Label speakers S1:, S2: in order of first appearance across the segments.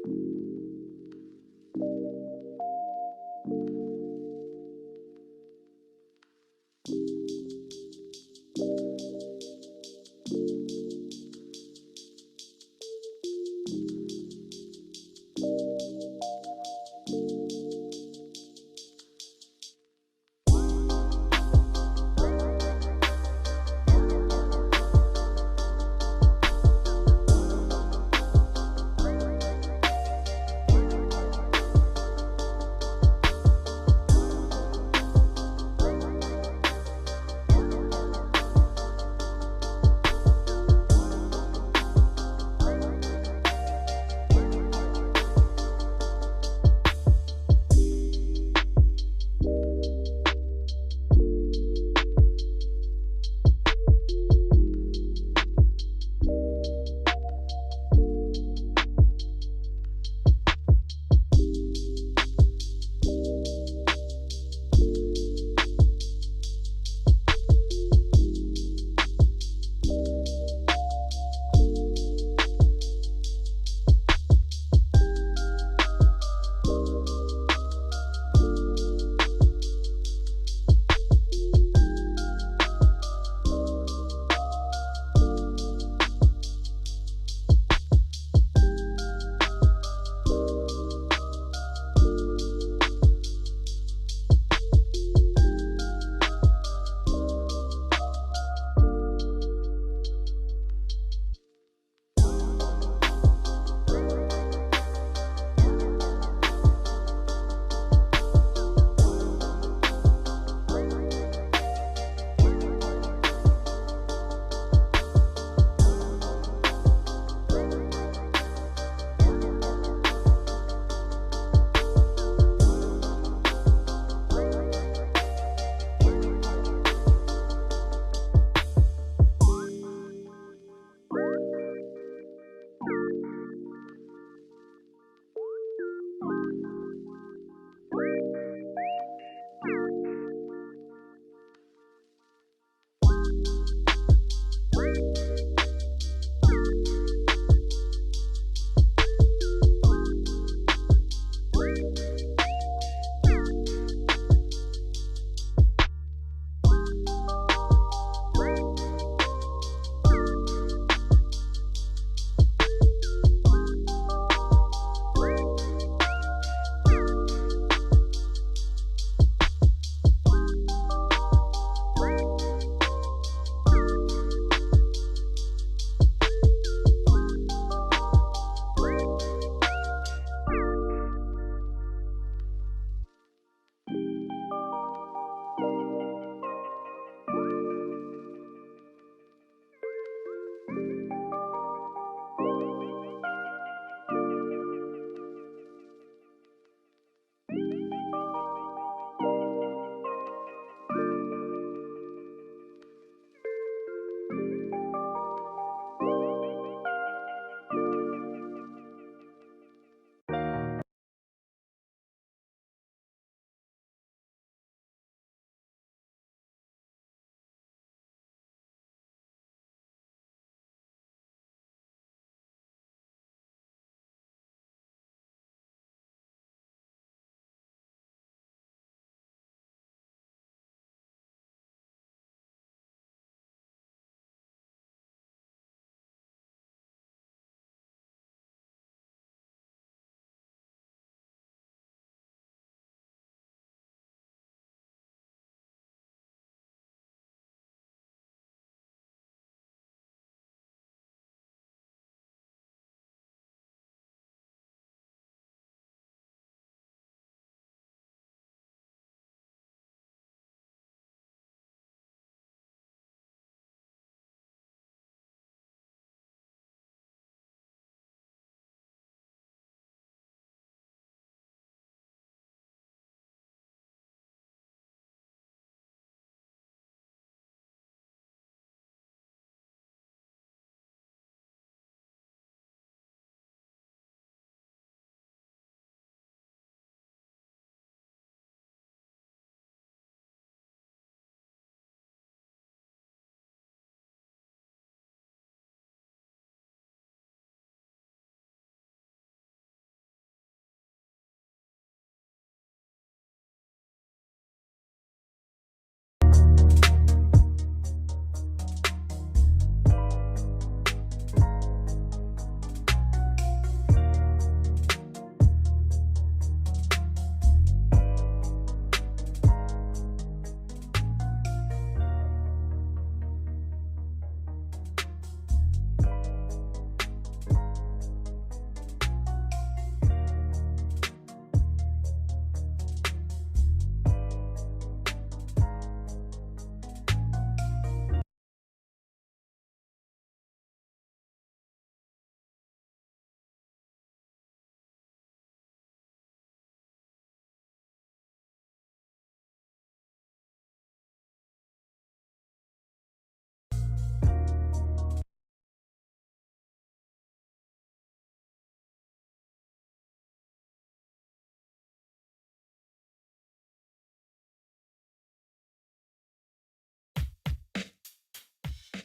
S1: ค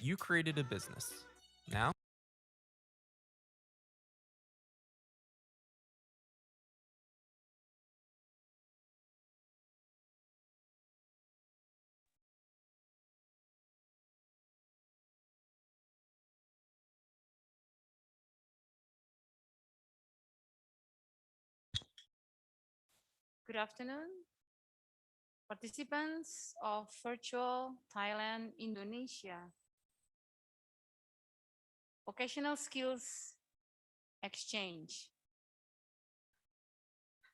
S1: that you created a business. Now,
S2: Good afternoon, participants of virtual Thailand-Indonesia Vocational Skills Exchange.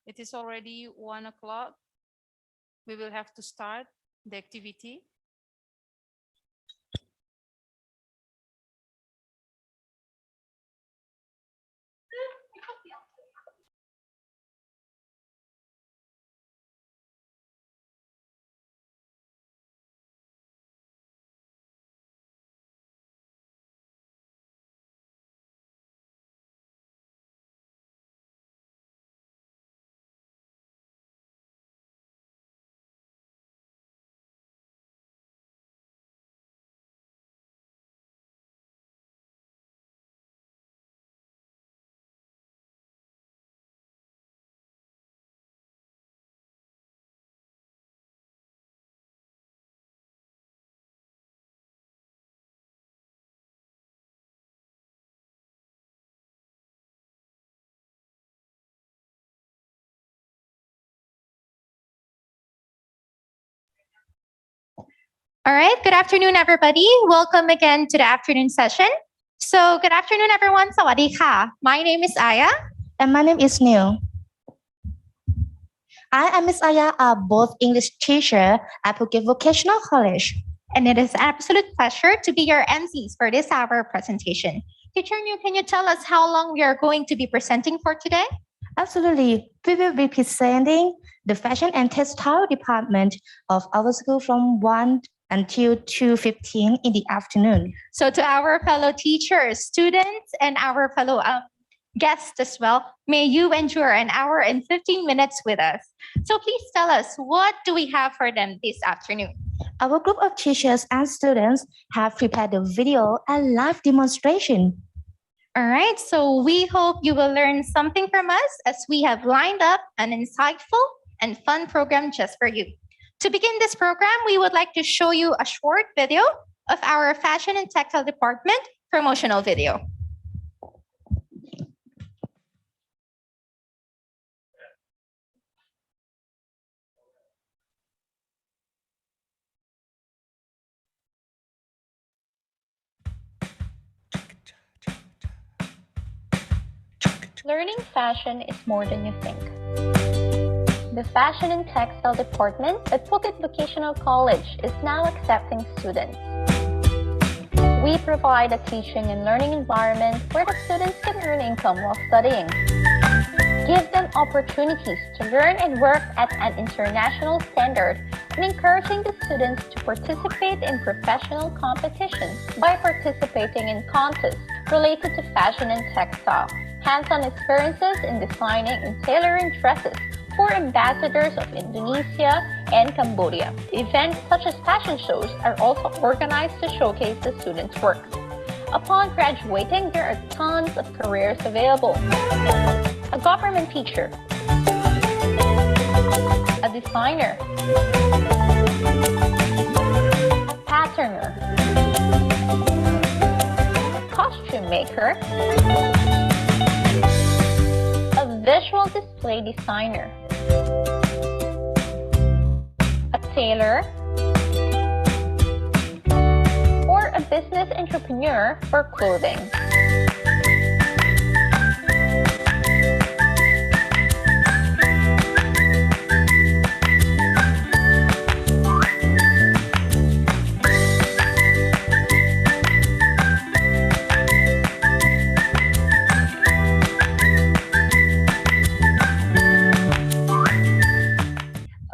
S2: It is already 1 o'clock. We will have to start the activity.
S3: All right, good afternoon, everybody. Welcome again to the afternoon session. So good afternoon, everyone. Sawadee-ka. My name is Aya.
S4: And my name is Neil. I and Miss Aya are both English teacher at Phuket Vocational College.
S3: And it is an absolute pleasure to be your MCs for this hour presentation. Teacher New, can you tell us how long we are going to be presenting for today?
S4: Absolutely. We will be presenting the Fashion and Textile Department of our school from 1 until 2:15 in the afternoon.
S3: So to our fellow teachers, students, and our fellow guests as well, may you endure an hour and 15 minutes with us. So please tell us, what do we have for them this afternoon?
S4: Our group of teachers and students have prepared a video and live demonstration.
S3: All right, so we hope you will learn something from us as we have lined up an insightful and fun program just for you. To begin this program, we would like to show you a short video of our Fashion and Textile Department promotional video.
S5: Learning fashion is more than you think. The Fashion and Textile Department at Phuket Vocational College is now accepting students. We provide a teaching and learning environment where the students can earn income while studying. Give them opportunities to learn and work at an international standard and encouraging the students to participate in professional competitions by participating in contests related to fashion and textile. Hands-on experiences in designing and tailoring dresses for ambassadors of Indonesia and Cambodia. Events such as fashion shows are also organized to showcase the students' work. Upon graduating, there are tons of careers available. A government teacher, a designer, a patterner, a costume maker, a visual display designer, a tailor, or a business entrepreneur for clothing.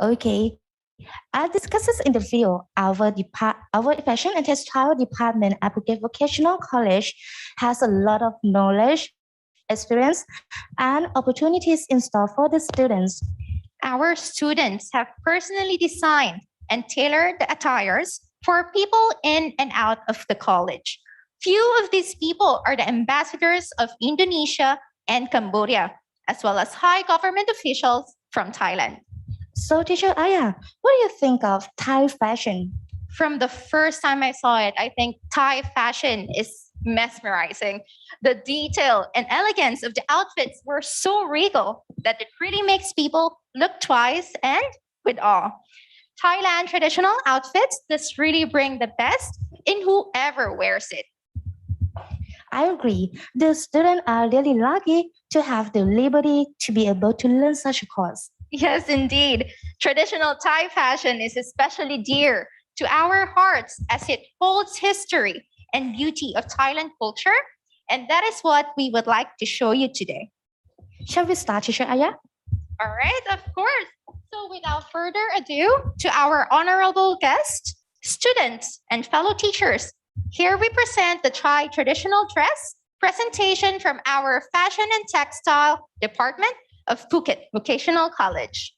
S4: Okay. As discussed in the video, our Fashion and Textile Department at Phuket Vocational College has a lot of knowledge, experience, and opportunities in store for the students.
S3: Our students have personally designed and tailored the attires for people in and out of the college. Few of these people are the ambassadors of Indonesia and Cambodia, as well as high government officials from Thailand.
S4: So, Teacher Aya, what do you think of Thai fashion?
S3: From the first time I saw it, I think Thai fashion is mesmerizing. The detail and elegance of the outfits were so regal that it really makes people look twice and with awe. Thailand traditional outfits just really bring the best in whoever wears it.
S4: I agree. The students are really lucky to have the liberty to be able to learn such a course.
S3: Yes, indeed. Traditional Thai fashion is especially dear to our hearts as it holds history and beauty of Thailand culture, and that is what we would like to show you today.
S4: Shall we start, Teacher Aya?
S3: All right, of course. So without further ado, to our honorable guests, students, and fellow teachers, here we present the Thai traditional dress presentation from our Fashion and Textile Department of Phuket Vocational College.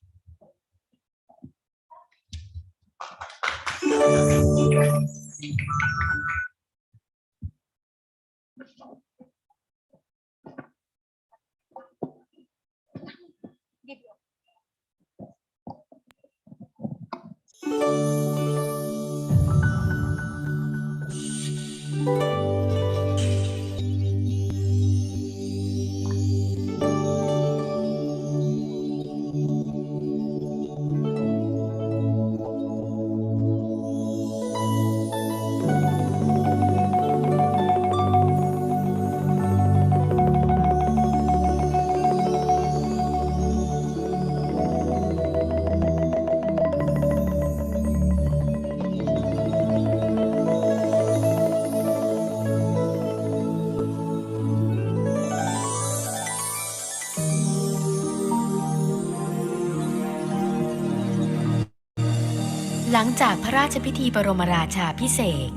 S6: หลังจากพระราชพิธีบรมราชาภิเษก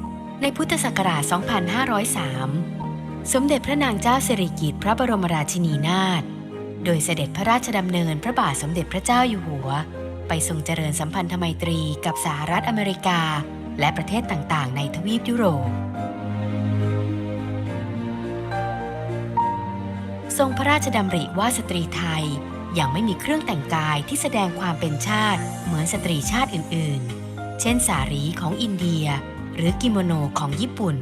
S6: ในพุทธศักราช 2503 สมเด็จพระนางเจ้าสิริกิติ์พระบรมราชินีนาถโดยเสด็จพระราชดำเนินพระบาทสมเด็จพระเจ้าอยู่หัวไปทรงเจริญสัมพันธไมตรีกับสหรัฐอเมริกาและประเทศต่างๆในทวีปยุโรปทรงพระราชดำริว่าสตรีไทยยังไม่มีเครื่องแต่งกายที่แสดงความเป็นชาติเหมือนสตรีชาติอื่นๆเช่นสารีของอินเดียหรือกิโมโนของญี่ปุ่น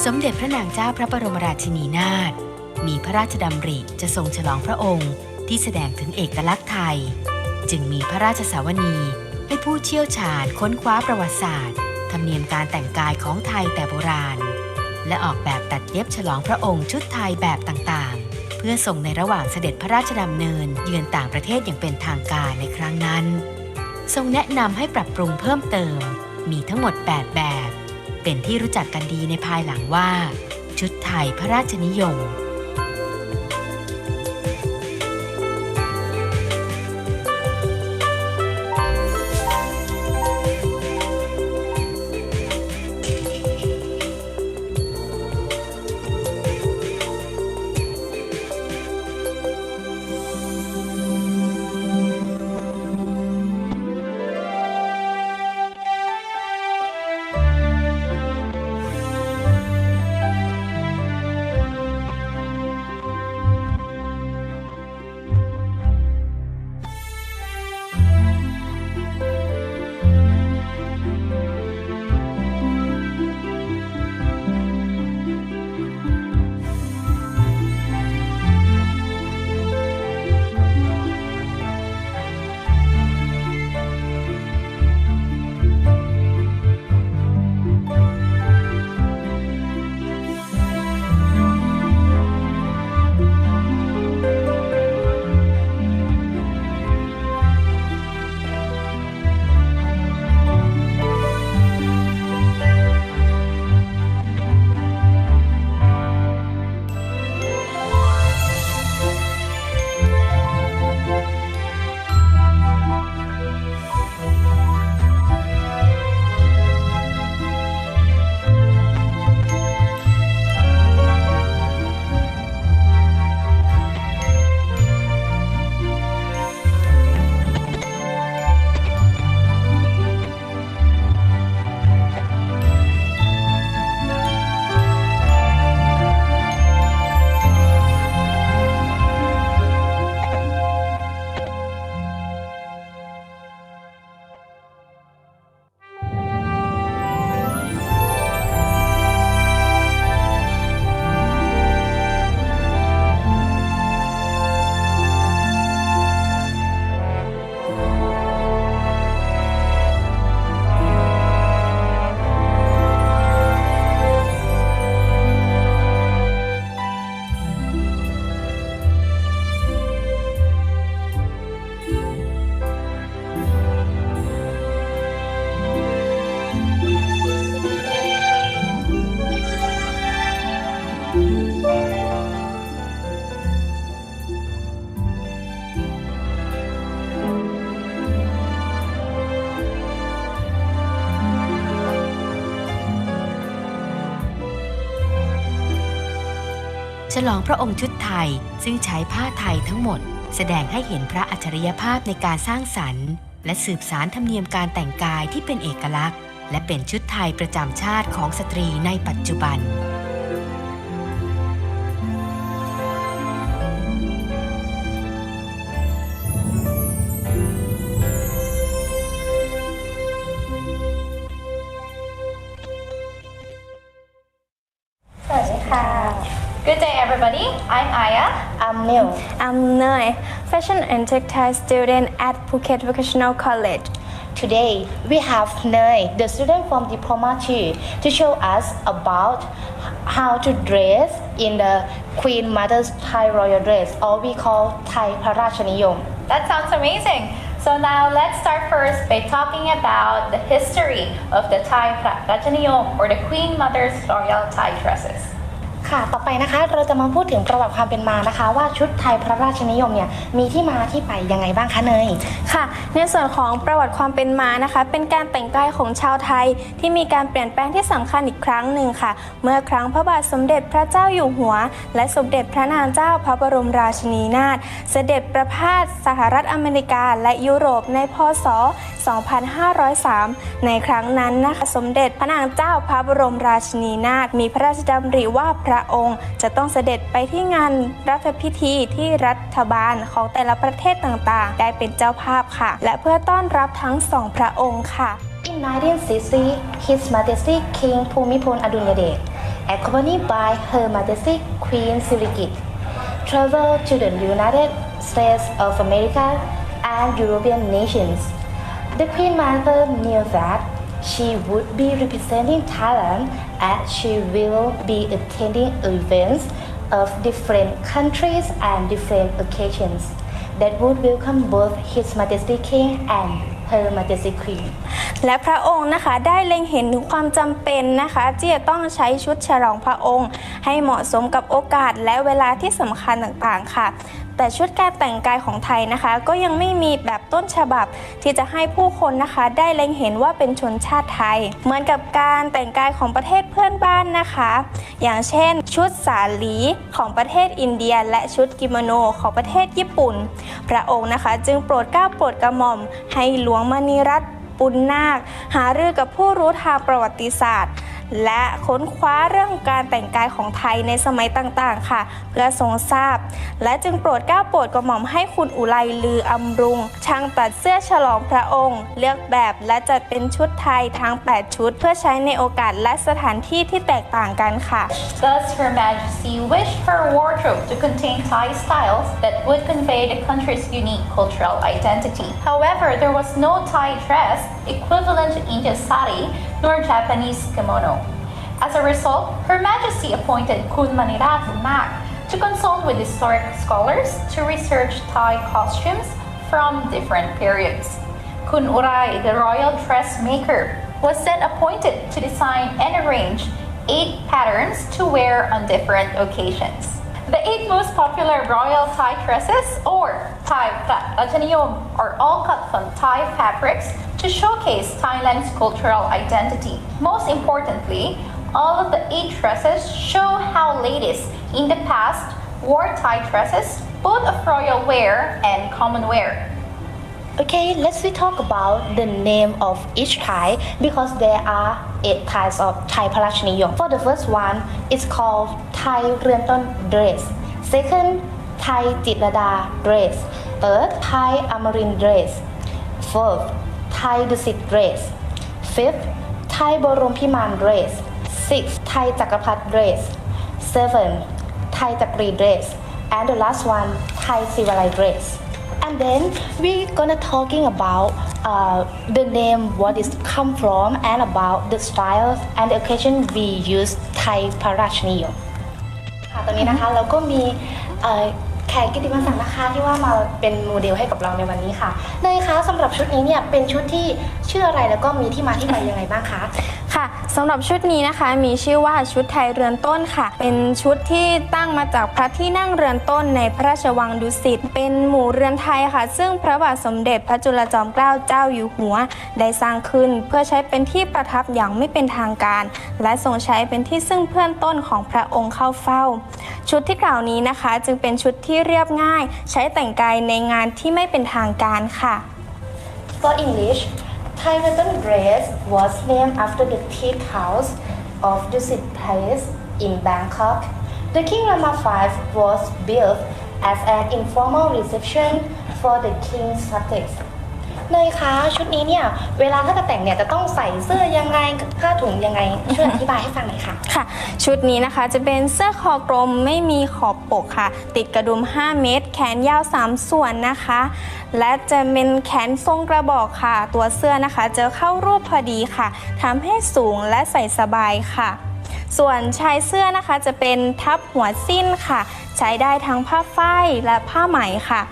S6: สมเด็จพระนางเจ้าพระบรมราชินีนาถมีพระราชดำริจะทรงฉลองพระองค์ที่แสดงถึงเอกลักษณ์ไทย จึงมีพระราชสาวนีให้ผู้เชี่ยวชาญค้นคว้าประวัติศาสตร์ธรรมเนียมการแต่งกายของไทยแต่โบราณและออกแบบตัดเย็บฉลองพระองค์ชุดไทยแบบต่างๆเพื่อส่งในระหว่างเสด็จพระราชดำเนินเยือนต่างประเทศอย่างเป็นทางการในครั้งนั้นทรงแนะนำให้ปรับปรุงเพิ่มเติมมีทั้งหมด8แบบเป็นที่รู้จักกันดีในภายหลังว่าชุดไทยพระราชนิยมฉลองพระองค์ชุดไทยซึ่งใช้ผ้าไทยทั้งหมดแสดงให้เห็นพระอัจฉริยภาพในการสร้างสรรค์และสืบสานธรรมเนียมการแต่งกายที่เป็นเอกลักษณ์และเป็นชุดไทยประจำชาติของสตรีในปัจจุบัน
S3: Good day, everybody. I'm Aya.
S4: I'm Neil.
S5: I'm Nai, fashion and textile student at Phuket Vocational College.
S4: Today we have Nai, the student from Diploma 2, to show us about how to dress in the Queen Mother's Thai royal dress, or we call Thai พระราชนิยม
S3: That sounds amazing. So now let's start first by talking about the history of the Thai Rajaniom or the Queen Mother's Royal Thai dresses.
S4: ค่ะต่อไปนะคะเราจะมาพูดถึงประวัติความเป็นมานะคะว่าชุดไทยพระราชนิยมเนี่ยมีที่มาที่ไปยังไงบ้างคะเนย
S5: ค่ะในส่วนของประวัติความเป็นมานะคะเป็นการแต่งกายของชาวไทยที่มีการเปลี่ยนแปลงที่สำคัญอีกครั้งหนึ่งค่ะเมื่อครั้งพระบาทสมเด็จพระเจ้าอยู่หัวและสมเด็จพระนางเจ้าพระบรมราชินีนาถเสด็จประพาสสหรัฐอเมริกาและยุโรปในพ.ศ. 2503 ในครั้งนั้นนะคะสมเด็จพระนางเจ้าพระบรมราชินีนาถมีพระราชดำริว่าพระองค์จะต้องเสด็จไปที่งานรัฐพิธีที่รัฐบาลของแต่ละประเทศต่างๆได้เป็นเจ้าภาพค่ะและเพื่อต้อนรับทั้งสองพระองค์ค่ะ
S4: In 1960, His Majesty King Bhumibol Adulyadej, accompanied by Her Majesty Queen Sirikit, traveled to the United States of America and European nations. The Queen Mother knew that she would be representing Thailand as she will be attending events of different countries and different occasions that would welcome both His Majesty King and Her Majesty Queen.
S7: และพระองค์นะคะได้เล็งเห็นถึงความจำเป็นนะคะที่จะต้องใช้ชุดฉลองพระองค์ให้เหมาะสมกับโอกาสและเวลาที่สำคัญต่างๆค่ะแต่ชุดการแต่งกายของไทยนะคะก็ยังไม่มีแบบต้นฉบับที่จะให้ผู้คนนะคะได้เล็งเห็นว่าเป็นชนชาติไทยเหมือนกับการแต่งกายของประเทศเพื่อนบ้านนะคะอย่างเช่นชุดสาลีของประเทศอินเดียและชุดกิโมโนของประเทศญี่ปุ่นพระองค์นะคะจึงโปรดเกล้าโปรดกระหม่อมให้หลวงมณีรัตน์ปุณนาคหารือกับผู้รู้ทางประวัติศาสตร์และค้นคว้าเรื่องการแต่งกายของไทยในสมัยต่างๆค่ะเพื่อทรงทราบและจึงโปรดเกล้าโปรดกระหม่อมให้คุณอุไรลืออำรุงช่างตัดเสื้อฉลองพระองค์เลือกแบบและจัดเป็นชุดไทยทั้ง8ชุดเพื่อใช้ในโอกาสและสถานที่ที่แตกต่างกันค่ะ
S3: Thus, Her Majesty wished her wardrobe to contain Thai styles that would convey the country's unique cultural identity. However, there was no Thai dress equivalent to India's sari nor Japanese kimono. As a result, Her Majesty appointed Kun Manirat Nak to consult with historic scholars to research Thai costumes from different periods. Kun Urai, the royal dressmaker, was then appointed to design and arrange 8 patterns to wear on different occasions. The 8 most popular royal Thai dresses, or Thai Platinum, are all cut from Thai fabrics to showcase Thailand's cultural identity. Most importantly, all of the 8 dresses show how ladies in the past wore Thai dresses, both of royal wear and common wear.
S4: Okay, let's talk about the name of each Thai because there are 8 types of Thai พระราชนิยม For the first one, it's called Thai เรือนต้น dress. Second, Thai จิตรลดา dress. Third, Thai อมรินทร์ dress. Fourth, Thai ดุสิต dress. Fifth, Thai บรมพิมาน dress. Sixth, Thai จักรพรรดิ dress. Seventh, Thai จักรี dress. And the last one, Thai ศิวไล dress. And then we're gonna talking about the name, what is come from, and about the styles and the occasion we use Thai พระราชนิยมค่ะตอนนี้นะคะเราก็มีแขกกิตติมศักดิ์นะคะที่ว่ามาเป็นโมเดลให้กับเราในวันนี้ค่ะเนยคะสำหรับชุดนี้เนี่ยเป็นชุดที่ชื่ออะไรแล้วก็มีที่มาที่ไปยังไงบ้างคะ
S7: ค่ะสำหรับชุดนี้นะคะมีชื่อว่าชุดไทยเรือนต้นค่ะเป็นชุดที่ตั้งมาจากพระที่นั่งเรือนต้นในพระราชวังดุสิตเป็นหมู่เรือนไทยค่ะซึ่งพระบาทสมเด็จพระจุลจอมเกล้าเจ้าอยู่หัวได้สร้างขึ้นเพื่อใช้เป็นที่ประทับอย่างไม่เป็นทางการและทรงใช้เป็นที่ซึ่งเพื่อนต้นของพระองค์เข้าเฝ้าชุดที่กล่าวนี้นะคะจึงเป็นชุดที่เรียบง่ายใช้แต่งกายในงานที่ไม่เป็นทางการค่ะ
S4: For English, Thai Western dress was named after the tea house of Dusit Palace in Bangkok. The King Rama V was built as an informal reception for the king's subjects. เนยคะชุดนี้เนี่ยเวลาถ้าจะแต่งเนี่ยจะต้องใส่เสื้อยังไงผ้าถุงยังไงช่วยอธิบายให้ฟังหน่อยค่ะ
S7: ค่ะชุดนี้นะคะจะเป็นเสื้อคอกลมไม่มีขอบปกค่ะติดกระดุม5เมตรแขนยาว3ส่วนนะคะและจะเป็นแขนทรงกระบอกค่ะตัวเสื้อนะคะจะเข้ารูปพอดีค่ะทำให้สูงและใส่สบายค่ะส่วนชายเสื้อนะคะจะเป็นทับหัวสิ้นค่ะใช้ได้ทั้งผ้าฝ้ายและผ้าไหมค่ะ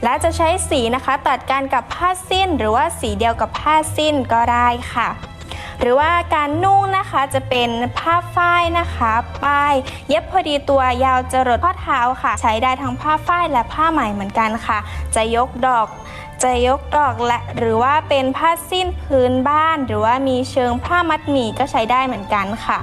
S7: และจะใช้สีนะคะตัดกันกับผ้าสิ้นหรือว่าสีเดียวกับผ้าสิ้นก็ได้ค่ะหรือว่าการนุ่งนะคะจะเป็นผ้าฝ้ายนะคะป้ายเย็บพอดีตัวยาวจรดข้อเท้าค่ะใช้ได้ทั้งผ้าฝ้ายและผ้าไหมเหมือนกันค่ะจะยกดอกและหรือว่าเป็นผ้าสิ้นพื้นบ้านหรือว่ามีเชิงผ้ามัดหมี่ก็ใช้ได้เหมือนกันค่ะ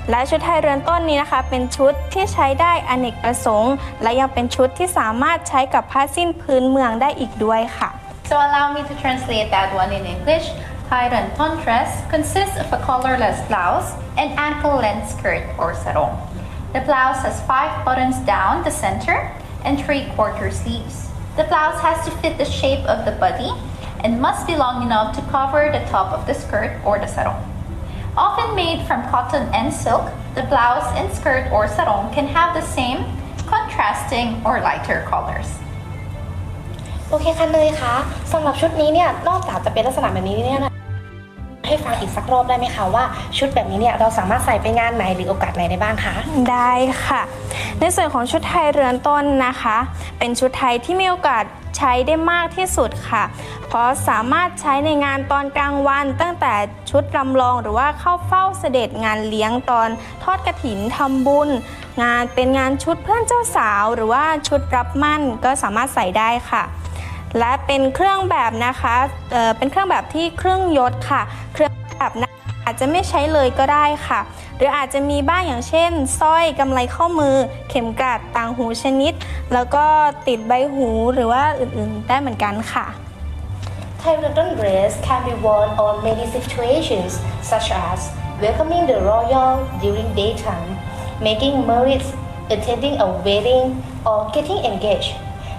S7: และชุดไทยเรือนต้นนี้นะคะเป็นชุดที่ใช้ได้อเนกประสงค์และยังเป็นชุดที่สามารถใช้กับผ้าสิ้นพื้นเมืองได้อีกด้วยค่ะ
S3: So allow me to translate that one in English. Thai Ranton dress consists of a collarless blouse and ankle-length skirt or sarong. The blouse has 5 buttons down the center and 3/4 sleeves. The blouse has to fit the shape of the body and must be long enough to cover the top of the skirt or the sarong. Often made from cotton and silk, the blouse and skirt or sarong can have the same contrasting or lighter colors.
S4: โอเคค่ะเนยคะสำหรับชุดนี้เนี่ยนอกจากจะเป็นลักษณะแบบนี้เนี่ยนะให้ฟังอีกสักรอบได้ไหมคะว่าชุดแบบนี้เนี่ยเราสามารถใส่ไปงานไหนหรือโอกาสไหนได้บ้างคะ
S7: ได้ค่ะในส่วนของชุดไทยเรือนต้นนะคะเป็นชุดไทยที่มีโอกาสใช้ได้มากที่สุดค่ะเพราะสามารถใช้ในงานตอนกลางวันตั้งแต่ชุดรำลองหรือว่าเข้าเฝ้าเสด็จงานเลี้ยงตอนทอดกฐินทำบุญงานเป็นงานชุดเพื่อนเจ้าสาวหรือว่าชุดรับมั่นก็สามารถใส่ได้ค่ะและเป็นเครื่องแบบนะคะเป็นเครื่องแบบที่เครื่องยศค่ะเครื่องแบบอาจจะไม่ใช้เลยก็ได้ค่ะหรืออาจจะมีบ้างอย่างเช่นสร้อยกำไลข้อมือเข็มกลัดต่างหูชนิดแล้วก็ติดใบหูหรือว่าอื่นๆได้เหมือนกันค่ะ
S4: Thai London dress can be worn on many situations such as welcoming the royal during daytime, making marriage, attending a wedding, or getting engaged.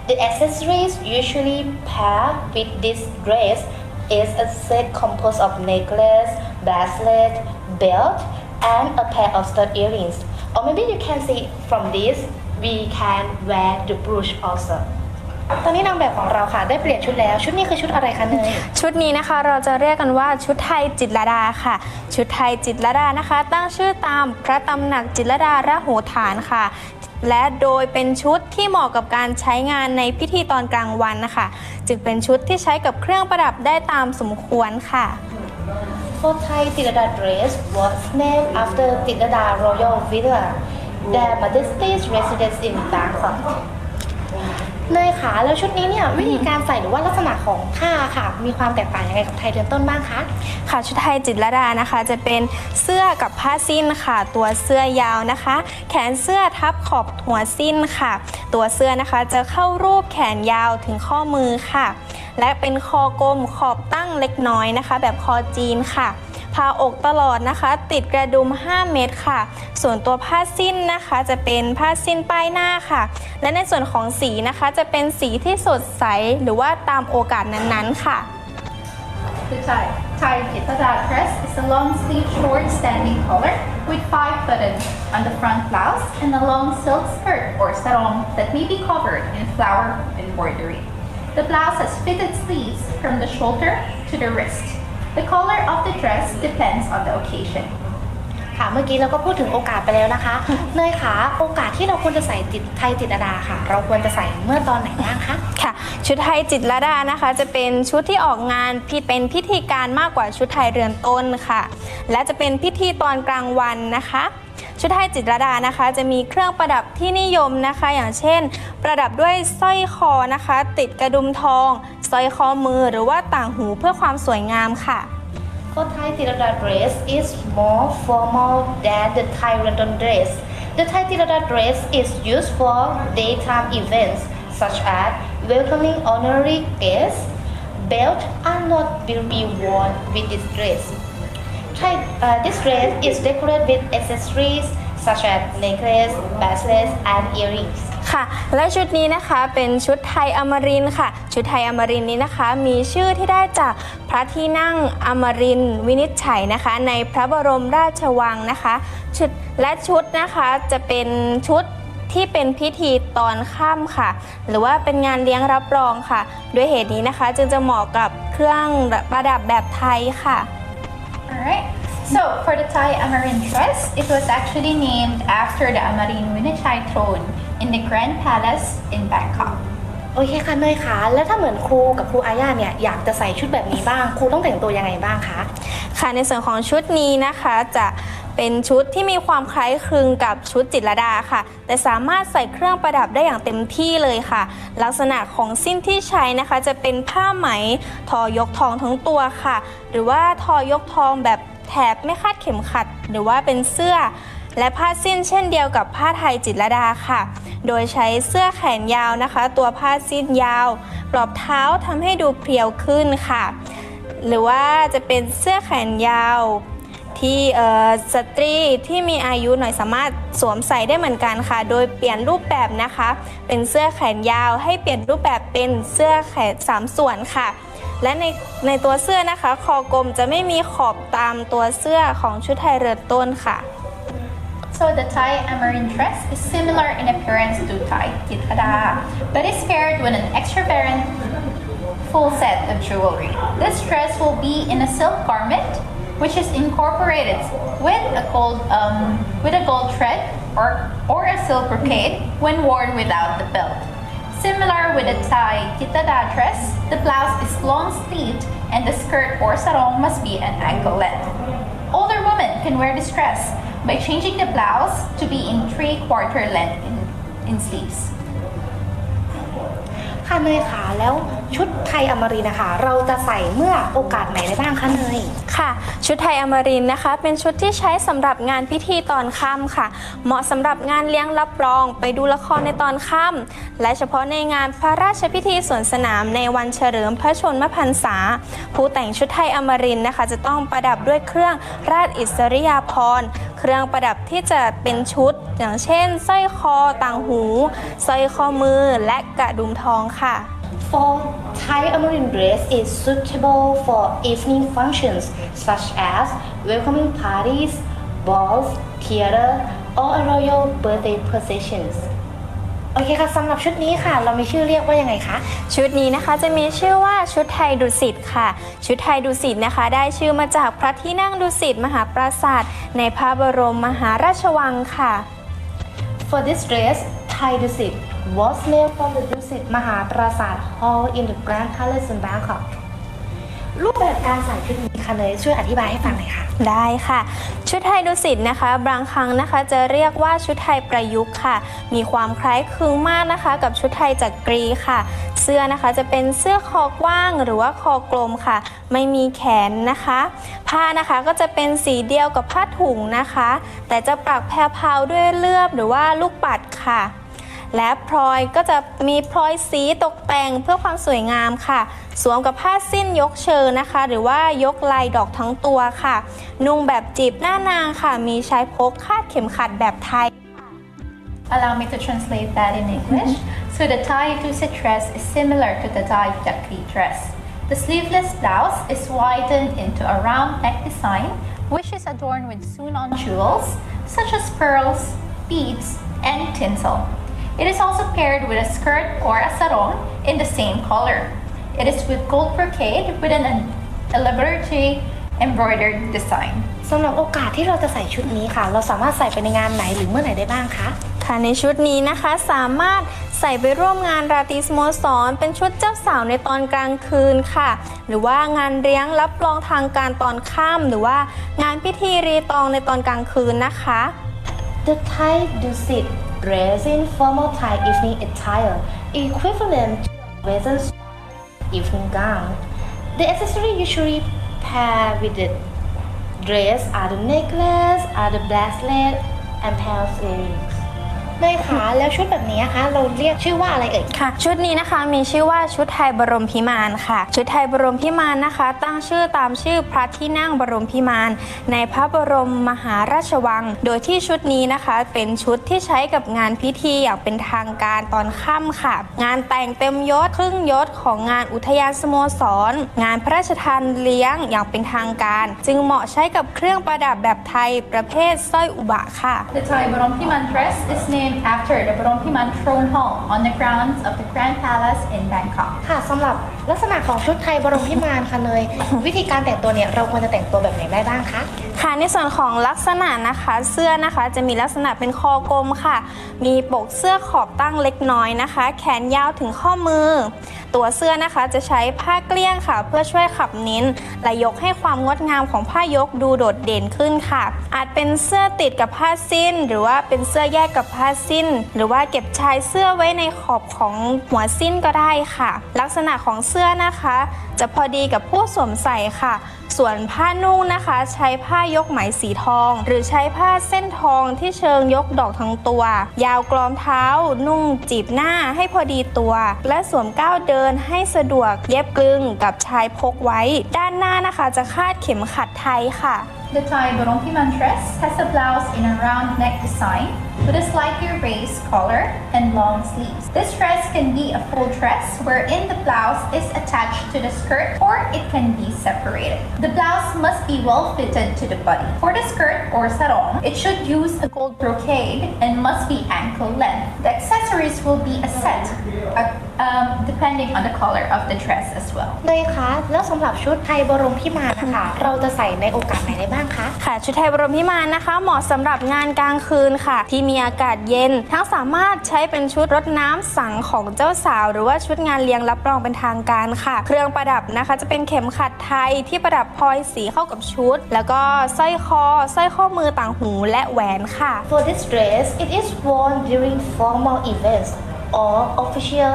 S4: The accessories usually pair with this dress is a set composed of necklace, bracelet, belt, and a pair of stud earrings. Or maybe you can see from this, we can wear the brooch also. ตอนนี้นางแบบของเราค่ะได้เปลี่ยนชุดแล้วชุดนี้คือชุดอะไรคะเนย
S7: ชุดนี้นะคะเราจะเรียกกันว่าชุดไทยจิตรลดาค่ะชุดไทยจิตรลดานะคะตั้งชื่อตามพระตำหนักจิตรลดาระโหฐานค่ะและโดยเป็นชุดที่เหมาะกับการใช้งานในพิธีตอนกลางวันนะคะจึงเป็นชุดที่ใช้กับเครื่องประดับได้ตามสมควรค่ะ
S4: For Thai Tirada dress was named after Tirada Royal Villa, their Majesty's residence in Bangkok. เนยค่ะแล้วชุดนี้เนี่ยวิธีการใส่หรือว่าลักษณะของผ้าค่ะมีความแตกต่างยังไงกับไทยเรือนต้นบ้างคะ
S7: ค่ะชุดไทยจิตรลดานะคะจะเป็นเสื้อกับผ้าสิ้นค่ะตัวเสื้อยาวนะคะแขนเสื้อทับขอบหัวสิ้นค่ะตัวเสื้อนะคะจะเข้ารูปแขนยาวถึงข้อมือค่ะและเป็นคอกลมขอบตั้งเล็กน้อยนะคะแบบคอจีนค่ะผ้าอกตลอดนะคะติดกระดุม5 เม็ดค่ะส่วนตัวผ้าสิ้นนะคะจะเป็นผ้าสิ้นป้ายหน้าค่ะและในส่วนของสีนะคะจะเป็นสีที่สดใสหรือว่าตามโอกาสนั้นๆค่ะ
S3: The Thai Jitada dress is a long sleeve short standing collar with 5 buttons on the front blouse and a long silk skirt or sarong that may be covered in flower embroidery. The blouse has fitted sleeves from the shoulder to the wrist.The color of the dress depends on the occasion. ค่ะเมื่อกี้เราก็พูดถึงโอกาสไปแล้วนะคะเนยค่ะโอกาสที่เราควรจะใส่ไทยจิตรลดาค่ะเราควรจะใส่เมื่อตอนไหนบ้างคะ
S7: ค่ะชุดไทยจิตรลดานะคะจะเป็นชุดที่ออกงานเป็นพิธีการมากกว่าชุดไทยเรือนต้นค่ะและจะเป็นพิธีตอนกลางวันนะคะชุดไทยจิตรลดานะคะจะมีเครื่องประดับที่นิยมนะคะอย่างเช่นประดับด้วยสร้อยคอนะคะติดกระดุมทองสร้อยข้อมือหรือว่าต่างหูเพื่อความสวยงามค่ะ
S4: For Thai Tirada dress is more formal than the Thai London dress. The Thai Tirada dress is used for daytime events such as welcoming honorary guests. Belts are not will be worn with this dress. This dress is decorated with accessories such as necklace, bracelets, and earrings.
S7: ค่ะและชุดนี้นะคะเป็นชุดไทยอมรินทร์ค่ะชุดไทยอมรินทร์นี้นะคะมีชื่อที่ได้จากพระที่นั่งอมรินทร์วินิจฉัยนะคะในพระบรมราชวังนะคะชุดนะคะจะเป็นชุดที่เป็นพิธีตอนค่ำค่ะหรือว่าเป็นงานเลี้ยงรับรองค่ะด้วยเหตุนี้นะคะจึงจะเหมาะกับเครื่องประดับแบบไทยค่ะ
S3: Alright. So for the Thai Amarin dress, it was actually named after the Amarin Vinichai throne in the Grand Palace in Bangkok.
S4: โอเคค่ะเนยค่ะแล้วถ้าเหมือนครูกับครูอาญาเนี่ยอยากจะใส่ชุดแบบนี้บ้างครูต้องแต่งตัวยังไงบ้างคะ
S7: ค่ะในส่วนของชุดนี้นะคะจะเป็นชุดที่มีความคล้ายคลึงกับชุดจิตรลดาค่ะแต่สามารถใส่เครื่องประดับได้อย่างเต็มที่เลยค่ะลักษณะของสิ้นที่ใช้นะคะจะเป็นผ้าไหมทอยกทองทั้งตัวค่ะหรือว่าทอยกทองแบบแถบไม่คาดเข็มขัดหรือว่าเป็นเสื้อและผ้าสิ้นเช่นเดียวกับผ้าไทยจิตรลดาค่ะโดยใช้เสื้อแขนยาวนะคะตัวผ้าสิ้นยาวปลอบเท้าทำให้ดูเพรียวขึ้นค่ะหรือว่าจะเป็นเสื้อแขนยาวที่สตรีที่มีอายุหน่อยสามารถสวมใส่ได้เหมือนกันค่ะโดยเปลี่ยนรูปแบบนะคะเป็นเสื้อแขนยาวให้เปลี่ยนรูปแบบเป็นเสื้อแขน3 ส่วนค่ะและในตัวเสื้อนะคะคอกลมจะไม่มีขอบตามตัวเสื้อของชุดไทยเรือนต้นค่ะ
S3: So the Thai Amarin dress is similar in appearance to Thai Jitada, but is paired with an extravagant full set of jewelry. This dress will be in a silk garment, which is incorporated with a gold thread or a silk brocade when worn without the belt. Similar with a Thai Kitada dress, the blouse is long sleeved and the skirt or sarong must be an ankle length. Older women can wear this dress by changing the blouse to be in 3/4 length in sleeves.
S4: ค่ะเนยค่ะแล้วชุดไทยอมรินทร์นะคะเราจะใส่เมื่อโอกาสไหนได้บ้างคะเนย
S7: ค่ะชุดไทยอมรินทร์นะคะเป็นชุดที่ใช้สำหรับงานพิธีตอนค่ำค่ะเหมาะสำหรับงานเลี้ยงรับรองไปดูละครในตอนค่ำและเฉพาะในงานพระราชพิธีสวนสนามในวันเฉลิมพระชนมพรรษาผู้แต่งชุดไทยอมรินทร์นะคะจะต้องประดับด้วยเครื่องราชอิสริยาภรณ์เครื่องประดับที่จะเป็นชุดอย่างเช่นสร้อยคอต่างหูสร้อยข้อมือและกระดุมทองค่ะ
S4: For Thai American dress is suitable for evening functions such as welcoming parties, balls, theater, or royal birthday processions. โอเคค่ะสำหรับชุดนี้ค่ะเรามีชื่อเรียกว่ายังไงคะ
S7: ชุดนี้นะคะจะมีชื่อว่าชุดไทยดุสิตค่ะชุดไทยดุสิตนะคะได้ชื่อมาจากพระที่นั่งดุสิตมหาปราสาทในพระบรมมหาราชวังค่ะ
S4: For this dress, Thai Dusit was made from the Dusit Mahaprasad Hall in the Grand Palace in Bangkok. รูปแบบการใส่ชุดนี้ค่ะเนยช่วยอธิบายให้ฟังหน่อยค่ะ
S7: ได้ค่ะชุดไทยดุสิตนะคะบางครั้งนะคะจะเรียกว่าชุดไทยประยุกต์ค่ะมีความคล้ายคลึงมากนะคะกับชุดไทยจักรีค่ะเสื้อนะคะจะเป็นเสื้อคอกว้างหรือว่าคอกลมค่ะไม่มีแขนนะคะผ้านะคะก็จะเป็นสีเดียวกับผ้าถุงนะคะแต่จะปักแพรวๆด้วยเลือบหรือว่าลูกปัดค่ะและพลอยก็จะมีพลอยสีตกแต่งเพื่อความสวยงามค่ะสวมกับผ้าสิ้นยกเชิงนะคะหรือว่ายกลายดอกทั้งตัวค่ะนุ่งแบบจีบหน้านางค่ะมีชายพกคาดเข็มขัดแบบไทย
S3: Allow me to translate that in English. So the Thai Dusit dress is similar to the Thai Jakri dress. The sleeveless blouse is widened into a round neck design, which is adorned with sewn-on jewels such as pearls, beads, and tinsel.It is also paired with a skirt or a sarong in the same color. It is with gold brocade with an elaborately embroidered design.
S4: สำหรับโอกาสที่เราจะใส่ชุดนี้ค่ะเราสามารถใส่ไปในงานไหนหรือเมื่อไหร่ได้บ้างคะ
S7: ค่ะในชุดนี้นะคะสามารถใส่ไปร่วมงานราตรีสโมสรเป็นชุดเจ้าสาวในตอนกลางคืนค่ะหรือว่างานเลี้ยงรับรองทางการตอนค่ำหรือว่างานพิธีรีตองในตอนกลางคืนนะคะ
S4: The Thai Dusit dress in formal Thai evening attire equivalent to a Western evening gown. The accessory usually paired with the dress are the necklace, the bracelet, and pair of earrings. เนยคะแล้วชุดแบบนี้นะคะเราเรียกชื่อว่าอะไรเอ่ย
S7: ค่ะชุดนี้นะคะมีชื่อว่าชุดไทยบรมพิมานค่ะชุดไทยบรมพิมานนะคะตั้งชื่อตามชื่อพระที่นั่งบรมพิมานในพระบรมมหาราชวังโดยที่ชุดนี้นะคะเป็นชุดที่ใช้กับงานพิธีอย่างเป็นทางการตอนค่ำค่ะงานแต่งเต็มยศครึ่งยศของงานอุทยานสโมสรงานพระราชทานเลี้ยงอย่างเป็นทางการจึงเหมาะใช้กับเครื่องประดับแบบไทยประเภทสร้อยอุบะค่ะ
S3: The Thai Borompiman dress is named after the Borompiman throne hall on the grounds of the Grand Palace in Bangkok.
S4: ค่ะสำหรับลักษณะของชุดไทยบรมพิมานค่ะเนย วิธีการแต่งตัวเนี่ยเราควรจะแต่งตัวแบบไหนได้บ้างคะ
S7: ค่ะในส่วนของลักษณะนะคะเสื้อนะคะจะมีลักษณะเป็นคอกลมค่ะมีปกเสื้อขอบตั้งเล็กน้อยนะคะแขนยาวถึงข้อมือตัวเสื้อนะคะจะใช้ผ้าเกลี้ยงค่ะเพื่อช่วยขับเน้นและยกให้ความงดงามของผ้ายกดูโดดเด่นขึ้นค่ะอาจเป็นเสื้อติดกับผ้าสิ้นหรือว่าเป็นเสื้อแยกกับผ้าสิ้นหรือว่าเก็บชายเสื้อไว้ในขอบของหัวสิ้นก็ได้ค่ะลักษณะของเสื้อนะคะจะพอดีกับผู้สวมใส่ค่ะส่วนผ้านุ่งนะคะใช้ผ้ายกไหมสีทองหรือใช้ผ้าเส้นทองที่เชิงยกดอกทั้งตัวยาวกลอมเท้านุ่งจีบหน้าให้พอดีตัวและสวมก้าวเดินให้สะดวกเย็บกลึงกับชายพกไว้ด้านหน้านะคะจะคาดเข็มขัดไทยค่ะ
S3: The Thai Borompiman dress has a blouse in a round neck design with a slightly raised collar and long sleeves. This dress can be a full dress wherein the blouse is attached to the skirt or it can be separated. The blouse must be well fitted to the body. For the skirt or sarong, it should use a gold brocade and must be ankle length. The accessory accessories will be a set, depending on the color of the dress as well.
S4: เลยคะแล้วสำหรับชุดไทยบรมพิมานนะคะ เราจะใส่ในโอกาสไหนได้บ้างคะ
S7: ค่ะชุดไทยบรมพิมานนะคะ เหมาะสำหรับงานกลางคืนค่ะ ที่มีอากาศเย็น ทั้งสามารถใช้เป็นชุดรดน้ำสังของเจ้าสาว หรือว่าชุดงานเลี้ยงรับรองเป็นทางการค่ะ เครื่องประดับนะคะจะเป็นเข็มขัดไทยที่ประดับพลอยสีเข้ากับชุด แล้วก็สร้อยข้อมือต่างหูและแหวนค่ะ
S4: For this dress it is worn during formal events or official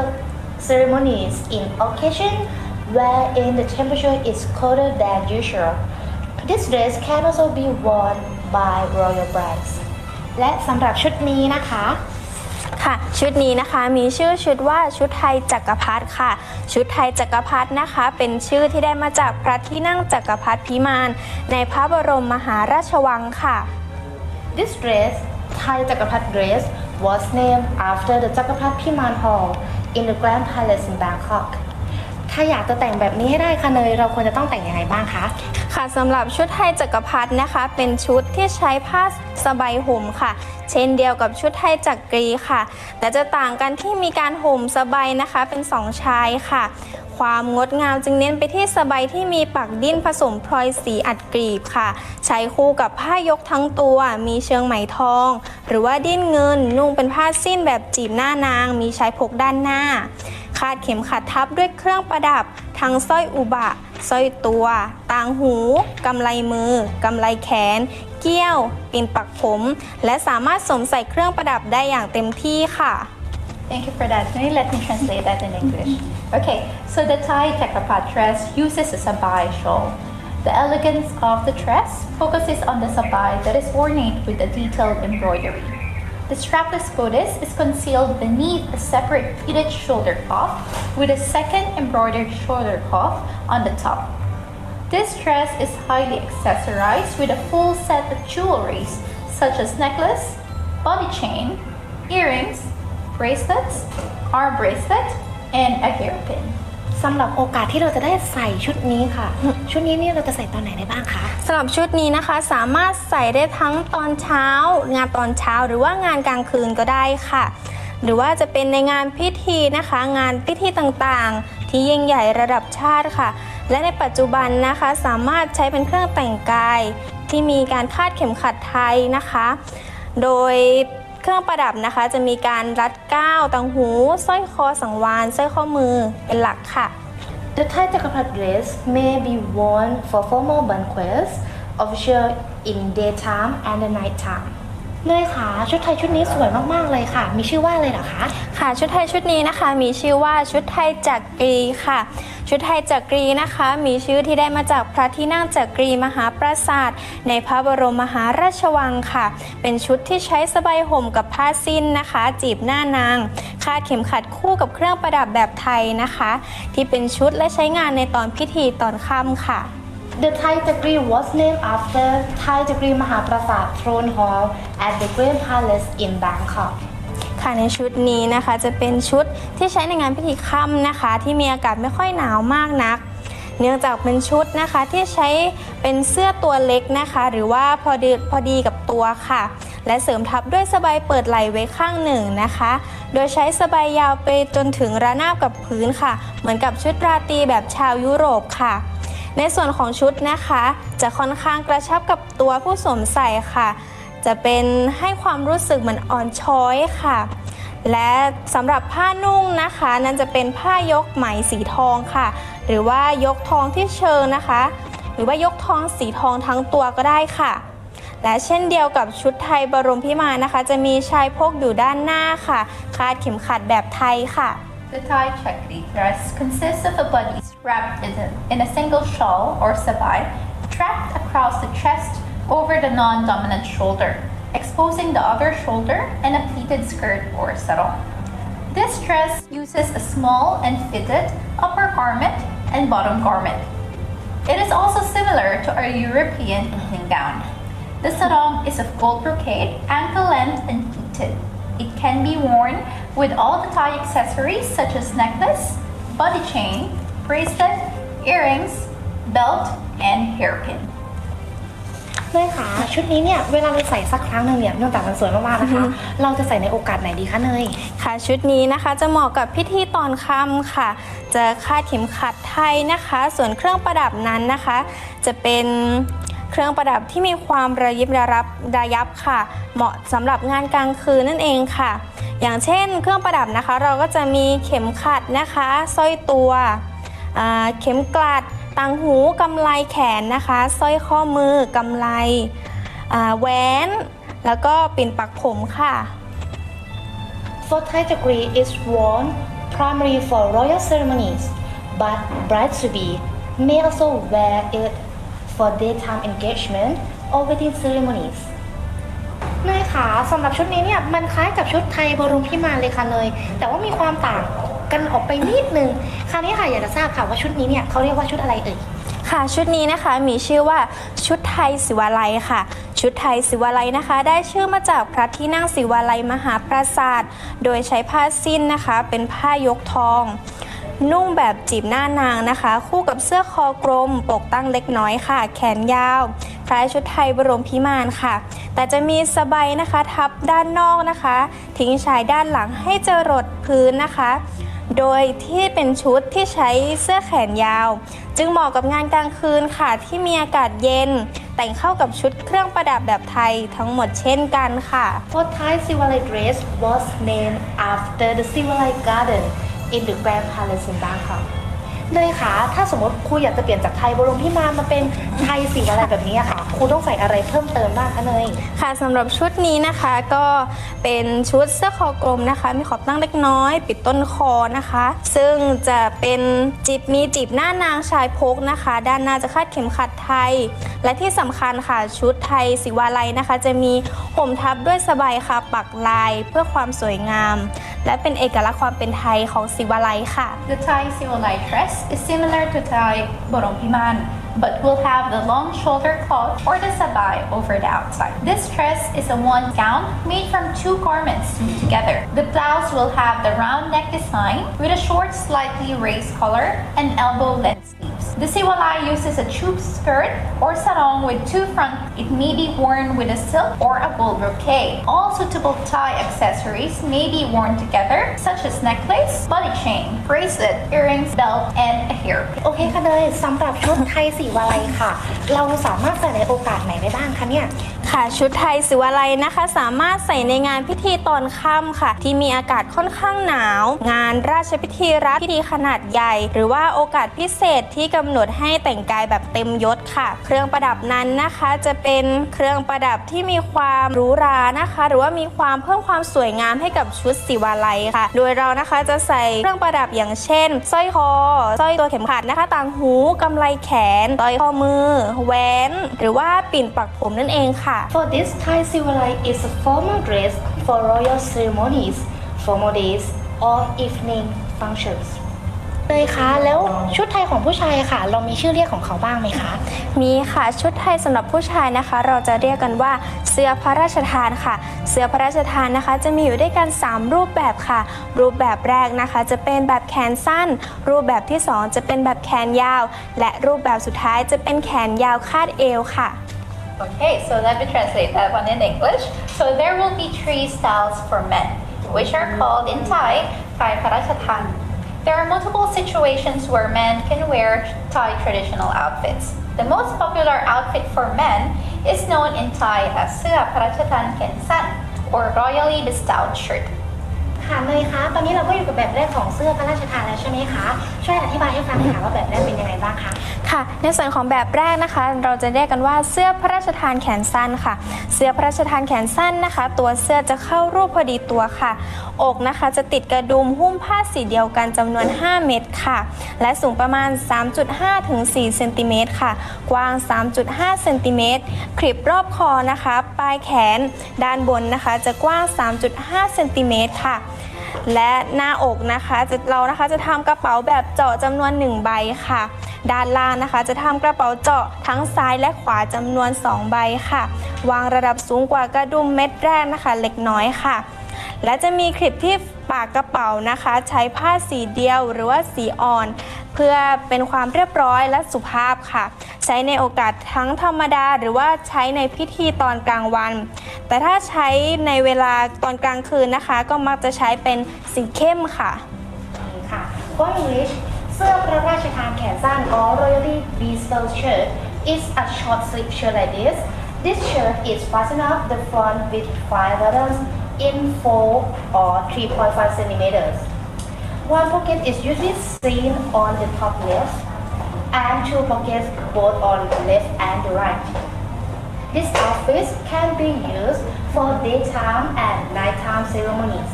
S4: ceremonies in occasion wherein the temperature is colder than usual. This dress can also be worn by royal brides. และสำหรับชุดนี้นะคะ
S7: ค่ะชุดนี้นะคะมีชื่อชุดว่าชุดไทยจักรพรรดิค่ะชุดไทยจักรพรรดินะคะเป็นชื่อที่ได้มาจากพระที่นั่งจักรพรรดิพิมานในพระบรมมหาราชวังค่ะ
S4: This dress, Thai Chakapat dress, was named after the Chakapat Piman Hall in the Grand Palace in Bangkok. ถ้าอยากจะแต่งแบบนี้ให้ได้ค่ะเนยเราควรจะต้องแต่งยังไงบ้างคะ
S7: ค่ะสำหรับชุดไทยจักรพรรดินะคะเป็นชุดที่ใช้ผ้าสบายห่มค่ะเช่นเดียวกับชุดไทยจักรีค่ะแต่จะต่างกันที่มีการห่มสบายนะคะเป็นสองชายค่ะความงดงามจึงเน้นไปที่สบายที่มีปักดิ้นผสมพลอยสีอัดกรีบค่ะใช้คู่กับผ้ายกทั้งตัวมีเชิงไหมทองหรือว่าดิ้นเงินนุ่งเป็นผ้าสิ้นแบบจีบหน้านางมีชายพกด้านหน้าคาดเข็มขัดทับด้วยเครื่องประดับทั้งสร้อยอุบะสร้อยตัวต่างหูกำไลมือกำไลแขนเกี้ยวปิ่นปักผมและสามารถสวมใส่เครื่องประดับได้อย่างเต็มที่ค่ะ
S3: Thank you for that. Let me translate that in English. Okay, so the Thai Chakrapat dress uses a sabai shawl. The elegance of the dress focuses on the sabai that is ornate with a detailed embroidery. The strapless bodice is concealed beneath a separate pleated shoulder cloth with a second embroidered shoulder cloth on the top. This dress is highly accessorized with a full set of jewelries such as necklace, body chain, earrings, bracelets, arm bracelet, and a hairpin.
S4: สำหรับโอกาสที่เราจะได้ใส่ชุดนี้ค่ะ ชุดนี้เนี่ยเราจะใส่ตอนไหนได้บ้างคะ
S7: สำหรับชุดนี้นะคะสามารถใส่ได้ทั้งตอนเช้างานตอนเช้าหรือว่างานกลางคืนก็ได้ค่ะหรือว่าจะเป็นในงานพิธีนะคะงานพิธีต่างๆที่ยิ่งใหญ่ระดับชาติค่ะและในปัจจุบันนะคะสามารถใช้เป็นเครื่องแต่งกายที่มีการคาดเข็มขัดไทยนะคะโดยเครื่องประดับนะคะจะมีการรัดก้าวต่างหูสร้อยคอสังวาลสร้อยข้อมือเป็นหลักค่ะ
S4: The Thai Chakapat dress may be worn for formal banquets, official in daytime and the nighttime. เนยค่ะชุดไทยชุดนี้สวยมากๆเลยค่ะมีชื่อว่าอะไรเหรอคะ
S7: ค่ะชุดไทยชุดนี้นะคะมีชื่อว่าชุดไทยจักรีค่ะชุดไทยจักรีนะคะมีชื่อที่ได้มาจากพระที่นั่งจักรีมหาปราสาทในพระบรมมหาราชวังค่ะเป็นชุดที่ใช้สบายห่มกับผ้าสิ้นนะคะจีบหน้านางคาดเข็มขัดคู่กับเครื่องประดับแบบไทยนะคะที่เป็นชุดและใช้งานในตอนพิธีตอนค่ำค่ะ
S4: The Thai Chakri was named after Thai Chakri Mahaprasad Throne Hall at the Grand Palace in Bangkok.
S7: ค่ะในชุดนี้นะคะจะเป็นชุดที่ใช้ในงานพิธีค่ำนะคะที่มีอากาศไม่ค่อยหนาวมากนักเนื่องจากเป็นชุดนะคะที่ใช้เป็นเสื้อตัวเล็กนะคะหรือว่าพอดีกับตัวค่ะและเสริมทับด้วยสบายเปิดไหล่ไว้ข้างหนึ่งนะคะโดยใช้สบายยาวไปจนถึงระนาบกับพื้นค่ะเหมือนกับชุดราตรีแบบชาวยุโรปค่ะในส่วนของชุดนะคะจะค่อนข้างกระชับกับตัวผู้สวมใส่ค่ะจะเป็นให้ความรู้สึกเหมือนอ่อนช้อยค่ะและสำหรับผ้านุ่งนะคะนั้นจะเป็นผ้ายกไหมสีทองค่ะหรือว่ายกทองที่เชิงนะคะหรือว่ายกทองสีทองทั้งตัวก็ได้ค่ะและเช่นเดียวกับชุดไทยบรมพิมานนะคะจะมีชายพกอยู่ด้านหน้าค่ะคาดเข็มขัดแบบไทยค่ะ
S3: The Thai Chakri dress consists of a body wrapped in a single shawl or sabai, trapped across the chest over the non-dominant shoulder, exposing the other shoulder and a pleated skirt or sarong. This dress uses a small and fitted upper garment and bottom garment. It is also similar to our European evening gown. The sarong is of gold brocade, ankle length and pleated. It can be worn with all the Thai accessories such as necklace, body chain, bracelet, earrings, belt, and hairpin.
S4: เลยค่ะชุดนี้เนี่ยเวลาเราใส่สักครั้งหนึ่งเนี่ยเนื่องจากมันสวยมากๆนะคะเราจะใส่ในโอกาสไหนดีคะเนย
S7: ค่ะชุดนี้นะคะจะเหมาะกับพิธีตอนค่ำค่ะจะคาดเข็มขัดไทยนะคะส่วนเครื่องประดับนั้นนะคะจะเป็นเครื่องประดับที่มีความระยิบระยับค่ะเหมาะสำหรับงานกลางคืนนั่นเองค่ะอย่างเช่นเครื่องประดับนะคะเราก็จะมีเข็มขัดนะคะสร้อยตัวเข็มกลัดต่างหูกำไลแขนนะคะสร้อยข้อมือกำไลแหวนแล้วก็ปิ่นปักผมค่ะ
S4: For Thai degree is worn primarily for royal ceremonies but brides-to-be may also wear it for daytime engagement or wedding ceremonies เนยค่ะสำหรับชุดนี้เนี่ยมันคล้ายกับชุดไทยบรมพิมานเลยค่ะเนยแต่ว่ามีความต่างกันออกไปนิดนึงคราวนี้ค่ะอยากจะทราบค่ะว่าชุดนี้เนี่ยเขาเรียกว่าชุดอะไรเอ่ย
S7: ค่ะชุดนี้นะคะมีชื่อว่าชุดไทยศิวาลัยค่ะชุดไทยศิวาลัยนะคะได้ชื่อมาจากพระที่นั่งศิวาลัยมหาปราสาทโดยใช้ผ้าสิ้นนะคะเป็นผ้ายกทองนุ่งแบบจีบหน้านางนะคะคู่กับเสื้อคอกลมปกตั้งเล็กน้อยค่ะแขนยาวคล้ายชุดไทยบรมพิมานค่ะแต่จะมีสบายนะคะทับด้านนอกนะคะทิ้งชายด้านหลังให้จรดพื้นนะคะโดยที่เป็นชุดที่ใช้เสื้อแขนยาวจึงเหมาะกับงานกลางคืนค่ะที่มีอากาศเย็นแต่งเข้ากับชุดเครื่องประดับแบบไทยทั้งหมดเช่นกันค่ะ
S4: For Thai Sivalai dress was named after the Sivalai Garden in the Grand Palace in Bangkok เนยค่ะถ้าสมมติครูอยากจะเปลี่ยนจากไทยบรมพิมานมาเป็นไทยศิวาลัยแบบนี้ค่ะครูต้องใส่อะไรเพิ่มเติมบ้างคะเนย
S7: ค่ะสำหรับชุดนี้นะคะก็เป็นชุดเสื้อคอกลมนะคะมีขอบตั้งเล็กน้อยปิดต้นคอนะคะซึ่งจะเป็นมีจีบหน้านางชายพกนะคะด้านหน้าจะคาดเข็มขัดไทยและที่สำคัญค่ะชุดไทยศิวาลัยนะคะจะมีห่มทับด้วยสบายค่ะปักลายเพื่อความสวยงามและเป็นเอกลักษณ์ความเป็นไทยของศิวาลัยค่ะ
S8: The Thai Sivalai dress is similar to Thai Borompiman, but will have the long shoulder cloth or the sabai over the outside. This dress is a one gown made from two garments sewn together. The blouse will have the round neck design with a short, slightly raised collar and elbow length sleeves. The Sivalai uses a tube skirt or sarong with two fronts. It may be worn with a silk or a wool brocade. All suitable Thai accessories may be worn together, such as necklace, body chain, bracelet, earrings, belt, and a hairpin.
S4: โอเคค่ะเนยสำหรับชุดไทยศิวาลัยค่ะเราสามารถใส่ในโอกาสไหนได้บ้างคะเนี่ย
S7: ค่ะชุดไทยศิวาลัยนะคะสามารถใส่ในงานพิธีตอนค่ำค่ะที่มีอากาศค่อนข้างหนาวงานราชพิธีรัฐพิธีขนาดใหญ่หรือว่าโอกาสพิเศษที่กำหนดให้แต่งกายแบบเต็มยศค่ะเครื่องประดับนั้นนะคะจะเป็นเครื่องประดับที่มีความหรูหรานะคะหรือว่ามีความเพิ่มความสวยงามให้กับชุดศิวาลัยค่ะโดยเรานะคะจะใส่เครื่องประดับอย่างเช่นสร้อยคอสร้อยตัวเข็มขัดนะคะต่างหูกำไลแขนสร้อยข้อมือแหวนหรือว่าปิ่นปักผมนั่นเองค่ะ
S4: For this Thai Sivalai is a formal dress for royal ceremonies, formal days, or evening functions. เลยคะแล้วชุดไทยของผู้ชายค่ะเรามีชื่อเรียกของเขาบ้างไหมคะ
S7: มีค่ะชุดไทยสำหรับผู้ชายนะคะเราจะเรียกกันว่าเสื้อพระราชทานค่ะเสื้อพระราชทานนะคะจะมีอยู่ด้วยกัน3รูปแบบค่ะรูปแบบแรกนะคะจะเป็นแบบแขนสั้นรูปแบบที่2จะเป็นแบบแขนยาวและรูปแบบสุดท้ายจะเป็นแขนยาวคาดเอวค่ะ
S8: Okay, so let me translate that one in English. So there will be 3 styles for men, which are called in Thai, Thai Parachatan. There are multiple situations where men can wear Thai traditional outfits. The most popular outfit for men is known in Thai as Sua Parachatan Kensan, or royally bestowed shirt.
S4: ค่ะเนยคะตอนนี้เราก็อยู่กับแบบแรกของเสื้อพระราชทานแล้วใช่ไหมคะช่วยอธิบายให้ฟังหน่อยค่ะว่าแบบแรกเป็นยังไงบ้างคะ
S7: ค่ะในส่วนของแบบแรกนะคะเราจะเรียกกันว่าเสื้อพระราชทานแขนสั้นค่ะเสื้อพระราชทานแขนสั้นนะคะตัวเสื้อจะเข้ารูปพอดีตัวค่ะอกนะคะจะติดกระดุมหุ้มผ้าสีเดียวกันจำนวน5เม็ดค่ะและสูงประมาณ 3.5 ถึง 4 เซนติเมตรค่ะกว้าง 3.5 เซนติเมตรคลิปรอบคอนะคะปลายแขนด้านบนนะคะจะกว้าง 3.5 เซนติเมตรค่ะและหน้าอกนะคะเราจะทำกระเป๋าแบบเจาะจำนวน1ใบค่ะด้านล่างนะคะจะทำกระเป๋าเจาะทั้งซ้ายและขวาจำนวน2ใบค่ะวางระดับสูงกว่ากระดุมเม็ดแรกนะคะเล็กน้อยค่ะและจะมีคลิปที่ปากกระเป๋านะคะใช้ผ้าสีเดียวหรือว่าสีอ่อนเพื่อเป็นความเรียบร้อยและสุภาพค่ะ ใช้ในโอกาสทั้งธรรมดาหรือว่าใช้ในพิธีตอนกลางวันแต่ถ้าใช้ในเวลาตอนกลางคืนนะคะก็มักจะใช้เป็นสีเข้มค่ะ
S4: ค่ะ For English เสื้อพระราชทานแขนสั้น or royally bespoke shirt is a short sleeve shirt like this. This shirt is fastened up the front with 5 buttons in 4 or 3.5 centimeters. One pocket is usually seen on the top left and 2 pockets both on the left and the right. This outfit can be used for daytime and nighttime ceremonies.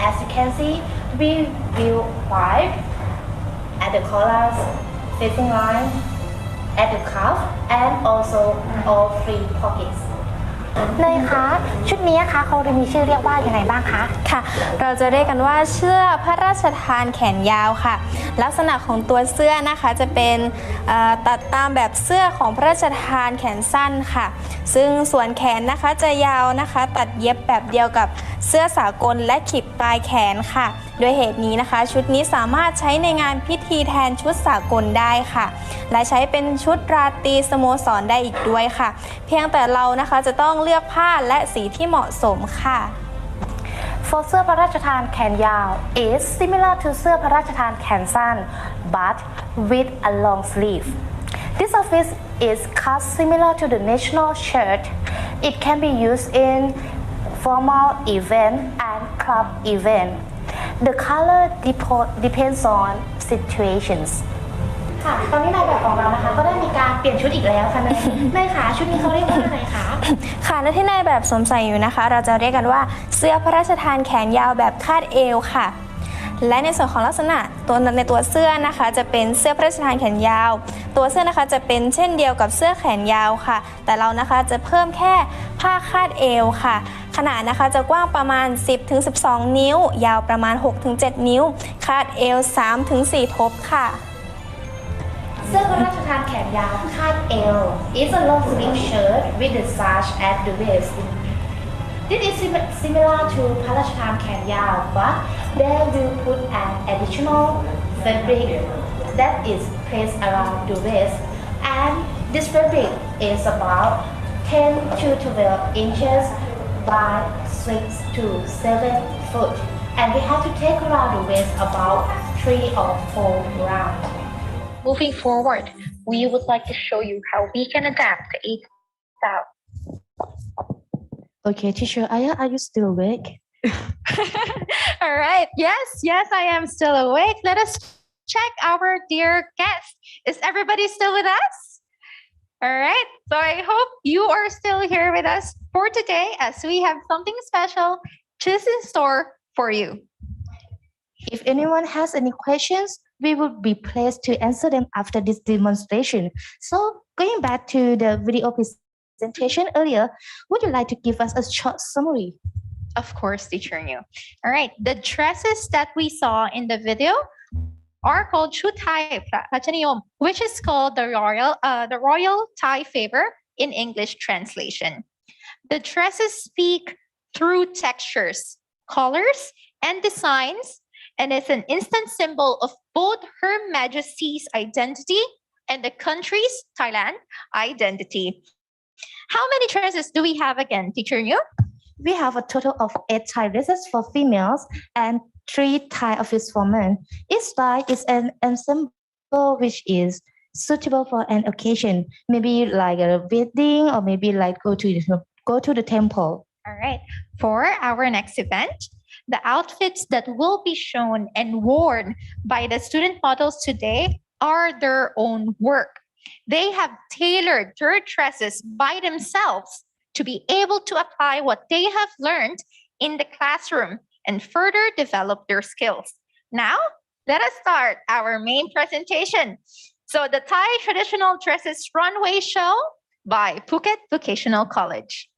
S4: As you can see, we will wipe at the collars, facing line, at the cuff, and also all 3 pockets.
S9: เนยคะชุดนี้คะเขามีชื่อเรียกว่ายังไงบ้างคะ
S7: ค่ะเราจะเรียกกันว่าเสื้อพระราชทานแขนยาวค่ะลักษณะของตัวเสื้อนะคะจะเป็นตัดตามแบบเสื้อของพระราชทานแขนสั้นค่ะซึ่งส่วนแขนนะคะจะยาวนะคะตัดเย็บแบบเดียวกับเสื้อสากลและขีดปลายแขนค่ะโดยเหตุนี้นะคะชุดนี้สามารถใช้ในงานพิธีแทนชุดสากลได้ค่ะและใช้เป็นชุดราตรีสโมสรได้อีกด้วยค่ะเพียงแต่เรานะคะจะต้องเลือกผ้าและสีที่เหมาะสมค่ะ
S9: For เสื้อพระราชทานแขนยาว is similar to เสื้อพระราชทานแขนสั้น but with a long sleeve. This outfit is cut similar to the national shirt. It can be used in formal event and club event. The color depends on situations.
S4: ค่ะตอนนี้นายแบบของเรานะคะก็ได้มีการเปลี่ยนชุดอีกแล้วค่ะนายคะชุดนี้เขาเรียกว่าอะไรคะ
S7: ค่ะและที่นายแบบสวมใส่อยู่นะคะเราจะเรียกกันว่าเสื้อพระราชทานแขนยาวแบบคาดเอวค่ะและในส่วนของลักษณะในตัวเสื้อนะคะจะเป็นเสื้อพระราชทานแขนยาวตัวเสื้อนะคะจะเป็นเช่นเดียวกับเสื้อแขนยาวค่ะแต่เรานะคะจะเพิ่มแค่ผ้าคาดเอวค่ะขนาดนะคะจะกว้างประมาณ 10-12 นิ้วยาวประมาณ 6-7 นิ้วคาดเอว 3-4 ทบค่ะ
S4: เสื้อพระราชทานแขนยาวคาดเอว is a long sleeve shirt with the sash at the waist. This is similar to พระราชทานแขนยาว but they will put an additional fabric that is placed around the waist, and this fabric is about 10 to 12 inches by 6 to 7 foot, and we have to take around the waist about 3 or 4 rounds.
S8: Moving forward, we would like to show you how we can adapt to each style.
S4: Okay, teacher Aya, are you still awake?
S3: All right. Yes, I am still awake. Let us check our dear guest. Is everybody still with us? All right. So I hope you are still here with us for today as we have something special just in store for you.
S4: If anyone has any questions, we will be pleased to answer them after this demonstration. So going back to the video presentation earlier, would you like to give us a short summary?
S3: Of course, teacher New. All right. The dresses that we saw in the video are called Chut Thai Prachaniyom, which is called the Royal Thai Favor in English translation. The dresses speak through textures, colors, and designs, and it's an instant symbol of both Her Majesty's identity and the country's, Thailand, identity. How many dresses do we have again, teacher New?
S4: We have a total of 8 Thai dresses for females and 3 Thai outfits for men. Each style is an ensemble which is suitable for an occasion, maybe like a wedding or maybe like go to the temple.
S3: All right. For our next event, the outfits that will be shown and worn by the student models today are their own work. They have tailored their dresses by themselves to be able to apply what they have learned in the classroom and further develop their skills. Now, let us start our main presentation. So the Thai Traditional Dresses Runway Show by Phuket Vocational College.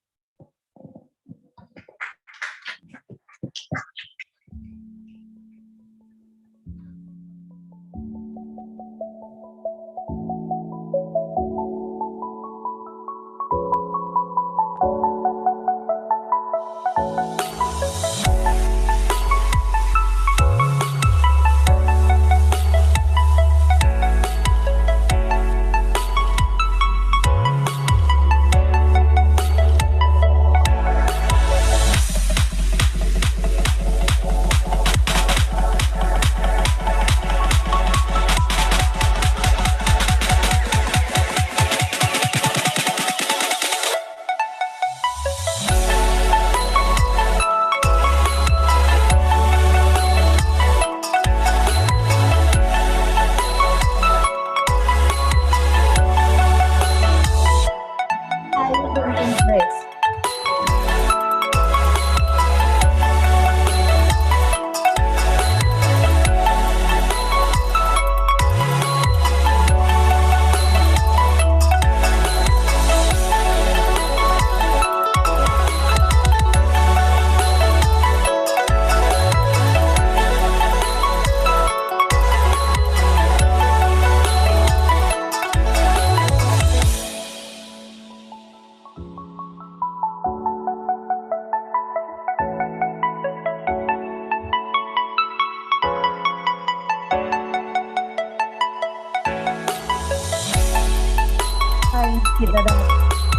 S4: ผิดระดับ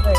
S4: เลย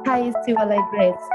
S4: Thai Silver Grades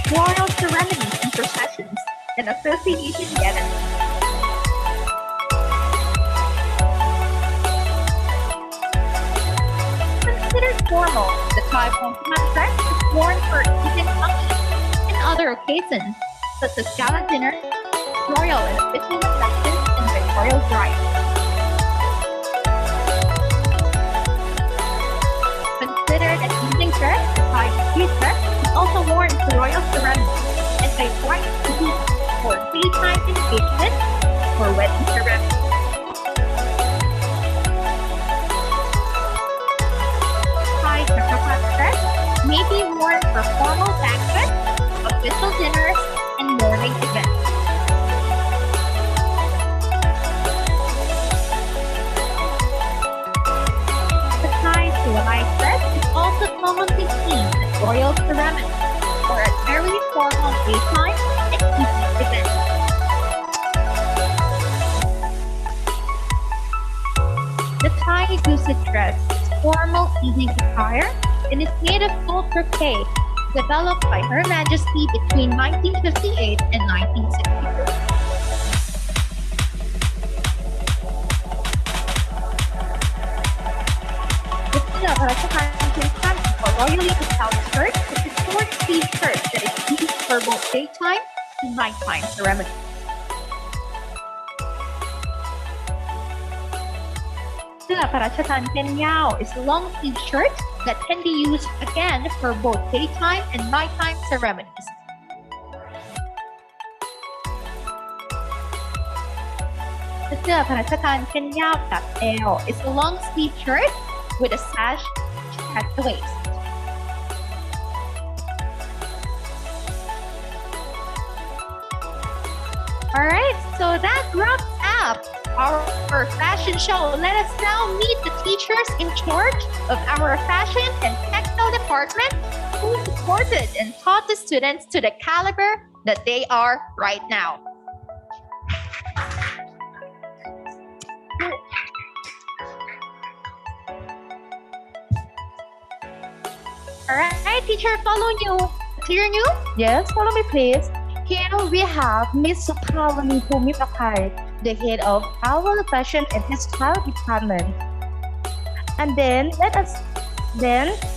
S3: floral ceremonies and processions, and association gatherings. Considered formal, the Thai dress is worn for event functions and other occasions, such as gala dinners, royal and official receptions, and victorial drives. Considered an evening dress, the Thai street dress is also worn to royal ceremonies and a white suit for daytime engagement or wedding ceremony. Thai dress may be worn for formal banquets, official dinners, and morning events. The Thai dress is also commonly seen at royal ceremonies or at very formal daytime and evening events. The Thai Gusset dress is formal evening attire and is made of gold brocade, developed by Her Majesty between 1958 and 1962. The Silla Parachatan Kinsan or royally styled skirt is a short sleeve skirt that is used for both daytime and nighttime ceremonies. Silla Parachatan Kenyao is a long sleeve shirt that can be used again for both daytime and nighttime ceremonies. The Silla Parachatan Kenyao L is a long sleeve shirt with a sash at the waist. Alright, so that wraps up our fashion show. Let us now meet the teachers in charge of our fashion and textile department who supported and taught the students to the caliber that they are right now. Alright, teacher, follow you. Clear you?
S4: Yes, follow me please. Here we have Miss Suphavani Pumipakai, the head of our fashion and textile department. And then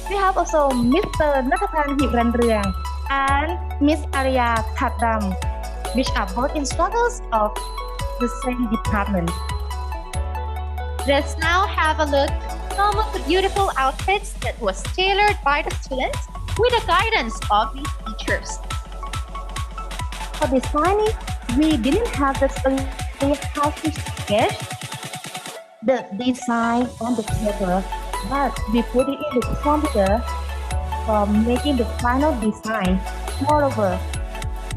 S4: we have also Mr. Nathan Hibranryang and Miss Arya Khatram, which are both instructors of the same department.
S3: Let's now have a look at some of the beautiful outfits that was tailored by the students with the guidance of these teachers.
S4: For designing, we didn't have the specific how to sketch the design on the paper, but we put it in the computer for making the final design. Moreover,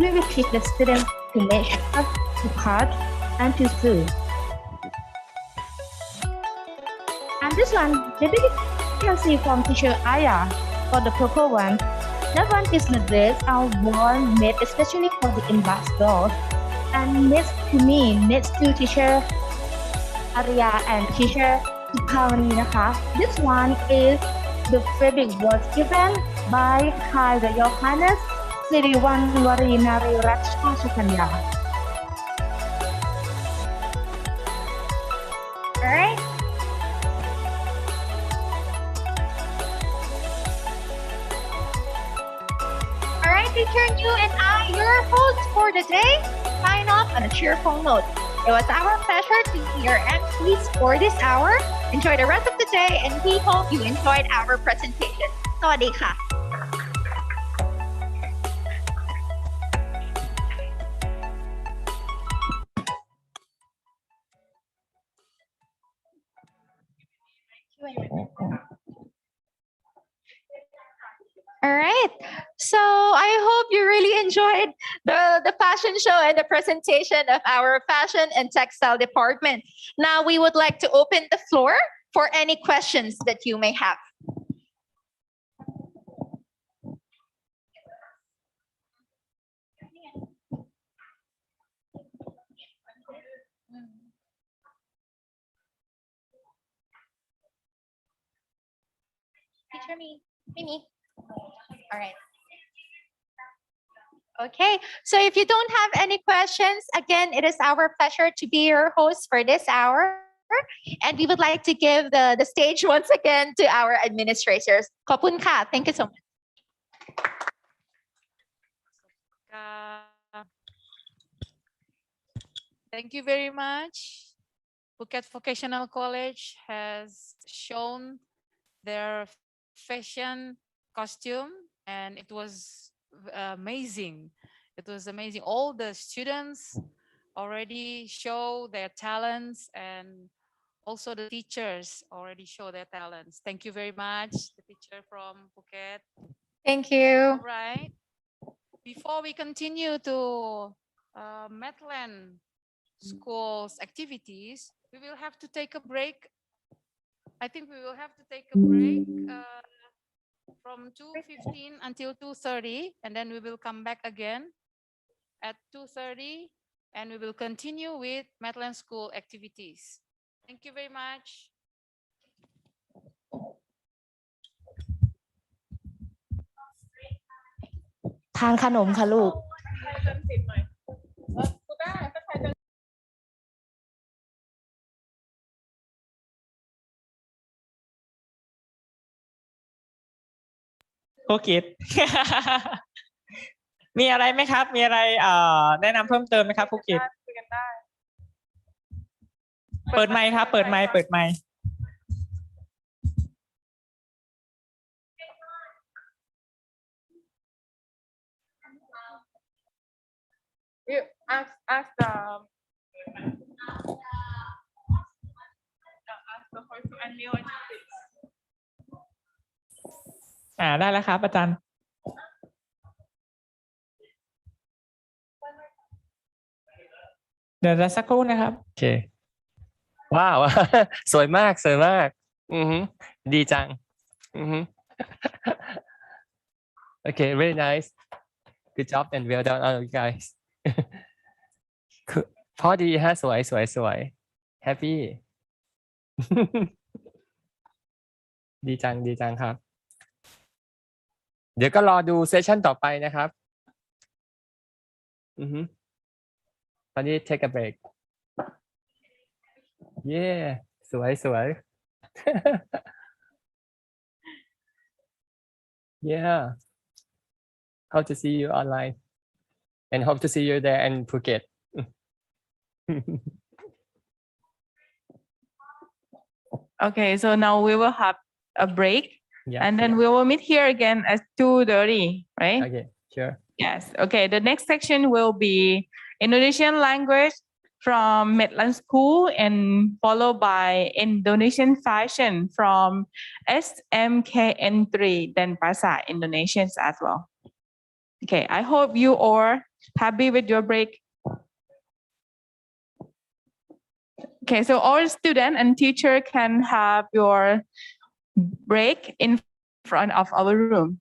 S4: we will teach the students to measure, to cut, and to sew. And this one, maybe you can see from teacher Aya for the purple one. That one is the dress our worn made especially for the ambassadors. And next to me, next to teacher Arya and teacher Suphavaniนะคะ. This one is the fabric was given by High Royal Highness Siriwanwari Nari Ratchakanya.
S3: Alright. Teacher New and I, your hosts for the day, sign off on a cheerful note. It was our pleasure to be your MCs for this hour. Enjoy the rest of the day and we hope you enjoyed our presentation. สวัสดีค่ะ All right. So I hope you really enjoyed the fashion show and the presentation of our fashion and textile department. Now we would like to open the floor for any questions that you may have. Teacher me. All right. Okay, so if you don't have any questions, again, it is our pleasure to be your host for this hour. And we would like to give the stage once again to our administrators. ขอบคุณค่ะ Thank you so much.
S2: Thank you very much. Phuket Vocational College has shown their fashion costume and it was amazing. It was amazing. All the students already show their talents and also the teachers already show their talents. Thank you very much, the teacher from Phuket.
S3: Thank you.
S2: All right. Before we continue to Metland school's activities, we will have to take a break. I think we will have to take a break from 2:15 until 2:30, and then we will come back again at 2:30, and we will continue with Metland school activities. Thank you very much.
S4: ทานขนมค่ะลูก
S10: โคกิด มีอะไรไหมครับ มีอะไรแนะนำเพิ่มเติมไหมครับภูกิดเปิดไมค์ครับ เปิดไมค์เปิดไมค์
S11: You ask the host to unmute.
S10: ได้แล้วครับ อาจารย์ เดี๋ยวสักครู่นะครับ
S12: โอเค ว้าว สวยมากสวยมากดีจังโอเค very nice good job and well done all you guys พอดีฮะสวยสวยสวย happy ดีจังดีจังครับ เดี๋ยวก็รอดูเซสชั่นต่อไปนะครับตอนนี้ take a break เย้สวยสวย yeah hope to see you online and hope to see you there in Phuket
S11: Okay, so now we will have a break,
S12: yeah,
S11: and then we will meet here again at 2:30, right?
S12: okay sure
S11: Yes. Okay. The next section will be Indonesian language from Metland School and followed by Indonesian fashion from SMKN 3 Denpasar, Indonesians as well. Okay. I hope you are happy with your break. Okay. So all student and teacher can have your break in front of our room.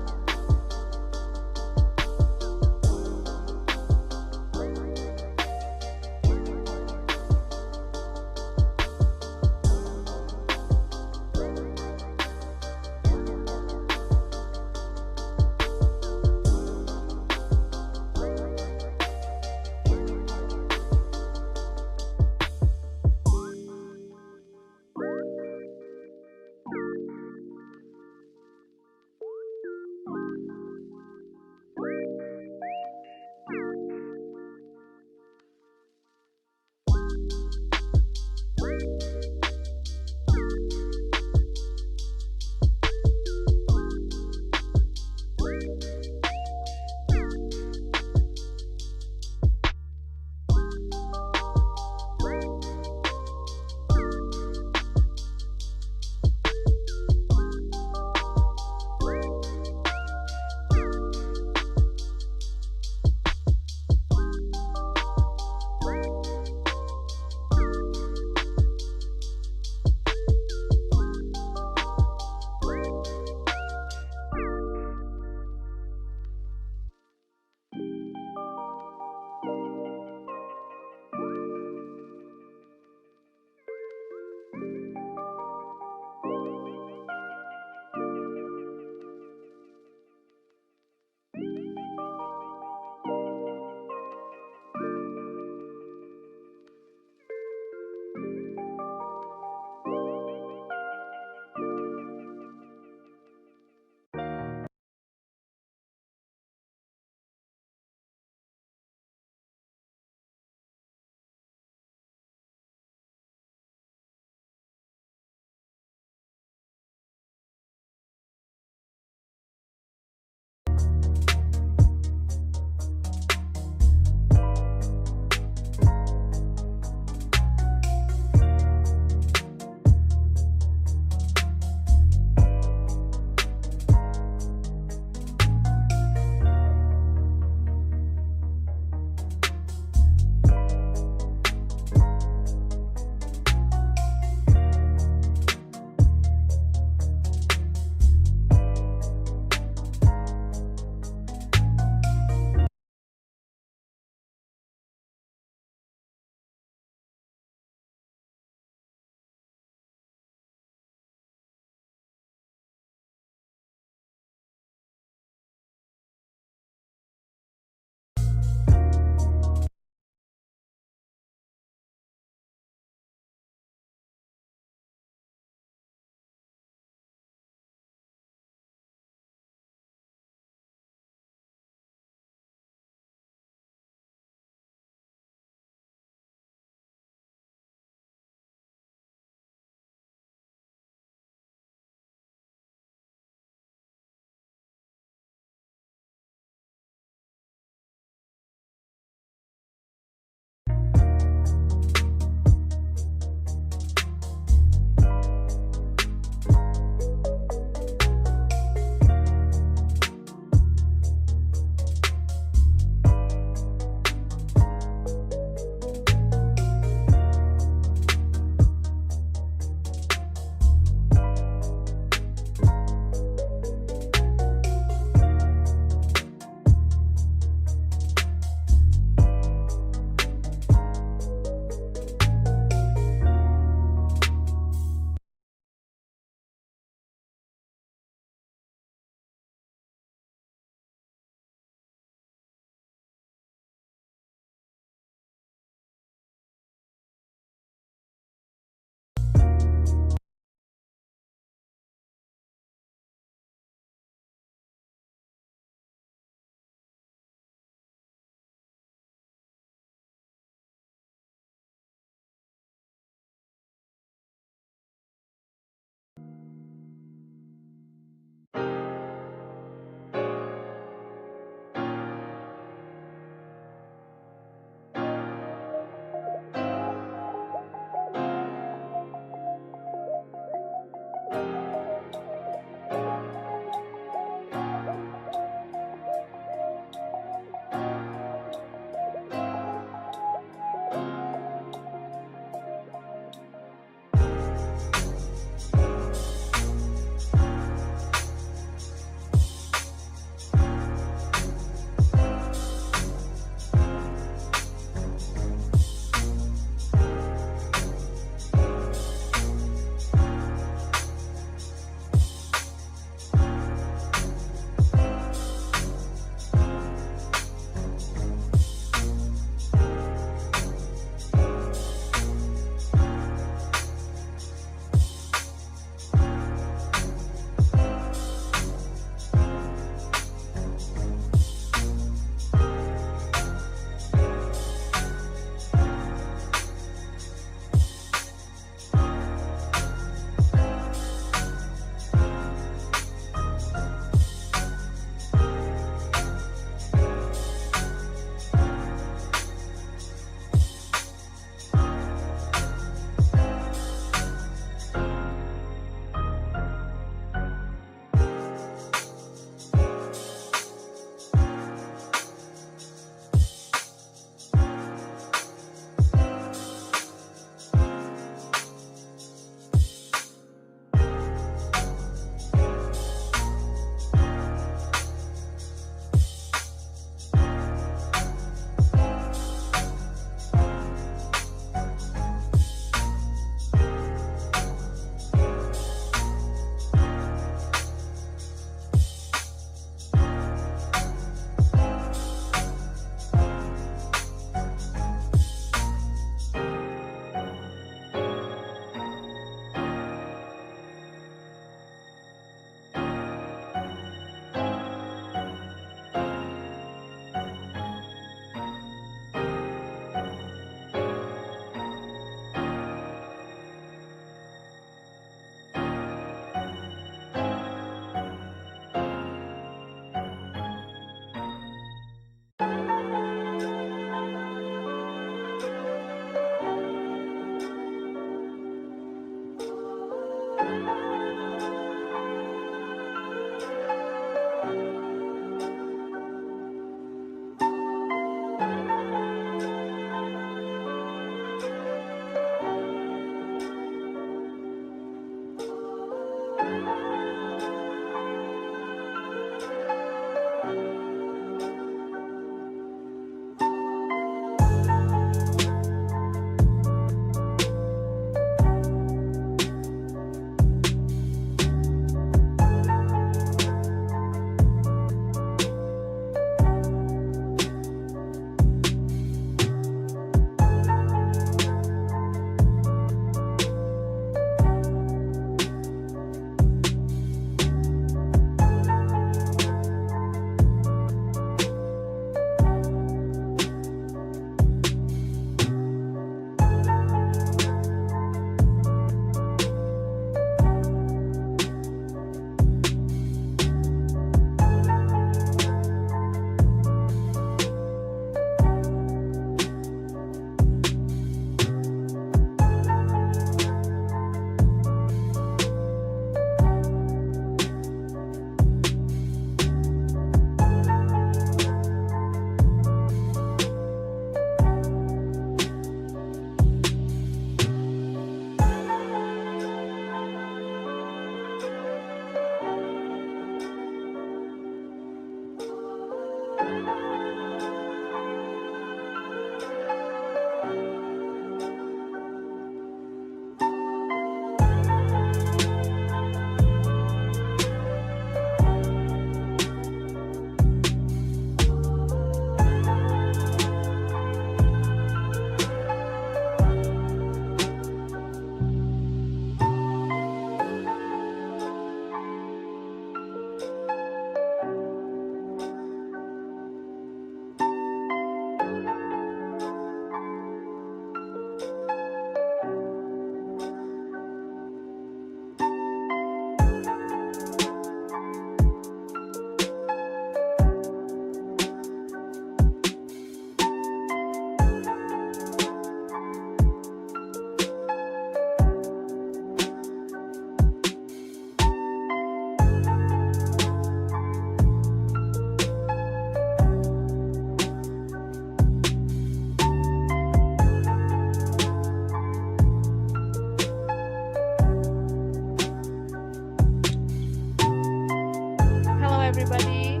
S2: everybody.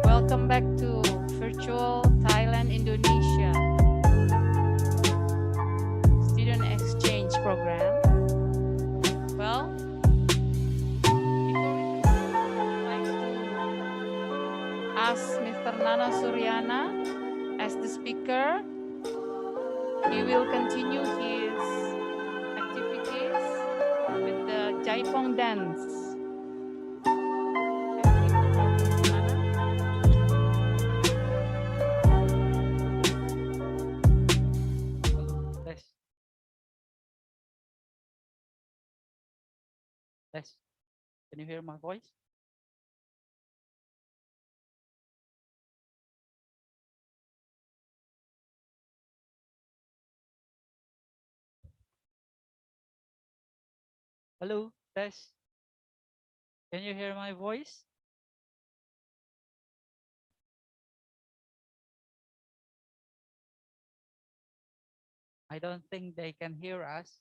S2: Welcome back to virtual Thailand-Indonesia student exchange program. Well, before we I'd like to ask Mr. Nana Suryana as the speaker. He will continue his activities with the Jaipong dance.
S13: Yes. Can you hear my voice? Hello, Tess. Can you hear my voice? I don't think they can hear us.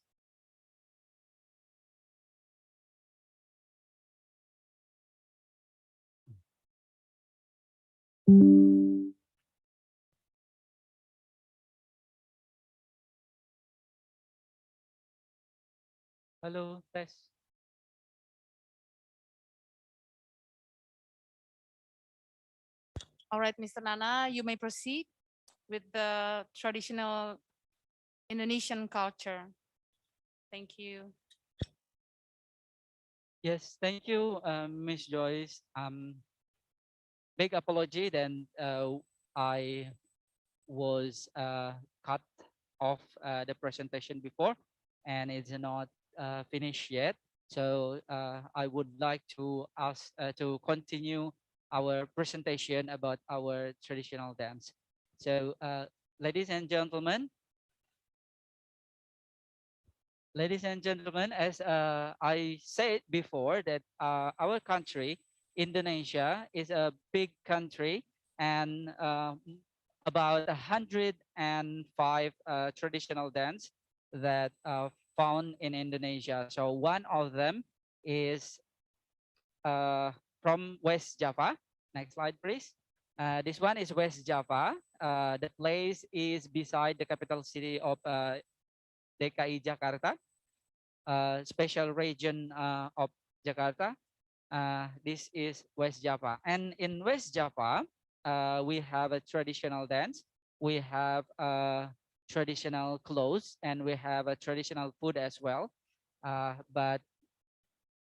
S13: Hello, Tess.
S2: All right, Mr. Nana, you may proceed with the traditional Indonesian culture. Thank you.
S13: Yes, thank you, Miss Joyce. Big apology. Then I was cut off the presentation before, and it's not finished yet. So I would like to ask to continue our presentation about our traditional dance. So ladies and gentlemen, as I said before, that our country, Indonesia, is a big country, and about 105 traditional dance that found in Indonesia. So one of them is from West Java. Next slide, please. This one is West Java. The place is beside the capital city of DKI Jakarta, special region of Jakarta. This is West Java. And in West Java, we have a traditional dance. We have traditional clothes, and we have a traditional food as well. But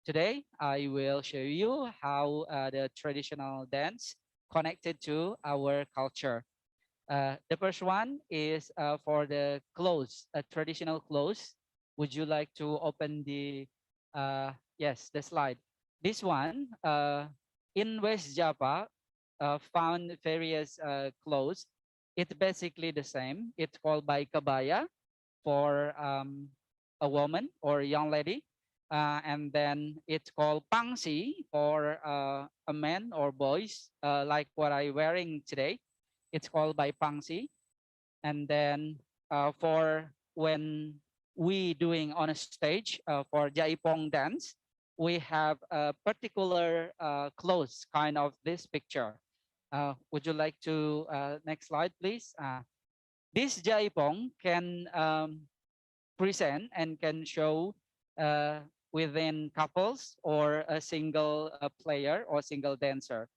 S13: today, I will show you how the traditional dance connected to our culture. The first one is for the clothes, traditional clothes. Would you like to open the, yes, the slide? This one, in West Java, found various clothes. It's basically the same. It's called by kabaya for a woman or a young lady. And then it's called pangsi for a man or boys, like what I'm wearing today. It's called by pangsi. And then for when we doing on a stage for Jaipong dance, we have a particular clothes, kind of this picture. Would you like to, next slide, please? This Jaipong can present and can show within couples or a single player or single dancer.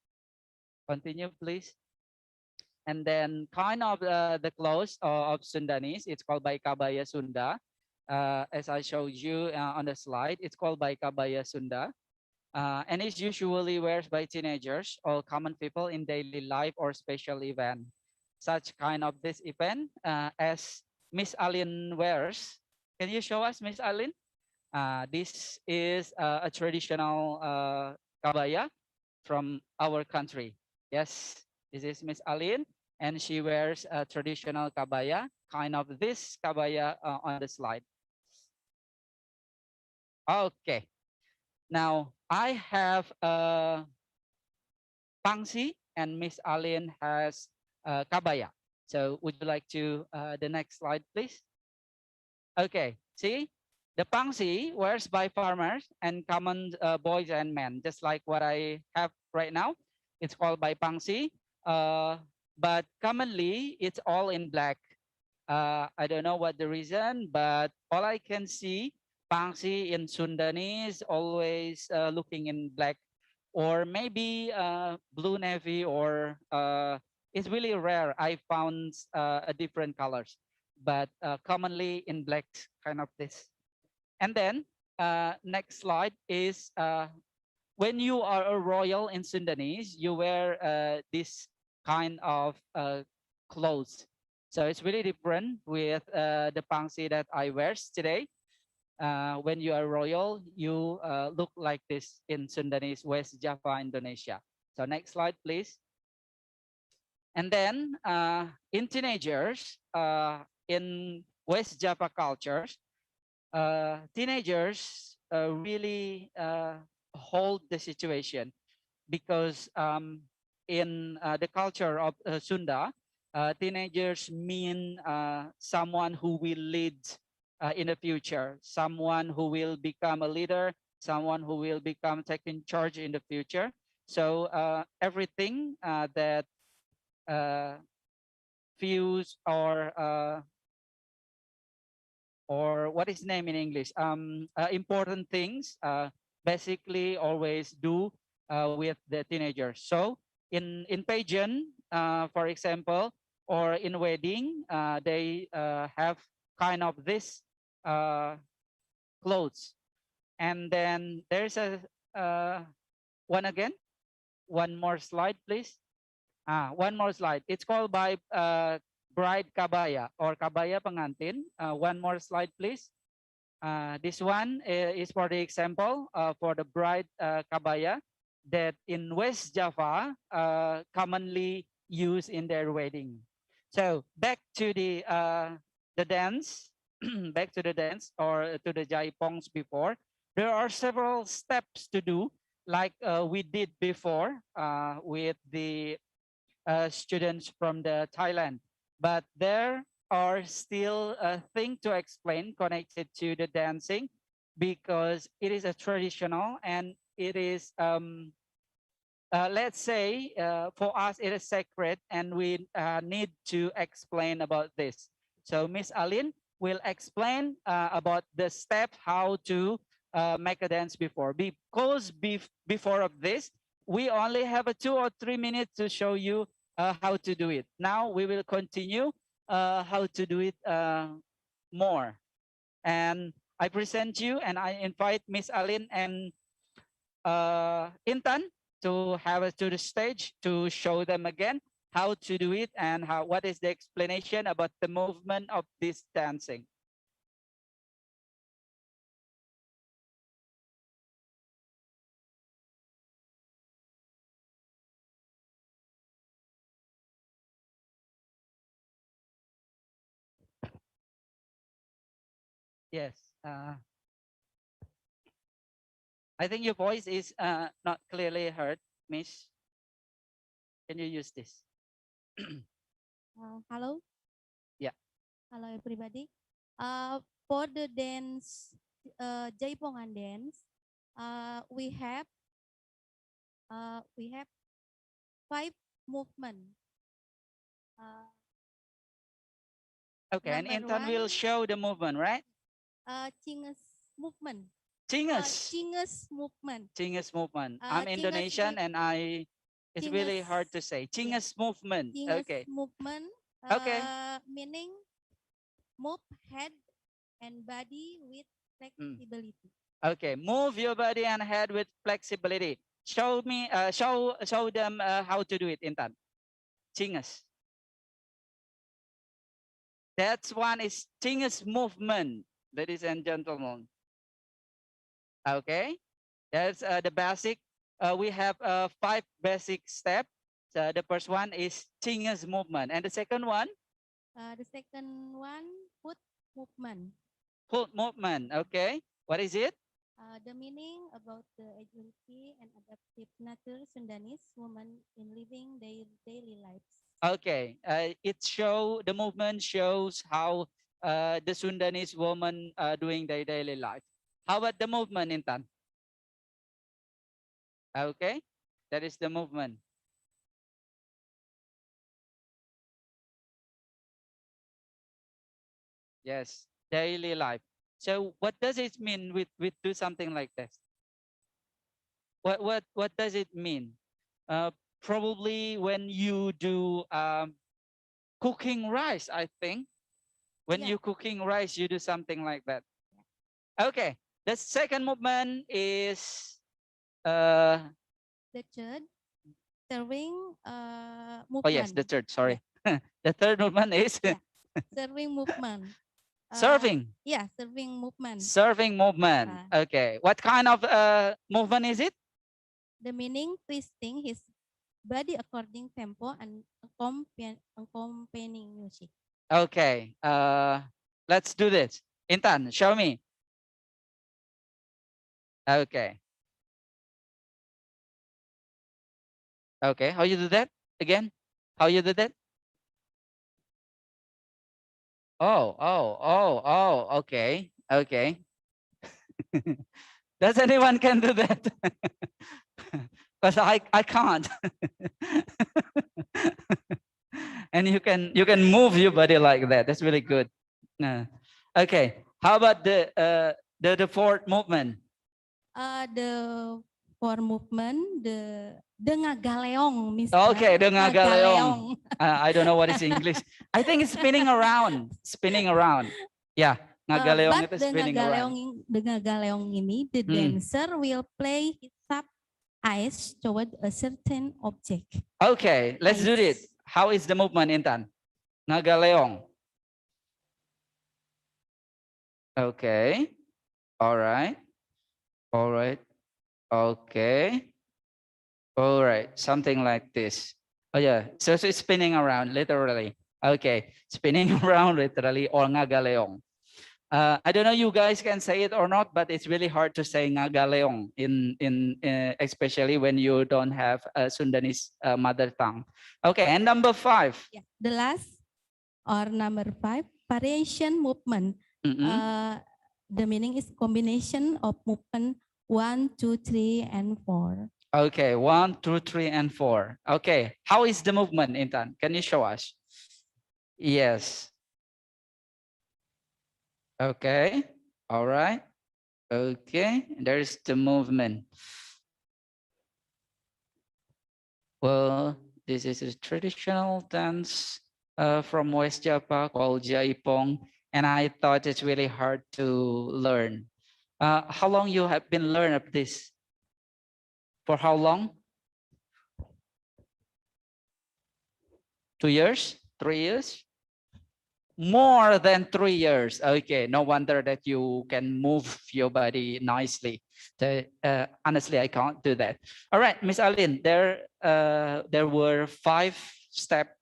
S13: Continue, please. And then kind of the clothes of Sundanese, it's called by Kabaya Sunda. As I showed you on the slide, it's called by Kabaya Sunda. And it's usually wears by teenagers or common people in daily life or special event. Such kind of this event as Miss Alin wears. Can you show us, Miss Alin? This is a traditional kabaya from our country. Yes, this is Miss Alin, and she wears a traditional kabaya, kind of this kabaya on the slide. Okay, now I have pangsi, and Miss Alin has kabaya. So would you like to the next slide, please? Okay, see, The pangsi wears by farmers and common boys and men, just like what I have right now. It's called by pangsi, but commonly it's all in black. I don't know what the reason, but all I can see, pangsi in Sundanese always looking in black, or maybe blue navy, or it's really rare. I found a different colors, but commonly in black, kind of this. And then next slide is when you are a royal in Sundanese, you wear this kind of clothes. So it's really different with the pangsi that I wear today. When you are royal, you look like this in Sundanese, West Java, Indonesia. So next slide, please. And then in teenagers, in West Java cultures, teenagers really hold the situation because in the culture of Sunda, teenagers mean someone who will lead in the future, someone who will become a leader, someone who will become taking charge in the future. So everything that feels or what is name in English? Important things basically always do with the teenagers. So in pageant, for example, or in wedding, they have kind of this clothes. And then there's a one again. One more slide, please. One more slide. It's called by bride kabaya or kabaya pengantin. One more slide, please. This one is for the example for the bride kabaya that in West Java commonly used in their wedding. So back to the dance, back to the dance or to the jaipongs before. There are several steps to do like we did before with the students from the Thailand, but there are still a thing to explain connected to the dancing because it is a traditional and it is let's say for us it is sacred and we need to explain about this. So Miss Aline will explain about the step how to make a dance before, because before of this we only have a 2 or 3 minutes to show you how to do it. Now we will continue how to do it more. And I present you and I invite Miss Aline and Intan to have us to the stage to show them again how to do it and what is the explanation about the movement of this dancing. Yes. I think your voice is not clearly heard, Miss. Can you use this?
S14: Hello.
S13: Yeah.
S14: Hello, everybody. For the dance, Jaipongan dance, we have 5 movements.
S13: Okay, and Intan will show the movement, right?
S14: Chinges movement.
S13: Chinges.
S14: Chinges movement.
S13: Chinges movement. I'm
S14: Chinges
S13: Indonesian and it's really hard to say. Chinges movement.
S14: Chinges
S13: Okay.
S14: movement.
S13: Okay.
S14: Meaning move head and body with flexibility.
S13: Okay, move your body and head with flexibility. Show me, show them how to do it, Intan. Chinges. That's one is Chinges movement, ladies and gentlemen. Okay, that's the basic. We have 5 basic steps. So the first one is Chinges movement, and the second one.
S14: The second one, foot movement.
S13: Foot movement. Okay, what is it?
S14: The meaning about the agility and adaptive nature Sundanese women in living their daily lives.
S13: Okay, the movement shows how the Sundanese woman doing their daily life. How about the movement, Intan? Okay, that is the movement. Yes, daily life. So what does it mean with do something like this? What does it mean? Probably when you do cooking rice, I think. When you cooking rice, you do something like that. Okay. The second movement is
S14: The third, serving movement.
S13: oh yes, the third, sorry. The third movement is
S14: Serving movement.
S13: serving.
S14: Yeah, serving movement.
S13: Serving movement. Okay. What kind of movement is it?
S14: The meaning twisting his body according tempo and accompanying music.
S13: Okay. Let's do this. Intan, show me. Okay. Okay. How you do that again? How you do that? Oh. Okay. Okay. Does anyone can do that? Because I can't. And you can move your body like that. That's really good. Okay. How about the fourth movement?
S14: The fourth movement, the ngagaleong, Mr.
S13: Okay, the ngagaleong. I don't know what is English. I think it's spinning around. Spinning around. Yeah, ngagaleong
S14: But
S13: itu spinning around.
S14: the ngagaleong ini, the dancer will play his up eyes toward a certain object.
S13: Okay, let's do it. How is the movement, Intan? Ngagaleong. Okay. All right. All right. Okay. All right. Something like this. Oh yeah. So it's spinning around literally. Okay. Spinning around literally or ngagaleong. I don't know you guys can say it or not, but it's really hard to say ngagaleong in especially when you don't have a Sundanese mother tongue. Okay, and number 5.
S14: Yeah, the last or number 5, variation movement. The meaning is combination of movement 1, 2, 3, and 4.
S13: Okay, 1, 2, 3, and 4. Okay, how is the movement, Intan? Can you show us? Yes. Okay, all right. Okay, there's the movement. Well, this is a traditional dance from West Java called Jaipong, and I thought it's really hard to learn. How long you have been learning of this? For how long? 2 years? 3 years? More than 3 years. Okay, no wonder that you can move your body nicely. So, honestly, I can't do that. All right, Miss Aline, there were 5 steps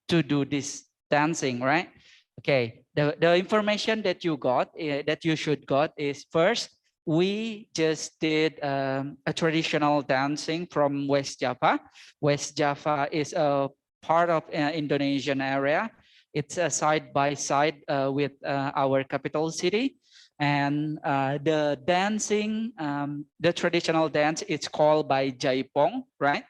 S13: to do this dancing, right? Okay, the information that you got, that you should got is first, we just did a traditional dancing from West Java. West Java is a part of Indonesian area. It's a side by side with our capital city. And the dancing, the traditional dance, it's called by Jaipong, right?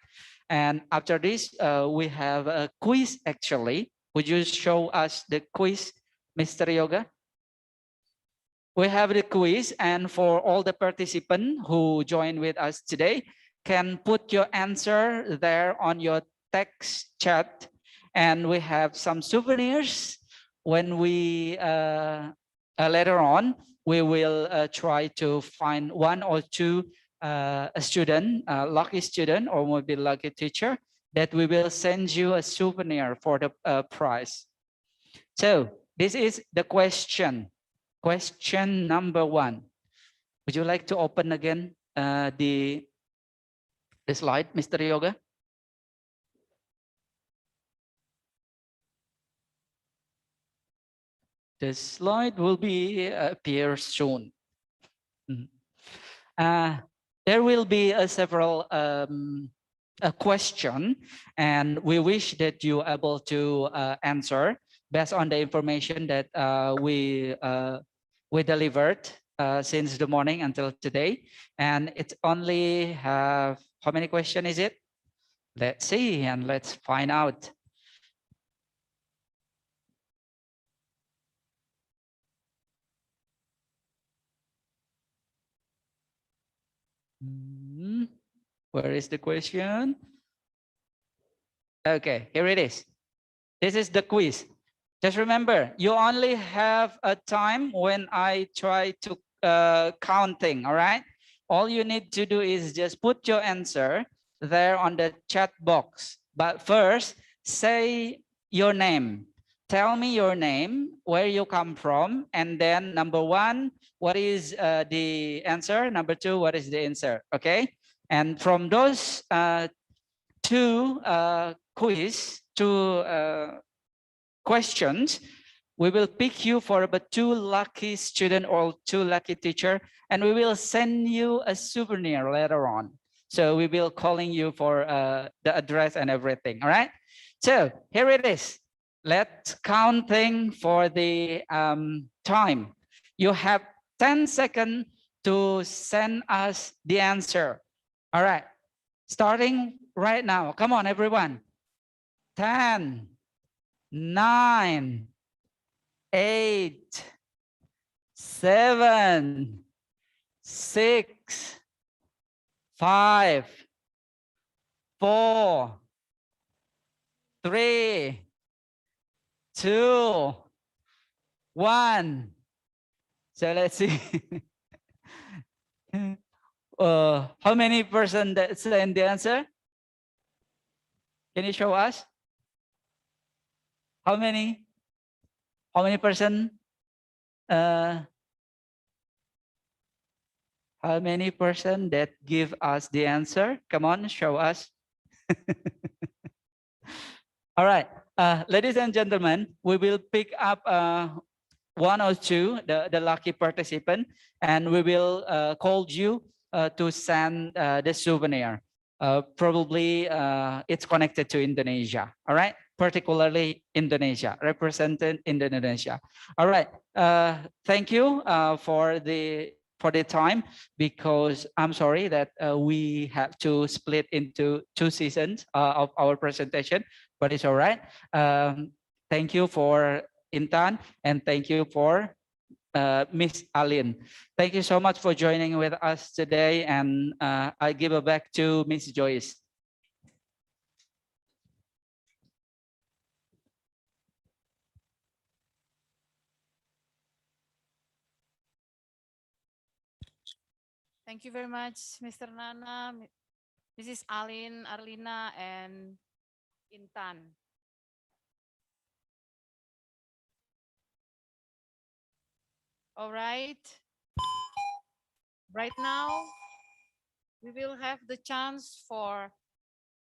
S13: And after this, we have a quiz actually. Would you show us the quiz, Mr. Yoga? We have the quiz, and for all the participants who join with us today, can put your answer there on your text chat. And we have some souvenirs. When we later on, we will try to find 1 or 2 a student, lucky student, or maybe lucky teacher, that we will send you a souvenir for the prize. So this is the question. Question number 1. Would you like to open again the slide, Mr. Yoga? The slide will be appear soon. There will be several a question, and we wish that you are able to answer based on the information that we delivered since the morning until today. And it only have, how many questions is it? Let's see and let's find out. Where is the question? Okay, here it is. This is the quiz. Just remember, you only have a time when I try to counting, all right? All you need to do is just put your answer there on the chat box. But first, say your name. Tell me your name, where you come from, and then number one, what is the answer? Number two, what is the answer? Okay? And from those two questions, we will pick you for about 2 lucky student or 2 lucky teacher, and we will send you a souvenir later on. So we will calling you for the address and everything. All right. So here it is. Let's counting for the time. You have 10 seconds to send us the answer. All right. Starting right now. Come on, everyone. 10, 9, 8, 7, 6, 5, 4, 3, 2, 1. So let's see. How many person that send the answer? Can you show us? How many? How many person? How many person that give us the answer? Come on, show us. All right, ladies and gentlemen, we will pick up 1 or 2, the lucky participant, and we will call you to send the souvenir. Probably it's connected to Indonesia. All right, particularly Indonesia, represented Indonesia. All right, thank you for the time, because I'm sorry that we have to split into 2 seasons of our presentation, but it's all right. Thank you for Intan, and thank you for Miss Alin. Thank you so much for joining with us today, and I give it back to Miss Joyce.
S2: Thank you very much, Mr. Nana, Mrs. Alin, Arlina, and Intan. All right. Right now, we will have the chance for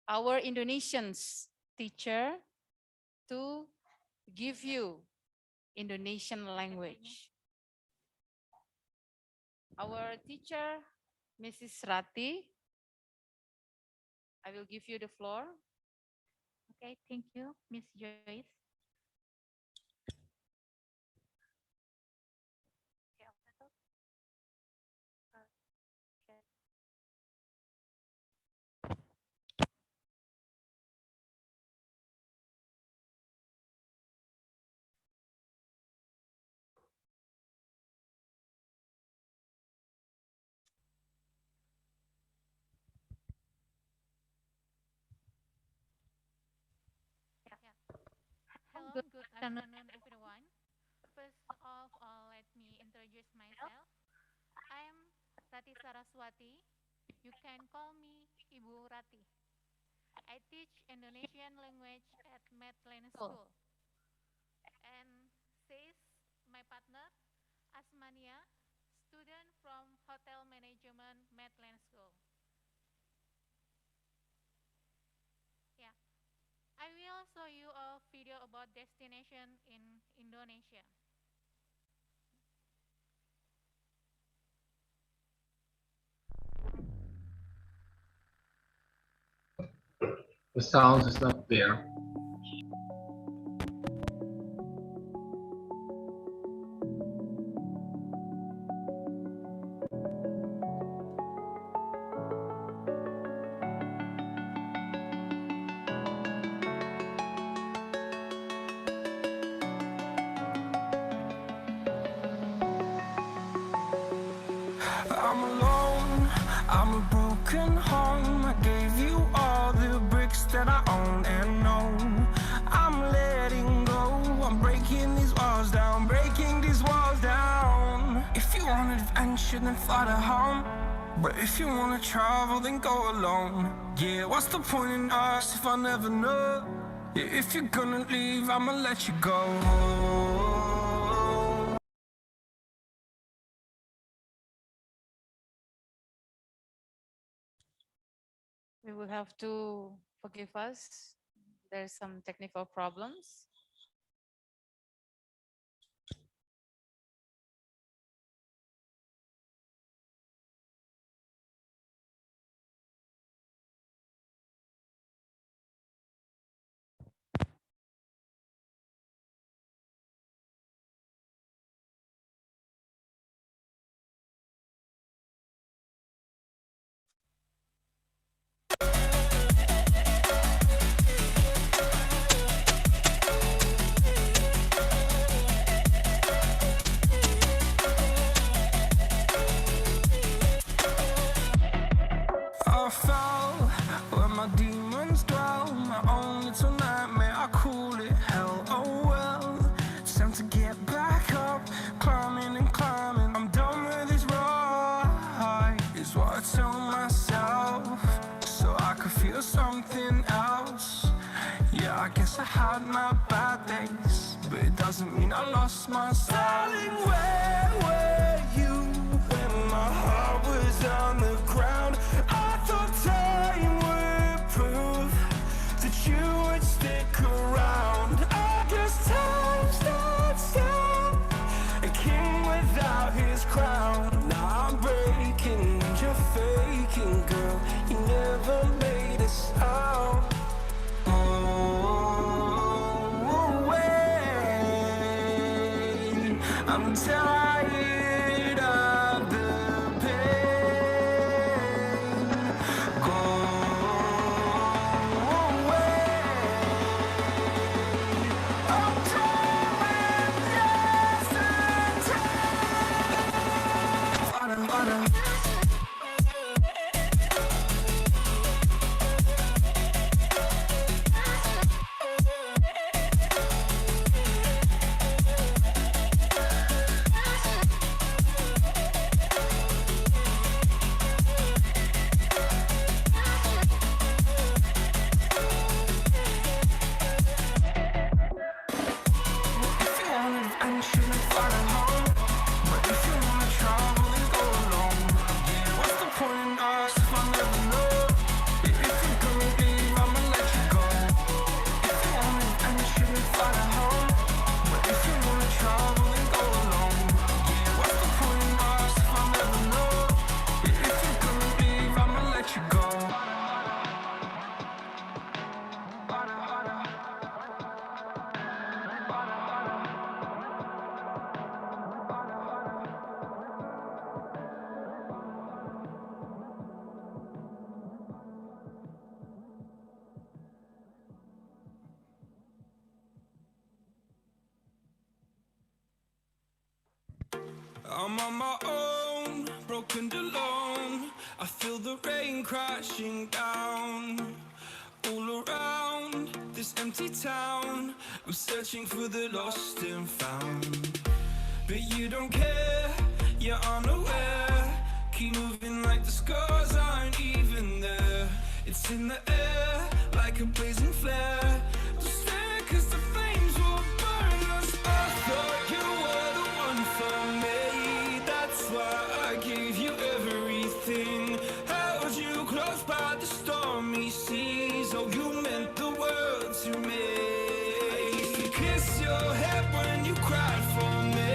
S2: our Indonesian teacher to give you Indonesian language. Our teacher, Mrs. Rati, I will give you the floor.
S3: Okay, thank you, Miss Joyce.
S8: Hello, good afternoon, everyone. First of all, let me introduce myself. I am Rati Saraswati. You can call me Ibu Rati. I teach Indonesian language at Metland School. And says my partner, Asmania, student from Hotel Management Metland School. I will show you a video about destination in Indonesia.
S15: The sound is not there. I'm alone, I'm a broken home. I gave you all the bricks that I own and know. I'm letting go, I'm breaking these walls down, breaking these walls down. If you want adventure, then fly to home. But if you wanna travel, then go alone. Yeah, what's the point in us if I never know? Yeah, if you're gonna leave, I'ma let you go.
S2: We will have to forgive us. There's some technical problems.
S15: I fell where my demons dwell. My own little nightmare, I call it hell. Oh well, it's time to get back up, climbing and climbing. I'm done with this ride, is what I tell myself, so I could feel something else. Yeah, I guess I had my bad days, but it doesn't mean I lost myself. Darling, where were you when my heart was on the ground? I thought time would prove that you would stick around. I guess time stood still, a king without his crown. Now I'm breaking, you're faking, girl. You never made a sound. Oh, wait, I'm tired of the pain. Go away. I'm done with yesterday. Water. If you want adventure, then fly to home. But if you wanna travel, then go alone. Yeah, what's the point in us if I never know? Yeah, if you're gonna leave, I'ma let you go. If you want adventure, then fly to home. But if you wanna travel, then go alone. Yeah, what's the point in us if I never know? Yeah, if you're gonna leave, I'ma let you go. I'm on my own, broken and alone. I feel the rain crashing down all around this empty town. I'm searching for the lost and found, but you don't care, you're unaware. Keep moving like the scars aren't even there. It's in the air like a blazing flare. Don't stare 'cause the flames will burn us. I thought you were the one for me. That's why I gave you everything. Held you close by the stormy seas. Oh, you meant the world to me. I used to kiss your head when you cried for me.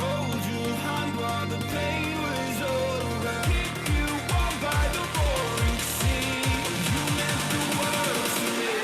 S15: Hold your hand while the pain was over. Keep you warm by the roaring sea. You meant the world to me.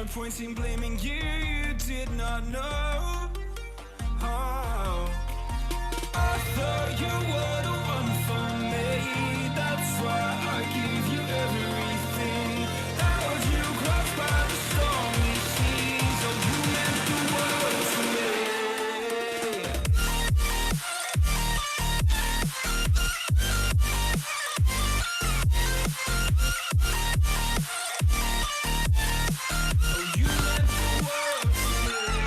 S15: No point in blaming you, you did not know. Oh. I thought you were the one for me, that's why I give you everything. Held you close by the stormy seas, oh you meant the world to me. Oh you meant the world to me.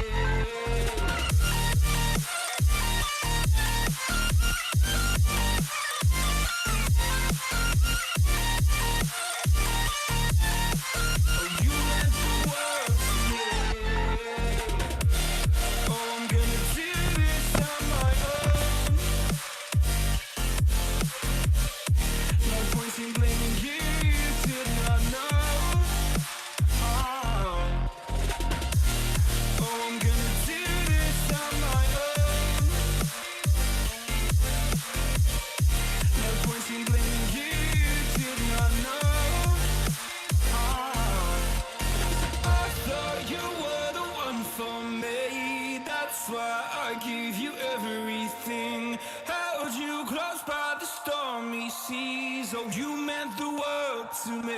S15: That's why I give you everything. Held you close by the stormy seas. Oh, you meant the world to me.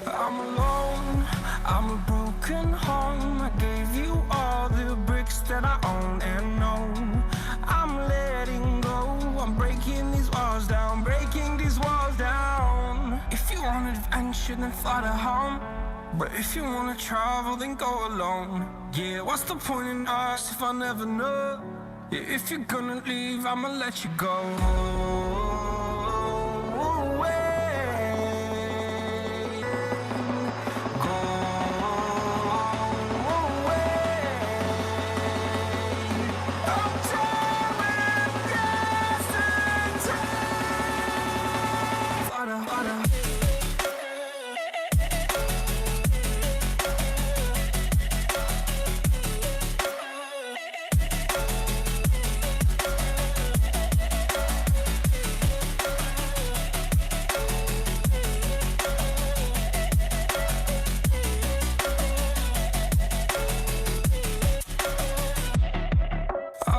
S15: I'm alone, I'm a broken home. I gave you all the bricks that I own and know. I'm letting go, I'm breaking these walls down, breaking these walls down. If you want adventure, then fly to home. But if you wanna travel, then go alone. Yeah, what's the point in us if I never know? Yeah, if you're gonna leave, I'ma let you go.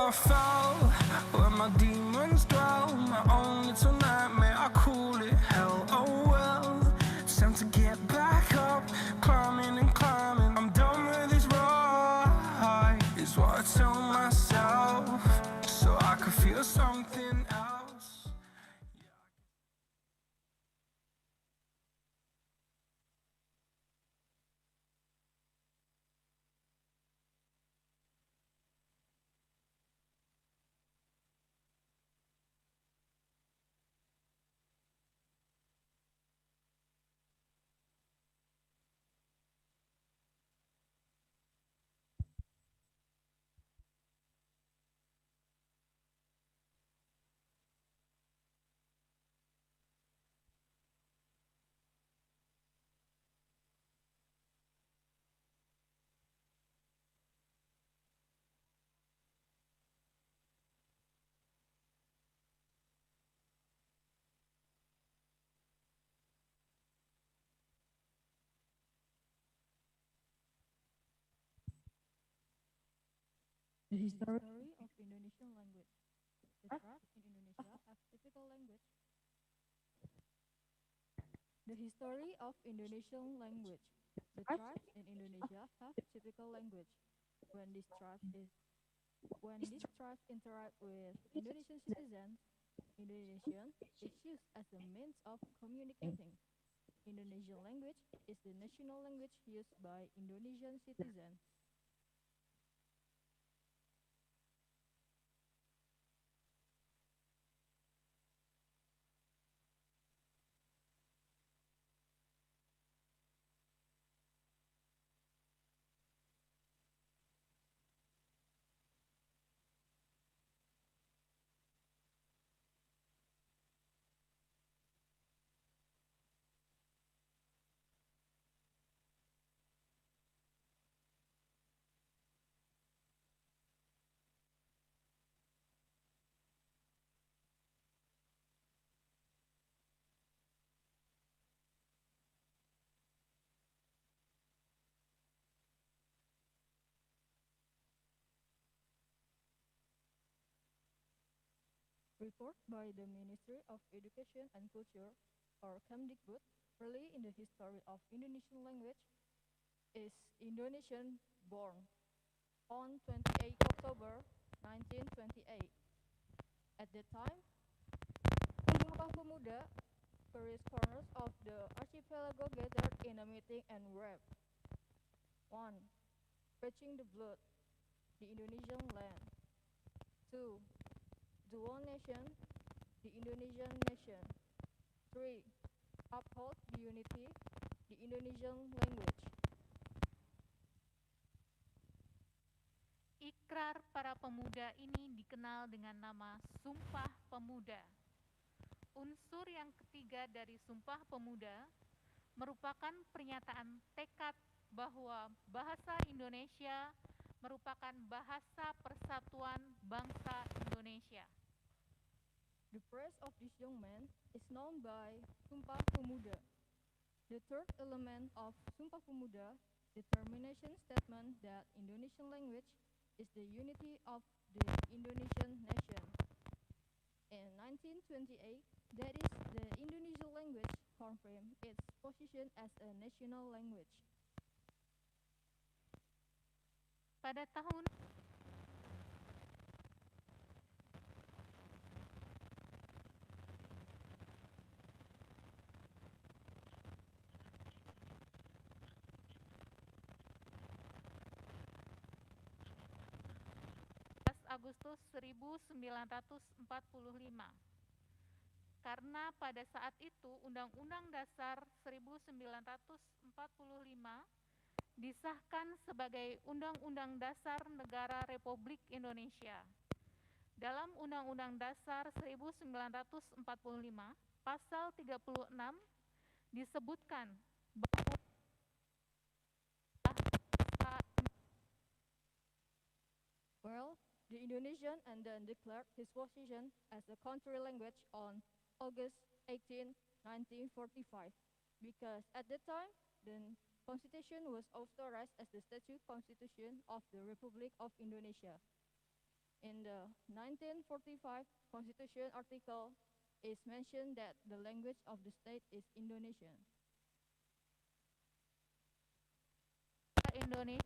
S15: I fell where my demons dwell. My own little nightmare, I call it hell. Oh well, it's time to get back up, climbing and climbing. I'm done with this ride, is what I tell myself, so I could feel something else.
S14: The history of Indonesian language. The tribes in Indonesia have typical language. The history of Indonesian language. The tribes in Indonesia have typical language. When these tribes interact with Indonesian citizens, Indonesian is used as a means of communicating. Indonesian language is the national language used by Indonesian citizens. Report by the Ministry of Education and Culture, or Kemdikbud, early in the history of Indonesian language, is Indonesian born on 28 October 1928. At that time, Sumpah Pemuda, various corners of the archipelago gathered in a meeting and rap. 1. Fetching the blood, the Indonesian land. 2. Dual nation, the Indonesian nation. 3. Uphold the unity, the Indonesian language.
S16: Ikrar para pemuda ini dikenal dengan nama Sumpah Pemuda. Unsur yang ketiga dari Sumpah Pemuda merupakan pernyataan tekad bahwa bahasa Indonesia merupakan bahasa persatuan bangsa Indonesia.
S14: The praise of this young man is known by Sumpah Pemuda. The third element of Sumpah Pemuda, determination statement that Indonesian language is the unity of the Indonesian nation. In 1928, that is, the Indonesian language confirmed its position as a national language.
S2: Pada tahun Agustus 1945. Karena pada saat itu Undang-Undang Dasar 1945 disahkan sebagai Undang-Undang Dasar Negara Republik Indonesia. Dalam Undang-Undang Dasar 1945, Pasal 36 disebutkan bahwa
S14: the Indonesian and then declared his position as a country language on August 18, 1945, because at that time, the Constitution was authorized as the statute constitution of the Republic of Indonesia. In the 1945 Constitution article is mentioned that the language of the state is Indonesian.
S2: Indonesia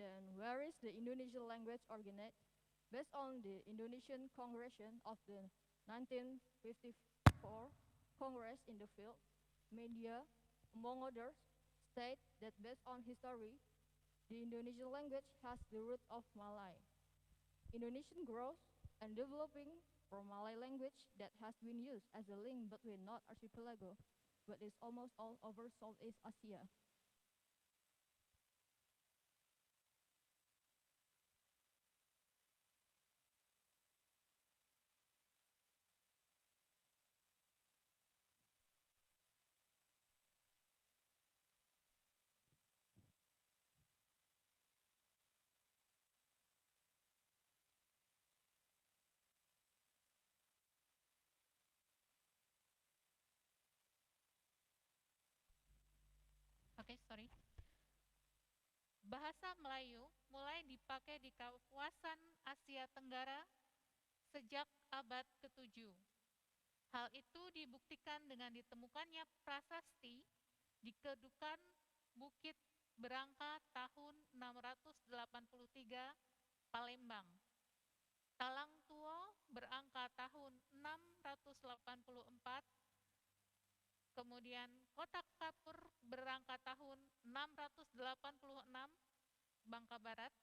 S14: Then where is the Indonesian language organized? Based on the Indonesian Congression of the 1954 Congress in the field, media, among others, state that based on history, the Indonesian language has the root of Malay. Indonesian grows and developing from Malay language that has been used as a link between North Archipelago, but is almost all over Southeast Asia.
S2: Bahasa Melayu mulai dipakai di kawasan Asia Tenggara sejak abad ke-7. Hal itu dibuktikan dengan ditemukannya prasasti di kedukan Bukit Berangka tahun 683 Palembang, Talang Tuo Berangka tahun 684, kemudian Kotak Kapur Berangka tahun 686 Bangka Barat,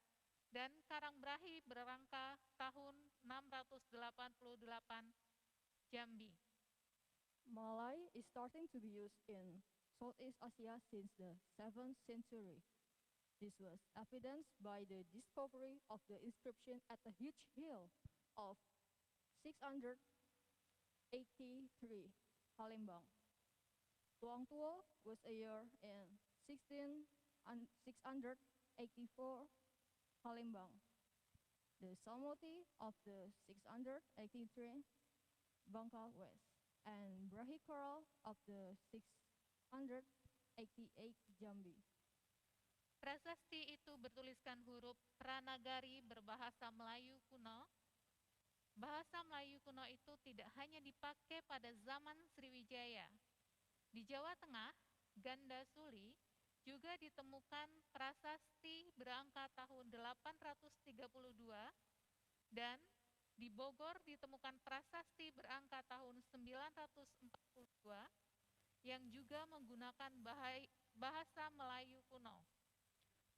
S2: dan Karangbrahi Berangka tahun 688 Jambi.
S14: Malay is starting to be used in Southeast Asia since the 7th century. This was evidenced by the discovery of the inscription at a huge hill of 683 Palembang. Tuang Tuo was a year in 684 Palembang. The Samoti of the 683 Bangka West, and Brahi Coral of the 688 Jambi.
S2: Prasasti itu bertuliskan huruf Pranagari berbahasa Melayu kuno. Bahasa Melayu kuno itu tidak hanya dipakai pada zaman Sriwijaya. Di Jawa Tengah, Ganda Suli, juga ditemukan prasasti berangka tahun 832, dan di Bogor ditemukan prasasti berangka tahun 942 yang juga menggunakan bahasa Melayu kuno.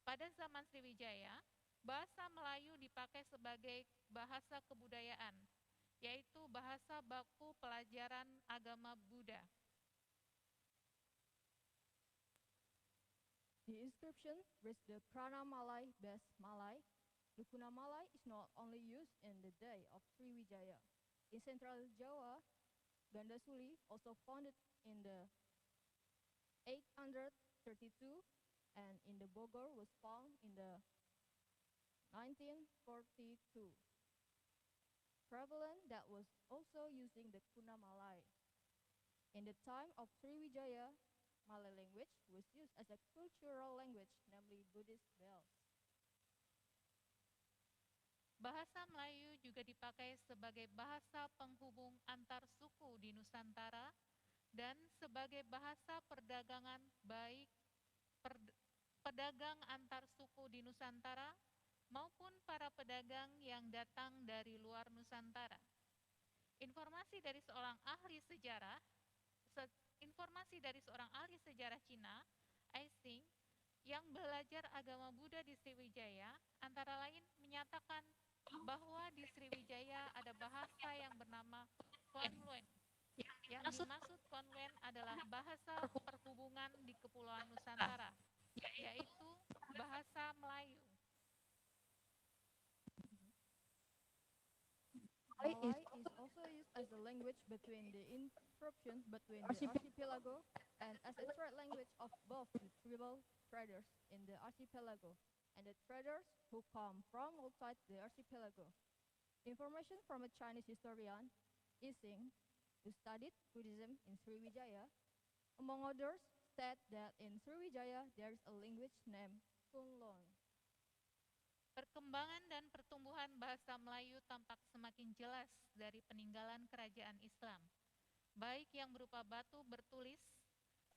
S2: Pada zaman Sriwijaya, bahasa Melayu dipakai sebagai bahasa kebudayaan, yaitu bahasa baku pelajaran agama Buddha.
S14: The inscription reads the Prana Malay Bes Malay. The Kuna Malay is not only used in the day of Sriwijaya. In Central Java, Gandasuli, also founded in the 832, and in the Bogor was found in the 1942. Prevalent that was also using the Kuna Malay. In the time of Sriwijaya, Malay language was used as a cultural language, namely Buddhist bells.
S2: Bahasa Melayu juga dipakai sebagai bahasa penghubung antar suku di Nusantara dan sebagai bahasa perdagangan baik pedagang antar suku di Nusantara maupun para pedagang yang datang dari luar Nusantara. Informasi dari seorang ahli sejarah Cina, I think, yang belajar agama Buddha di Sriwijaya, antara lain menyatakan bahwa di Sriwijaya ada bahasa yang bernama Konwen. Yang dimaksud Konwen adalah bahasa perhubungan di Kepulauan Nusantara, yaitu bahasa Melayu.
S14: Malay is also used as a language between the interruptions between the archipelago and as a trade language of both the tribal traders in the archipelago and the traders who come from outside the archipelago. Information from a Chinese historian, Ising, who studied Buddhism in Sriwijaya, among others, said that in Sriwijaya there is a language named Kunlon.
S2: Perkembangan dan pertumbuhan bahasa Melayu tampak semakin jelas dari peninggalan kerajaan Islam, baik yang berupa batu bertulis,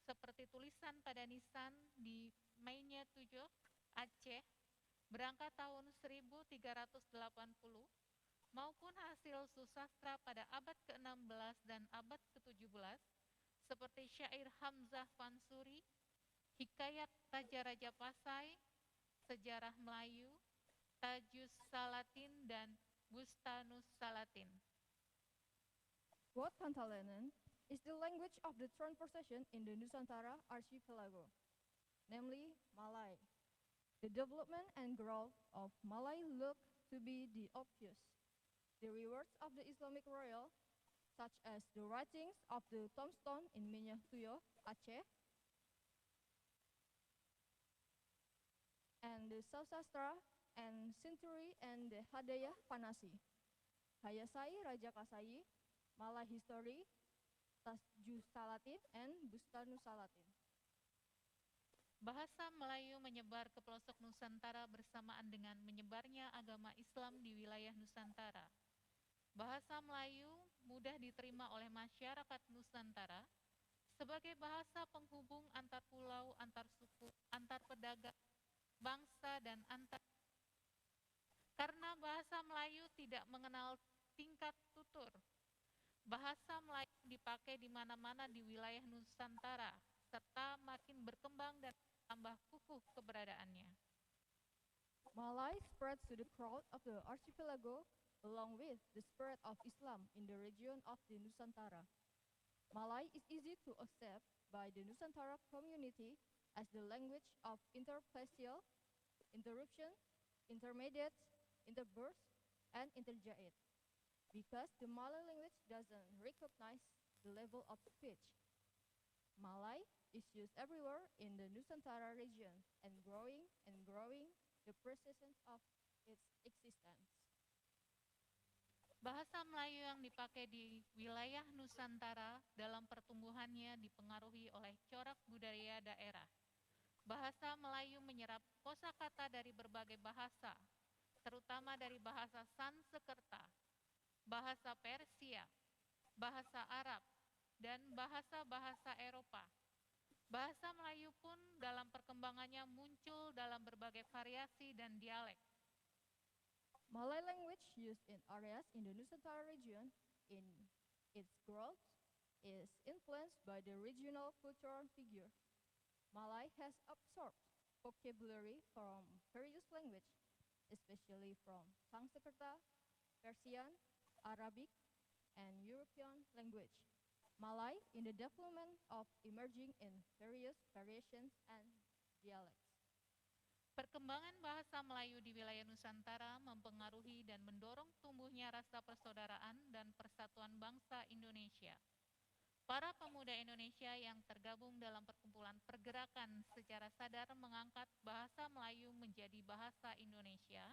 S2: seperti tulisan pada nisan di Mainya 7, Aceh, berangkat tahun 1380, maupun hasil susastra pada abad ke-16 dan abad ke-17, seperti syair Hamzah Fansuri, Hikayat Raja-Raja Pasai, Sejarah Melayu, Tajus Salatin, dan Bustanus Salatin.
S14: Wat Pantalanan is the language of the throne procession in the Nusantara archipelago, namely Malay. The development and growth of Malay look to be the obvious. The rewards of the Islamic royal, such as the writings of the tombstone in Mainya 7, Aceh, and the Sasastra and Century and the Hadayah Panasi, Hayasai Raja Kasai, Malay History, Tajus Salatin, and Bustanus Salatin.
S2: Bahasa Melayu menyebar ke pelosok Nusantara bersamaan dengan menyebarnya agama Islam di wilayah Nusantara. Bahasa Melayu mudah diterima oleh masyarakat Nusantara sebagai bahasa penghubung antar pulau, antar suku, antar pedagang, bangsa, dan antar. Karena bahasa Melayu tidak mengenal tingkat tutur, bahasa Melayu dipakai di mana-mana di wilayah Nusantara, serta makin berkembang dan tambah kukuh keberadaannya.
S14: Malay spread to the crowd of the archipelago along with the spread of Islam in the region of the Nusantara. Malay is easy to accept by the Nusantara community as the language of interplacial, interruption, intermediate, interburst, and interjait, because the Malay language doesn't recognize the level of speech. Malay is used everywhere in the Nusantara region and growing the persistence of its existence.
S2: Bahasa Melayu yang dipakai di wilayah Nusantara dalam pertumbuhannya dipengaruhi oleh corak budaya daerah. Bahasa Melayu menyerap kosakata dari berbagai bahasa, terutama dari bahasa Sanskerta, bahasa Persia, bahasa Arab, dan bahasa-bahasa Eropa. Bahasa Melayu pun dalam perkembangannya muncul dalam berbagai variasi dan dialek.
S14: Malay language used in areas in the Nusantara region in its growth is influenced by the regional cultural figure. Malay has absorbed vocabulary from various languages, especially from Sanskerta, Persian, Arabic, and European language. Malay in the development of emerging in various variations and dialects.
S2: Perkembangan bahasa Melayu di wilayah Nusantara mempengaruhi dan mendorong tumbuhnya rasa persaudaraan dan persatuan bangsa Indonesia. Para pemuda Indonesia yang tergabung dalam perkumpulan pergerakan secara sadar mengangkat bahasa Melayu menjadi bahasa Indonesia,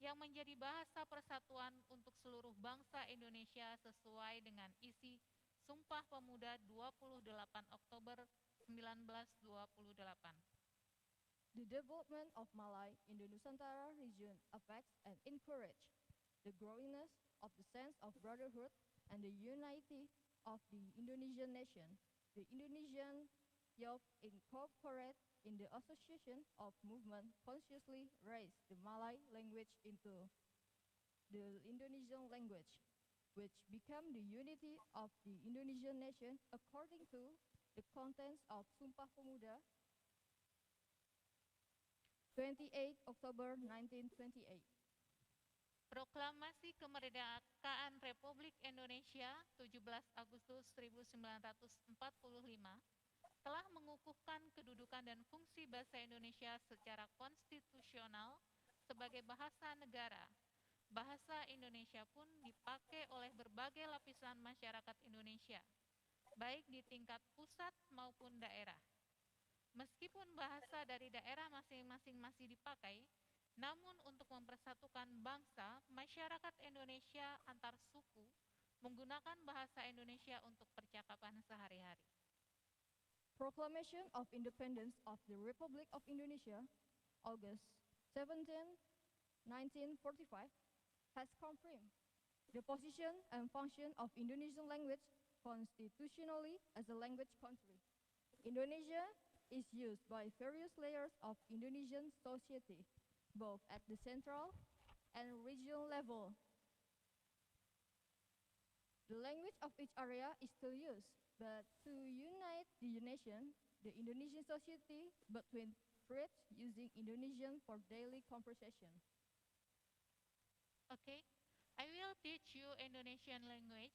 S2: yang menjadi bahasa persatuan untuk seluruh bangsa Indonesia sesuai dengan isi Sumpah Pemuda 28 Oktober 1928.
S14: The development of Malay in the Nusantara region affects and encourages the growingness of the sense of brotherhood and the unity of the Indonesian nation. The Indonesian youth incorporate in the association of movement consciously raised the Malay language into the Indonesian language, which became the unity of the Indonesian nation according to the contents of Sumpah Pemuda 28 Oktober 1928.
S2: Proklamasi Kemerdekaan Republik Indonesia 17 Agustus 1945 telah mengukuhkan kedudukan dan fungsi bahasa Indonesia secara konstitusional sebagai bahasa negara. Bahasa Indonesia pun dipakai oleh berbagai lapisan masyarakat Indonesia, baik di tingkat pusat maupun daerah. Meskipun bahasa dari daerah masing-masing masih dipakai, namun untuk mempersatukan bangsa, masyarakat Indonesia antar suku menggunakan bahasa Indonesia untuk percakapan sehari-hari.
S14: Proclamation of Independence of the Republic of Indonesia, August 17, 1945, has confirmed the position and function of Indonesian language constitutionally as a language country. Indonesia is used by various layers of Indonesian society, both at the central and regional level. The language of each area is still used, but to unite the nation, the Indonesian society between threads using Indonesian for daily conversation.
S2: Okay, I will teach you Indonesian language.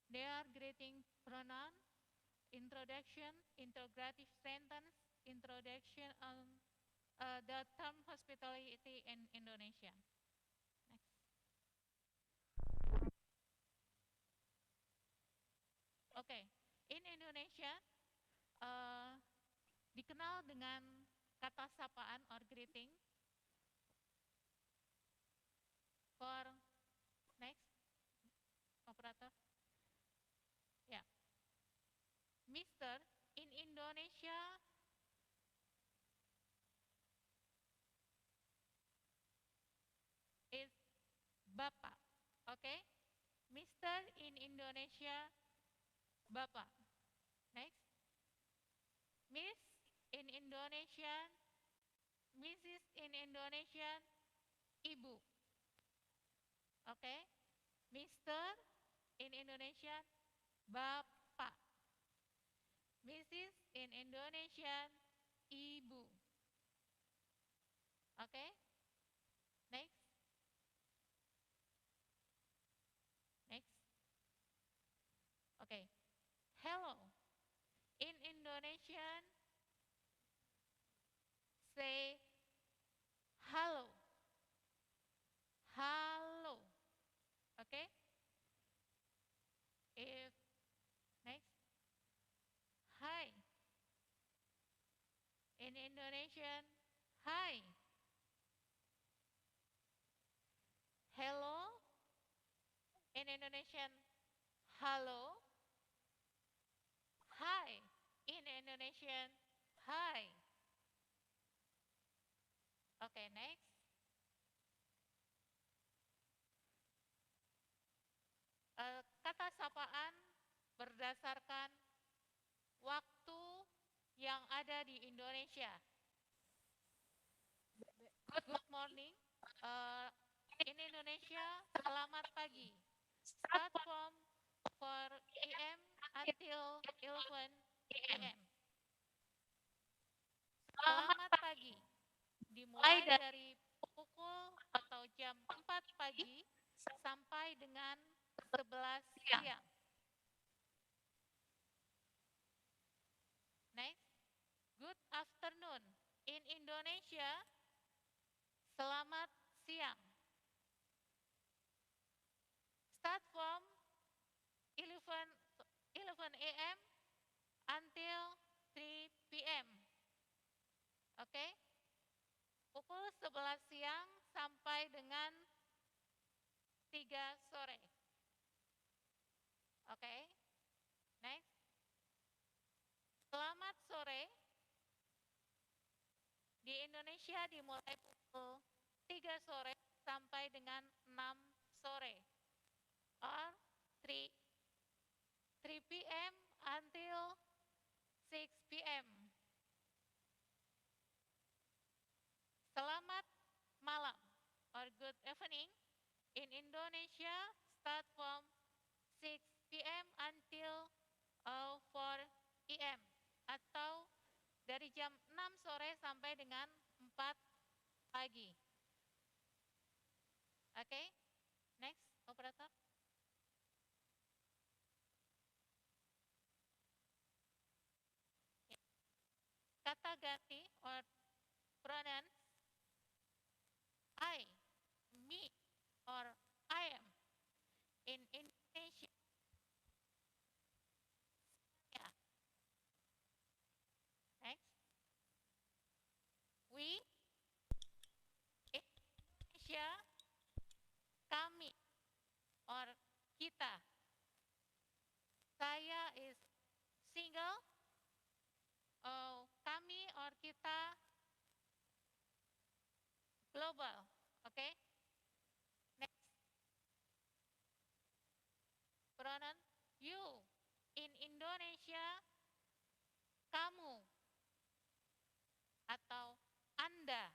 S2: They are greeting pronoun, introduction, interrogative sentence, introduction on the term hospitality in Indonesia. Next. Okay, in Indonesia dikenal dengan kata sapaan or greeting. For next, operator. Yeah. Mister, in Indonesia is Bapak. Okay? Mister in Indonesia, Bapak. Next. Miss in Indonesia, Mrs. in Indonesia, Ibu. Okay? Mister in Indonesia, Bapak. Mrs. in Indonesia, Ibu. Okay? Next. Next. Okay. Hello. In Indonesian, say hello. Hello. Okay? If next. Hi. In Indonesian, hi. Hello. In Indonesian, hello. Hi. In Indonesian, hi. Okay, next. Kata sapaan berdasarkan waktu yang ada di Indonesia. Good morning. In Indonesia, selamat pagi. Start from 4 AM until 11 AM. Selamat pagi. Dimulai dari pukul atau jam 4 pagi sampai dengan 11 siang. Next. Good afternoon. In Indonesia, selamat siang. Start from 11 a.m. until 3 p.m. Oke? Pukul 11 siang sampai dengan 3 sore. Oke? Next. Selamat sore. Di Indonesia dimulai pukul 3 sore sampai dengan 6 sore. Or 3 p.m. until 6 p.m. Selamat malam or good evening in Indonesia start from 6 p.m. until 4 p.m. atau dari jam 6 sore sampai dengan 4 pagi. Oke, next operator. Kata ganti or pronouns I, me, or I am in Indonesia. Saya. Next. We, Indonesia, kami, or kita. Saya is single. Kami or kita global, okay? Next. Pronoun you in Indonesia, kamu atau Anda.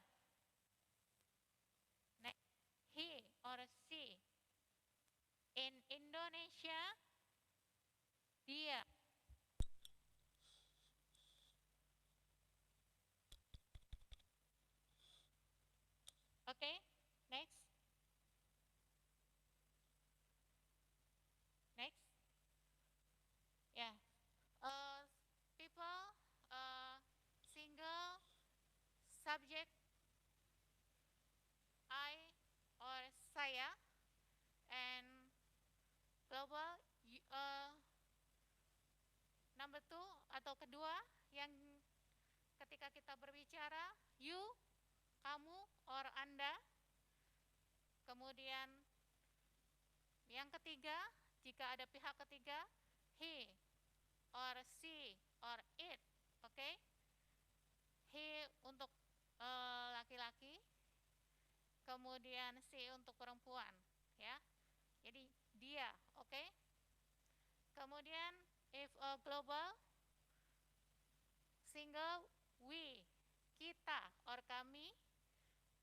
S2: Next. He or she in Indonesia, dia. Okay, next. Next. Yeah. People, single, subject, I or saya, and global, number 2 atau kedua yang ketika kita berbicara, you, kamu, or Anda. Kemudian yang ketiga, jika ada pihak ketiga, he, or she, or it. Oke? He untuk laki-laki, kemudian she untuk perempuan, ya. Jadi dia, oke? Kemudian if global, single, we, kita, or kami.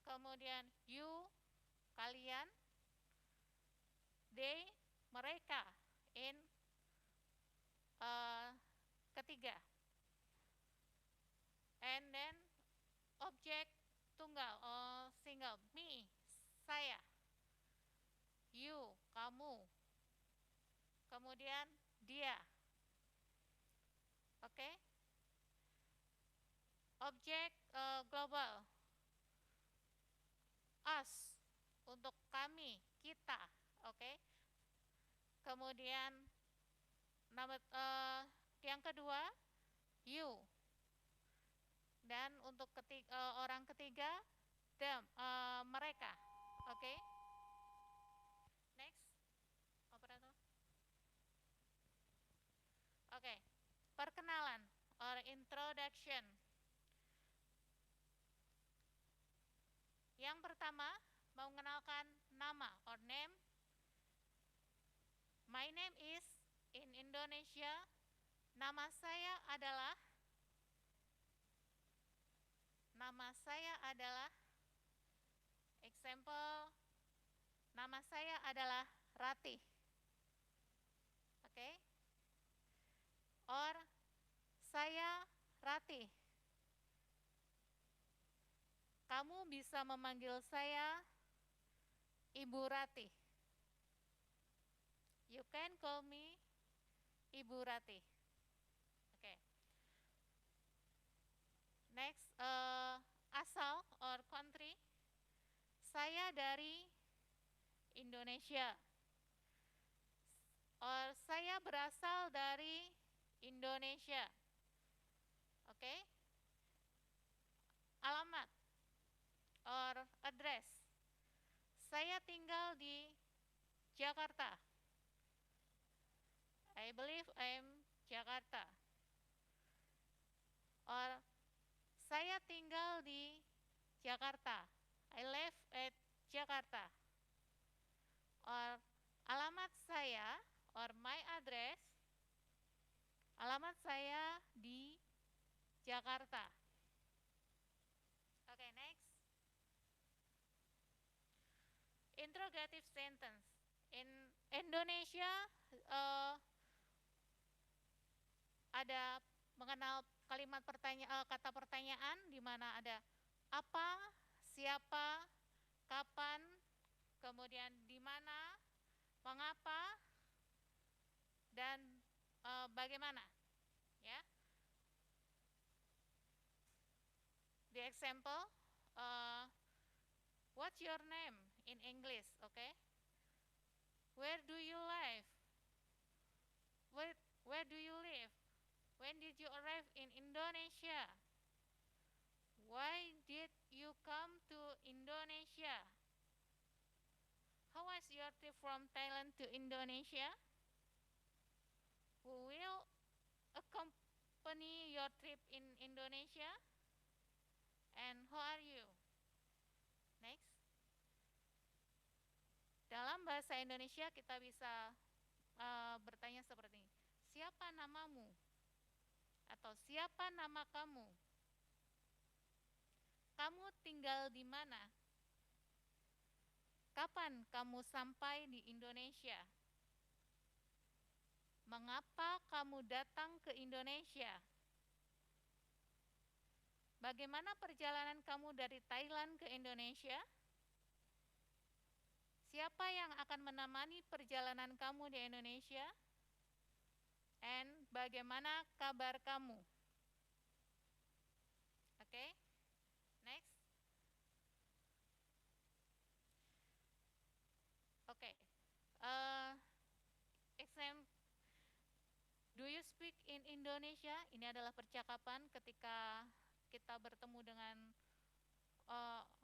S2: Kemudian you, kalian. They, mereka, in ketiga. And then objek tunggal single, me, saya. You, kamu. Kemudian dia. Oke? Objek global. Us, untuk kami, kita. Oke? Kemudian yang kedua, you. Dan untuk orang ketiga, them, mereka. Oke? Next, operator. Oke, perkenalan or introduction. Yang pertama, mengenalkan nama or name. My name is in Indonesia. Nama saya adalah example, nama saya adalah Ratih. Oke? Or saya Ratih. Kamu bisa memanggil saya Ibu Ratih. You can call me Ibu Ratih. Oke. Next, asal saya dari Indonesia. Or saya berasal dari Indonesia. Oke? Alamat or address. Saya tinggal di Jakarta. I believe I'm Jakarta. Or saya tinggal di Jakarta. I live at Jakarta. Or alamat saya or my address. Alamat saya di Jakarta. Okay, next. Interrogative sentence. In Indonesia, ada mengenal kalimat kata pertanyaan di mana ada apa, siapa, kapan, kemudian di mana, mengapa, dan bagaimana. Ya. The example, what's your name in English? Okay. Where do you live? Where do you live? When did you arrive in Indonesia? Why did you come to Indonesia? How was your trip from Thailand to Indonesia? Who will accompany your trip in Indonesia? And who are you? Next. Dalam bahasa Indonesia kita bisa bertanya seperti ini. Siapa namamu? Atau siapa nama kamu? Kamu tinggal di mana? Kapan kamu sampai di Indonesia? Mengapa kamu datang ke Indonesia? Bagaimana perjalanan kamu dari Thailand ke Indonesia? Siapa yang akan menemani perjalanan kamu di Indonesia? And bagaimana kabar kamu? Okay, next. Okay, exam. Do you speak in Indonesia? Ini adalah percakapan ketika kita bertemu dengan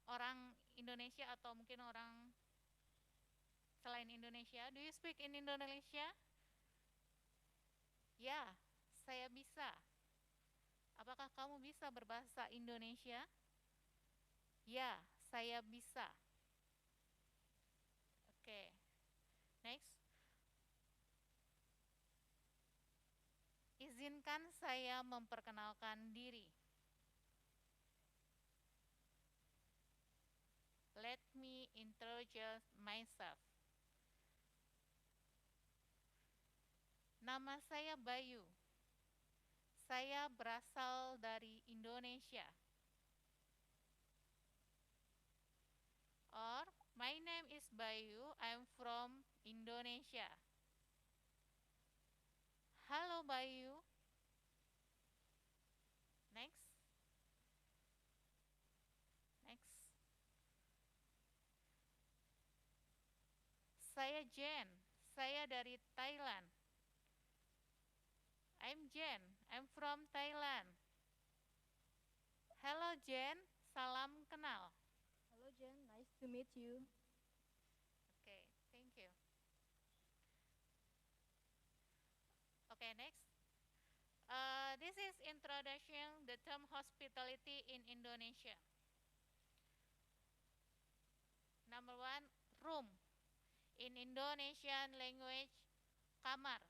S2: orang Indonesia atau mungkin orang selain Indonesia. Do you speak in Indonesia? Ya, saya bisa. Apakah kamu bisa berbahasa Indonesia? Ya, saya bisa. Oke. Next. Izinkan saya memperkenalkan diri. Let me introduce myself. Nama saya Bayu. Saya berasal dari Indonesia. Or, my name is Bayu. I'm from Indonesia. Halo Bayu. Next. Next. Saya Jen. Saya dari Thailand. I'm Jen. I'm from Thailand. Hello Jen. Salam kenal.
S14: Hello Jen, nice to meet you.
S2: Okay, thank you. Okay, next. This is introduction the term hospitality in Indonesia. Number 1, room. In Indonesian language, kamar.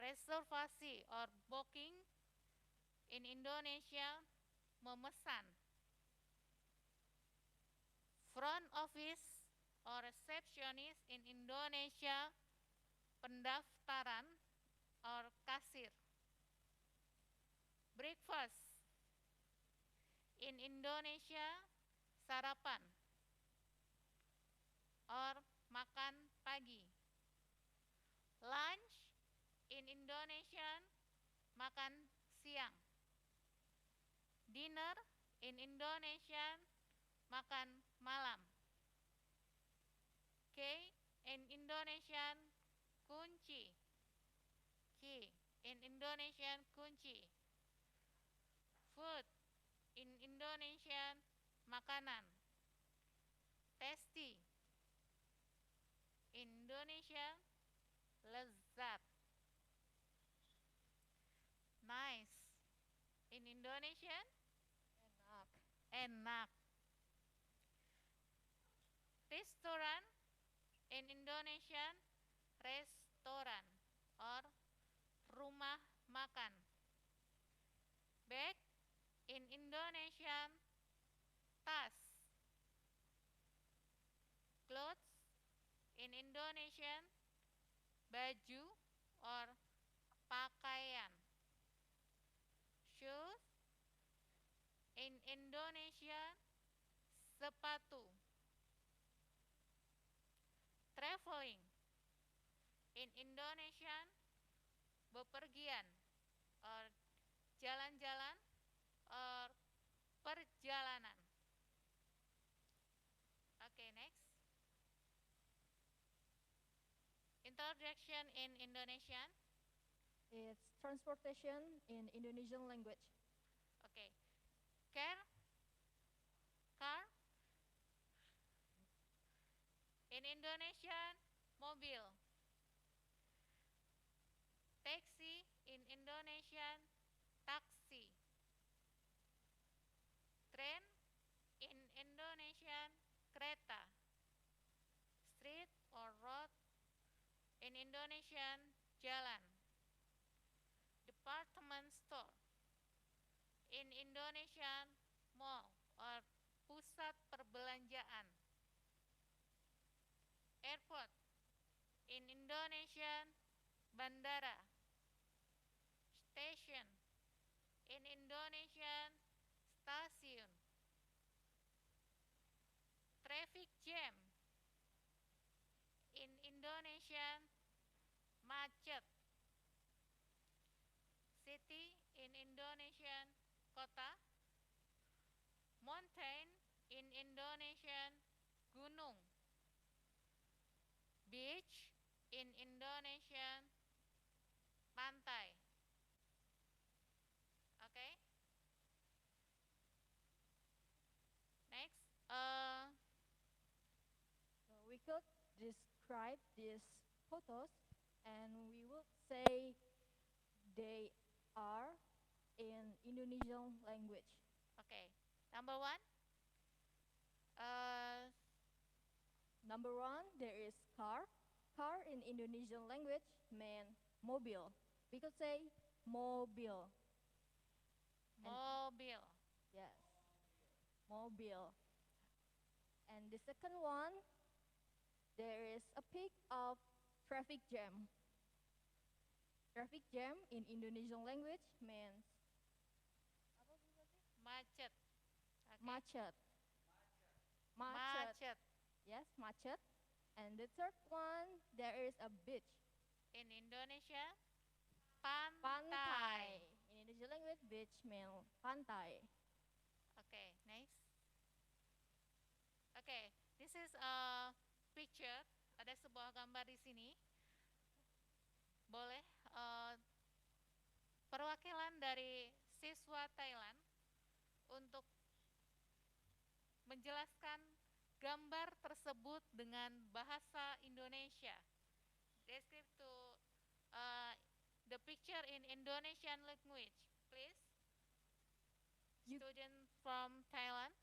S2: Reservasi or booking. In Indonesia, memesan. Front office or receptionist in Indonesia, pendaftaran or kasir. Breakfast. In Indonesia, sarapan or makan pagi. Lunch. In Indonesian, makan siang. Dinner. In Indonesian, makan malam. K in Indonesian kunci. Key in Indonesian kunci. Food in Indonesian makanan. Tasty in Indonesian lezat. Nice in Indonesian
S14: enak.
S2: enak. Restaurant in Indonesian restoran or rumah makan. Bag in Indonesian tas. Clothes in Indonesian baju or pakaian. Shoes in Indonesian sepatu. Traveling in Indonesian bepergian or jalan-jalan or perjalanan. Okay, next. Introduction in Indonesian.
S14: It's transportation in Indonesian language.
S2: Okay. Car. In Indonesian, mobil. Taxi in Indonesian, taksi. Train in Indonesian, kereta. Street or road in Indonesian, jalan. Department store in Indonesian, mall or pusat perbelanjaan. Airport in Indonesian, bandara. Station in Indonesian, stasiun. Traffic jam in Indonesian, macet. City in Indonesian, kota. Mountain in Indonesian, gunung. Beach in Indonesian, pantai. Okay. Next,
S14: So we could describe these photos and we would say they are in Indonesian language.
S2: Okay. Number one.
S14: Number one, there is car. Car in Indonesian language means mobil. We could say mobil.
S2: Mobil.
S14: Yes, mobil. And the second one, there is a pic of traffic jam. Traffic jam in Indonesian language means
S2: macet. Okay.
S14: macet.
S2: Macet.
S14: Yes, macet. And the third one, there is a beach.
S2: In Indonesia, pantai.
S14: In Indonesian language, beach means pantai.
S2: Okay, next. Okay, this is a picture. Ada sebuah gambar di sini. Boleh perwakilan dari siswa Thailand untuk menjelaskan gambar tersebut dengan bahasa Indonesia. Describe to the picture in Indonesian language, please. Student from Thailand.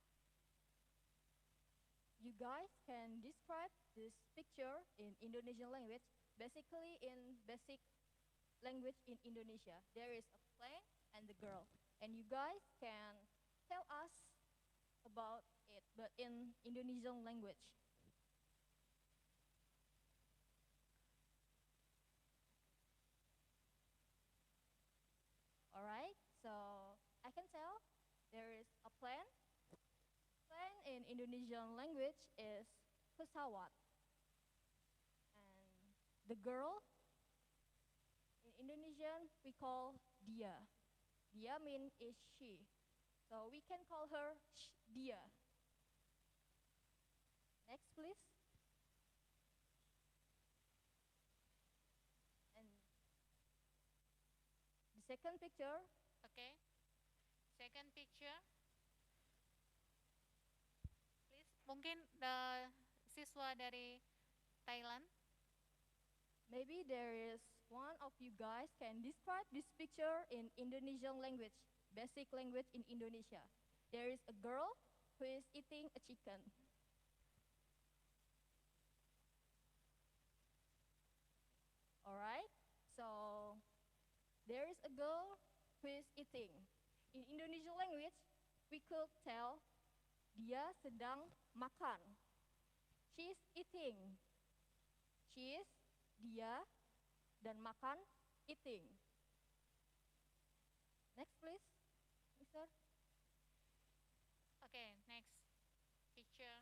S14: You guys can describe this picture in Indonesian language. Basically, in basic language in Indonesia, there is a plane and the girl. And you guys can tell us about it, but in Indonesian language. All right, so I can tell there is a plane. Plane in Indonesian language is pesawat. And the girl, in Indonesian, we call dia. Dia means is she. So we can call her dia. Next, please. And the second picture.
S2: Okay. Second picture. Please, mungkin siswa dari Thailand.
S14: Maybe there is one of you guys can describe this picture in Indonesian language, basic language in Indonesia. There is a girl who is eating a chicken. All right, so there is a girl who is eating. In Indonesian language, we could tell dia sedang makan. She is eating. She is, dia, dan makan, eating. Next, please, Mister.
S2: Okay, next picture.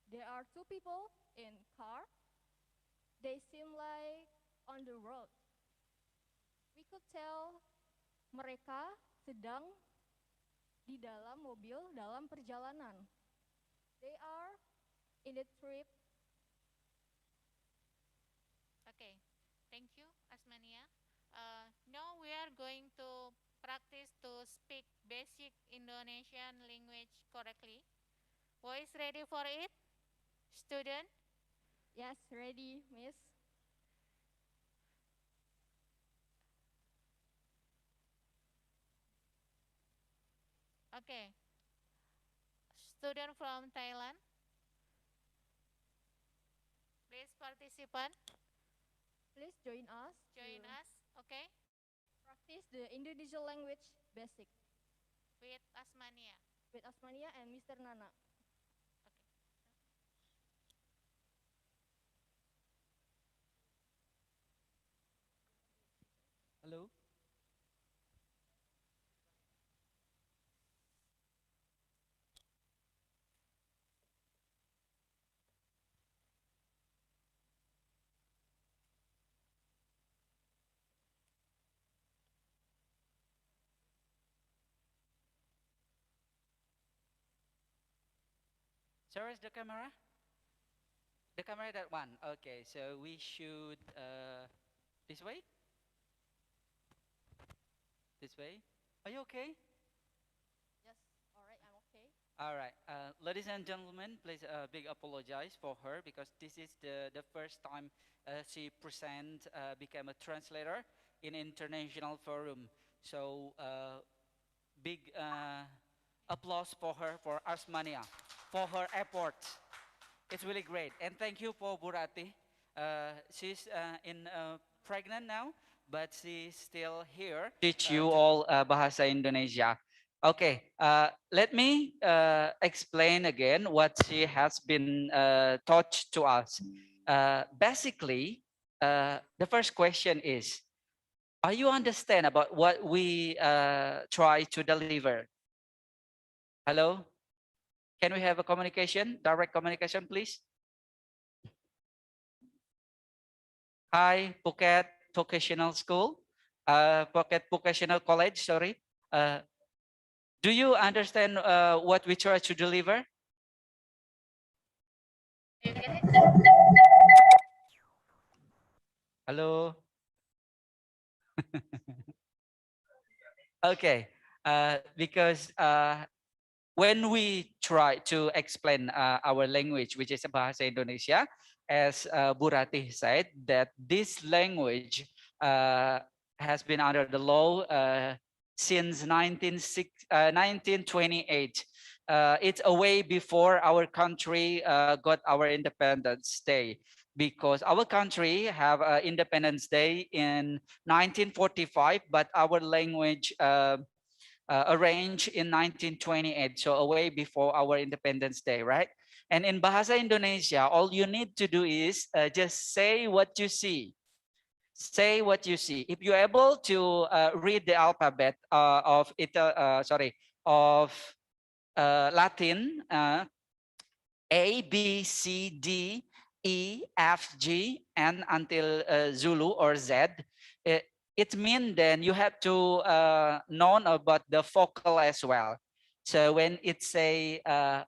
S14: There are two people in car. They seem like on the road. We could tell mereka sedang di dalam mobil dalam perjalanan. They are in a trip.
S2: Okay, thank you, Asmania. Now we are going to practice to speak basic Indonesian language correctly. Who is ready for it? Student?
S14: Yes, ready, Miss.
S2: Okay. Student from Thailand. Please participant.
S14: Please join us.
S2: Join
S14: to
S2: us, okay?
S14: Practice the Indonesian language basic
S2: With Asmania.
S14: with Asmania and Mr. Nana.
S13: Hello. So where's the camera? The camera, that one. Okay, so we should this way. This way. Are you okay?
S14: Yes, all right, I'm okay.
S13: All right, ladies and gentlemen, please big apologize for her because this is the first time she became a translator in international forum. So big applause for her, for Asmania, for her effort. It's really great, and thank you for Burati. She's pregnant now, but she's still here. Teach you all Bahasa Indonesia. Okay, let me explain again what she has been taught to us. Basically, the first question is, are you understand about what we try to deliver? Hello? Can we have a communication, direct communication, please? Hi, Phuket Vocational School, Phuket Vocational College, sorry. Do you understand what we try to deliver? Hello? Okay, because when we try to explain our language, which is Bahasa Indonesia, as Burati said, that this language has been under the law since 1928. It's a way before our country got our Independence Day, because our country have Independence Day in 1945, but our language arranged in 1928, so a way before our Independence Day, right? And in Bahasa Indonesia, all you need to do is just say what you see. Say what you see. If you're able to read the alphabet of Latin, A, B, C, D, E, F, G, and until Zulu or Z, it means then you have to know about the vocal as well. So when it say A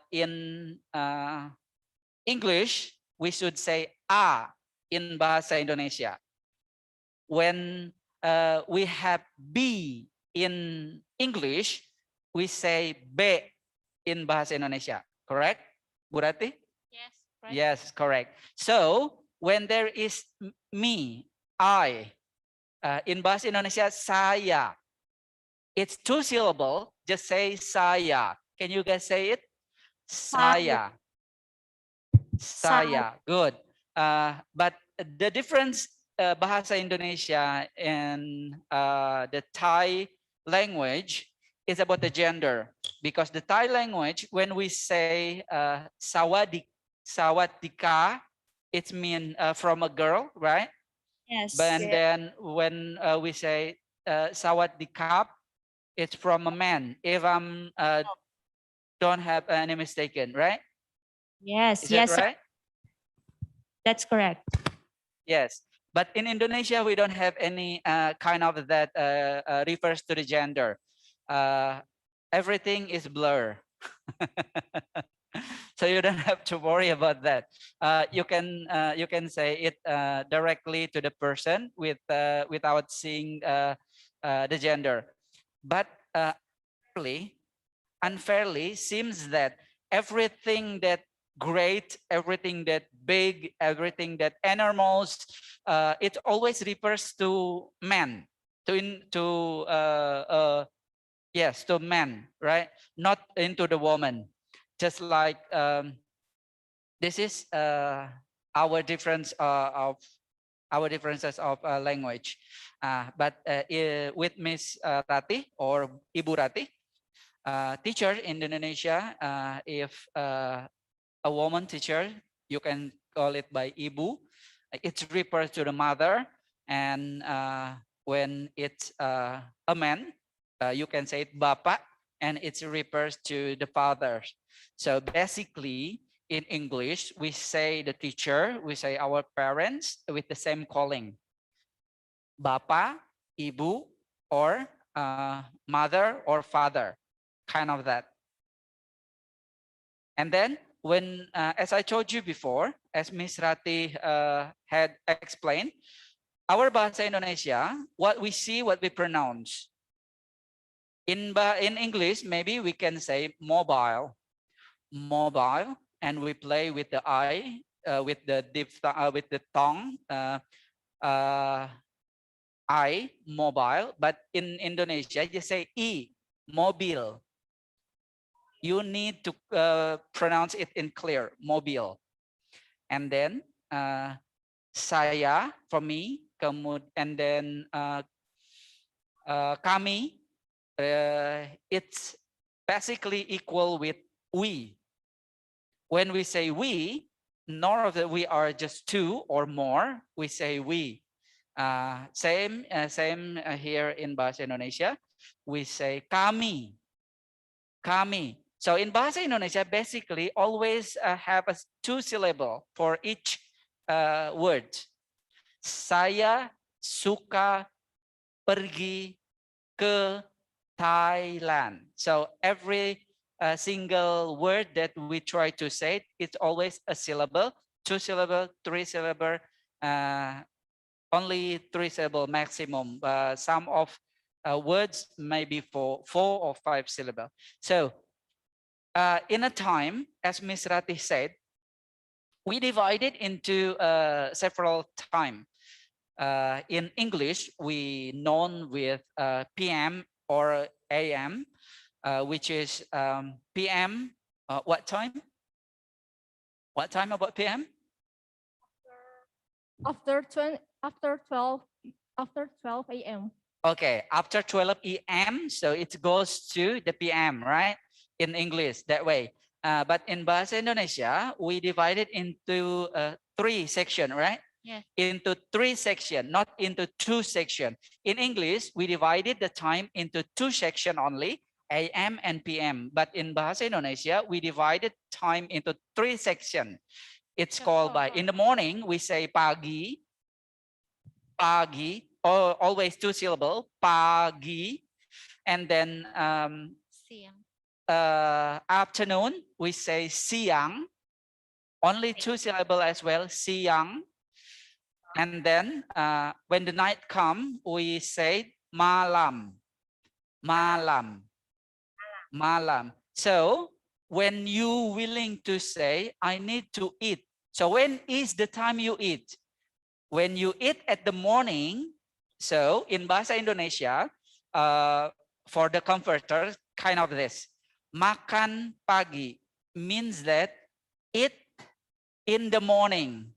S13: in English, we should say A in Bahasa Indonesia. When we have B in English, we say B in Bahasa Indonesia. Correct, Bu Rati?
S2: Yes, right.
S13: Yes, correct. So when there is me, I, in Bahasa Indonesia, saya. It's 2 syllable, just say saya. Can you guys say it? Saya. Saya, good. But the difference Bahasa Indonesia and the Thai language is about the gender. Because the Thai language, when we say sawadika, it means from a girl, right?
S17: Yes.
S13: And then when we say sawadikap, it's from a man. If I'm don't have any mistaken, right?
S17: Yes.
S13: Is
S17: Yes.
S13: that right?
S17: That's correct.
S13: Yes. But in Indonesia, we don't have any kind of that refers to the gender. Everything is blur. So you don't have to worry about that. You can say it directly to the person without seeing the gender. But unfairly seems that everything that great, everything that big, everything that animals, it always refers to men, yes, to men, right? Not into the woman. Just like this is our difference of our differences of language. But with Miss Rati or Ibu Rati, teacher in Indonesia, if a woman teacher, you can call it by Ibu. It refers to the mother, and when it's a man, you can say it Bapak, and it refers to the father. So basically, in English, we say the teacher, we say our parents with the same calling. Bapak, Ibu, or mother or father, kind of that. And then when, as I told you before, as Ms. Rati had explained, our Bahasa Indonesia, what we see, what we pronounce. In English, maybe we can say mobile, and we play with the I, with the tongue, I, mobile. But in Indonesia, you say E, mobile. You need to pronounce it in clear, mobile. And then saya for me, and then kami, it's basically equal with we. When we say we, nor of that we are just 2 or more, we say we. Same here in Bahasa Indonesia, we say kami. So in Bahasa Indonesia, basically always have a 2 syllable for each word. Saya suka pergi ke Thailand. So every single word that we try to say, it's always a syllable, 2 syllable, 3 syllable, only 3 syllable maximum. Some of words may be for 4 or 5 syllable. So in a time, as Ms. Rati said, we divided into several time. In English, we known with PM or AM, which is PM. What time? What time about PM?
S14: After 12 a.m.
S13: Okay, after 12 a.m. So it goes to the PM, right? In English, that way. But in Bahasa Indonesia, we divided into 3 sections, right?
S2: Yes.
S13: Into 3 sections, not into 2 sections. In English, we divided the time into 2 sections only, AM and PM. But in Bahasa Indonesia, we divided time into 3 sections. It's called by, in the morning, we say pagi. pagi, or always 2 syllable, pagi. And then afternoon, we say siang, only 2 syllable as well, siang. And then when the night come, we say malam, malam, malam. So when you willing to say, I need to eat. So when is the time you eat? When you eat at the morning, so in Bahasa Indonesia, for the converter, kind of this. Makan pagi means that eat in the morning.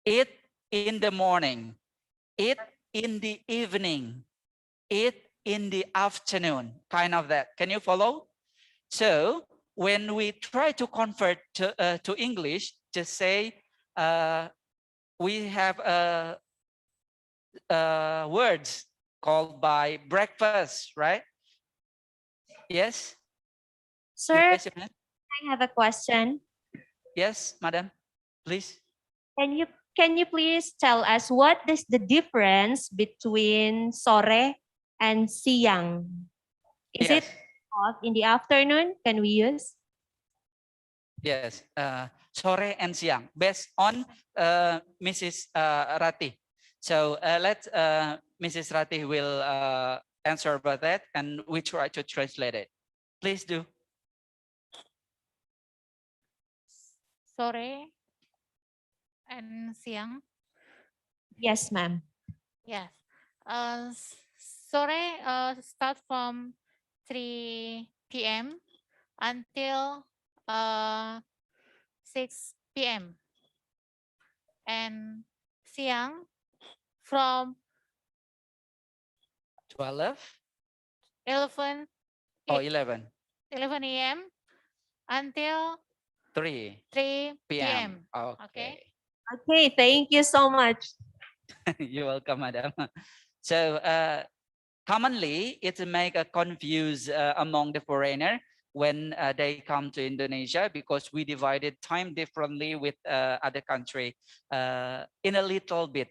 S13: Eat in the morning. Eat in the evening. Eat in the afternoon. Kind of that. Can you follow? So when we try to convert to English, just say we have words called by breakfast, right? Yes.
S17: Sir,
S13: Yes,
S17: I have a question.
S13: yes, madam, please.
S17: Can you please tell us what is the difference between sore and siang? Is it hot in the afternoon? Can we use?
S13: Yes, sore and siang, based on Mrs. Rati. So let Mrs. Rati will answer about that, and we try to translate it. Please do.
S2: Sore and siang.
S17: Yes, ma'am.
S2: Yes. Sore start from 3 p.m. until 6 p.m. and siang from
S13: 11
S2: 11
S13: or 11
S2: a.m. until
S13: 3
S2: p.m.
S13: Okay.
S17: Okay, thank you so much.
S13: You're welcome, madam. So commonly it make a confuse among the foreigner when they come to Indonesia, because we divided time differently with other country in a little bit.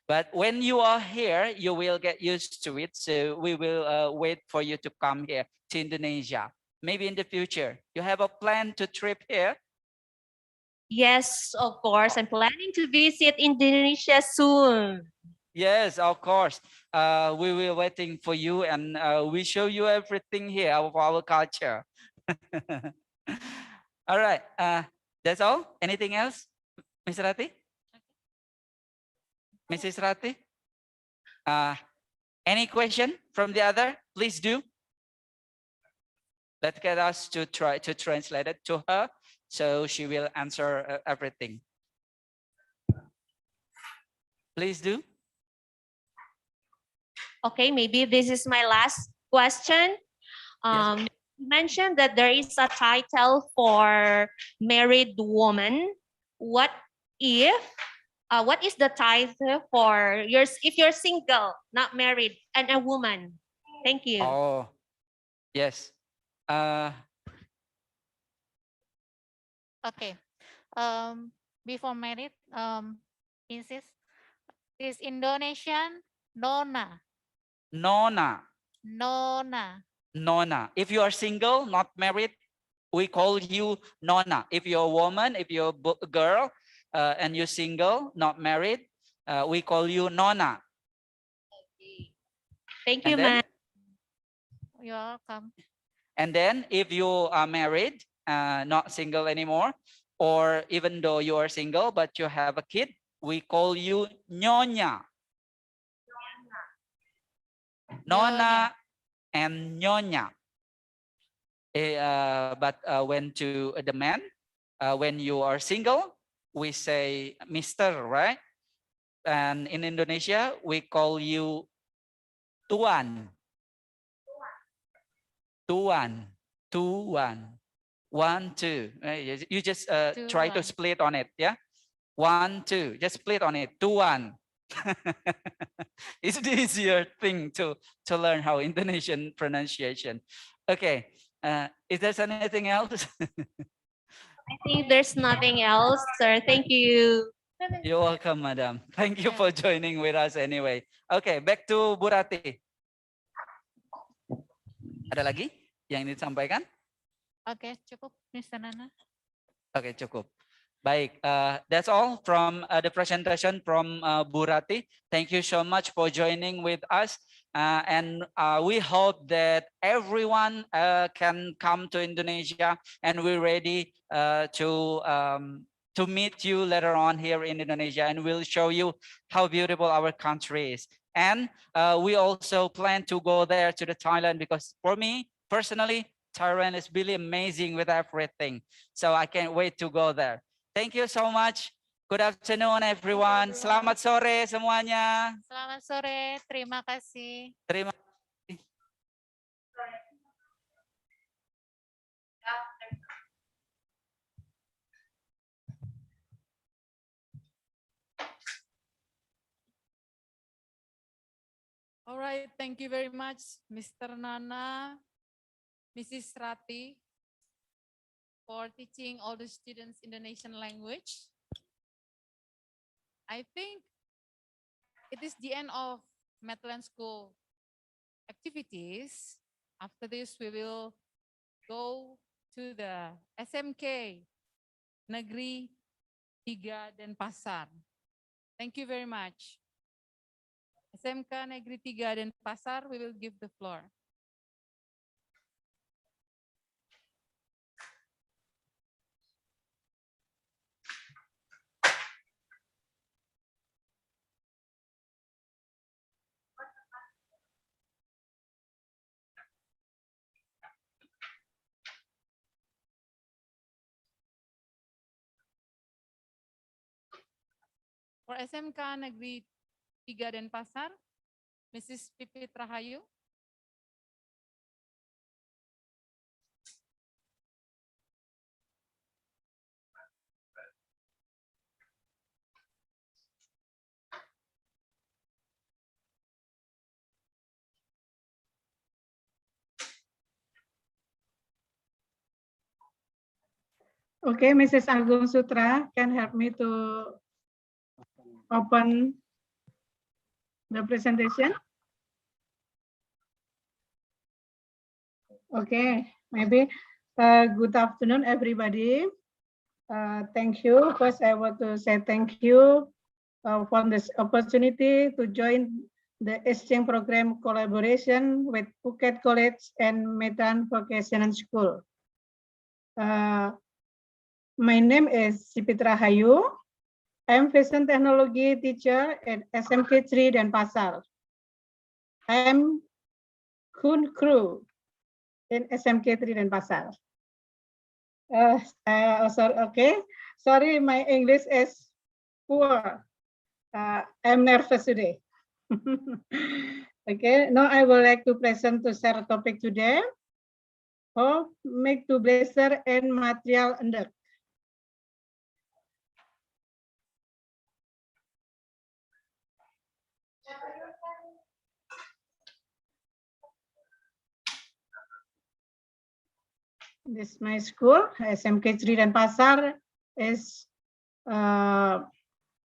S13: But when you are here, you will get used to it. So we will wait for you to come here to Indonesia. Maybe in the future, you have a plan to trip here?
S17: Yes, of course. I'm planning to visit Indonesia soon.
S13: Yes, of course. We will waiting for you, and we show you everything here of our culture. All right. That's all. Anything else, Ms. Rati? Mrs. Rati? Any question from the other? Please do. Let's get us to try to translate it to her, so she will answer everything. Please do.
S17: Okay, maybe this is my last question. You mentioned that there is a title for married woman. What is the title for yours if you're single, not married, and a woman? Thank you.
S13: Oh, yes.
S2: Okay. Before married, insist is Indonesian nona.
S13: Nona.
S2: Nona.
S13: Nona. If you are single, not married, we call you Nona. If you're a woman, if you're a girl, and you're single, not married, we call you Nona.
S17: Thank you, ma'am.
S2: You're welcome.
S13: And then if you are married, not single anymore, or even though you are single, but you have a kid, we call you Nyonya. Nona and Nyonya. But when to the man, when you are single, we say Mr., right? And in Indonesia, we call you Tuan. Tuan. Tuan. 1, 2. You just try to split on it, yeah? 1, 2. Just split on it. Tuan. It's the easier thing to learn how Indonesian pronunciation. Okay. Is there anything else?
S17: I think there's nothing else, sir. Thank you.
S13: You're welcome, madam. Thank you for joining with us anyway. Okay, back to Bu Rati. Ada lagi yang ingin disampaikan?
S2: Oke, cukup, Mr. Nana.
S13: Oke, cukup. Baik, that's all from the presentation from Bu Rati. Thank you so much for joining with us. And we hope that everyone can come to Indonesia, and we're ready to meet you later on here in Indonesia, and we'll show you how beautiful our country is. And we also plan to go there to the Thailand, because for me personally, Thailand is really amazing with everything. So I can't wait to go there. Thank you so much. Good afternoon, everyone. Selamat sore semuanya.
S2: Selamat sore, terima kasih.
S13: Terima kasih.
S2: All right, thank you very much, Mr. Nana, Mrs. Rati, for teaching all the students Indonesian language. I think it is the end of Metland School activities. After this, we will go to the SMK Negeri 3 Denpasar. Thank you very much. SMK Negeri 3 Denpasar, we will give the floor. For SMK Negeri 3 Denpasar, Mrs. Pipit Rahayu.
S18: Okay, Mrs. Agung Sutra can help me to open the presentation. Okay, maybe good afternoon, everybody. Thank you. First, I want to say thank you for this opportunity to join the exchange program collaboration with Phuket College and Metland Vocational School. My name is Sipitra Hayu. I'm fashion technology teacher at SMK 3 Denpasar. I'm Kun Crew in SMK 3 Denpasar. Sorry, my English is poor. I'm nervous today. Okay, now I would like to present to share a topic today. How make to blazer and material under. This is my school, SMK 3 Denpasar is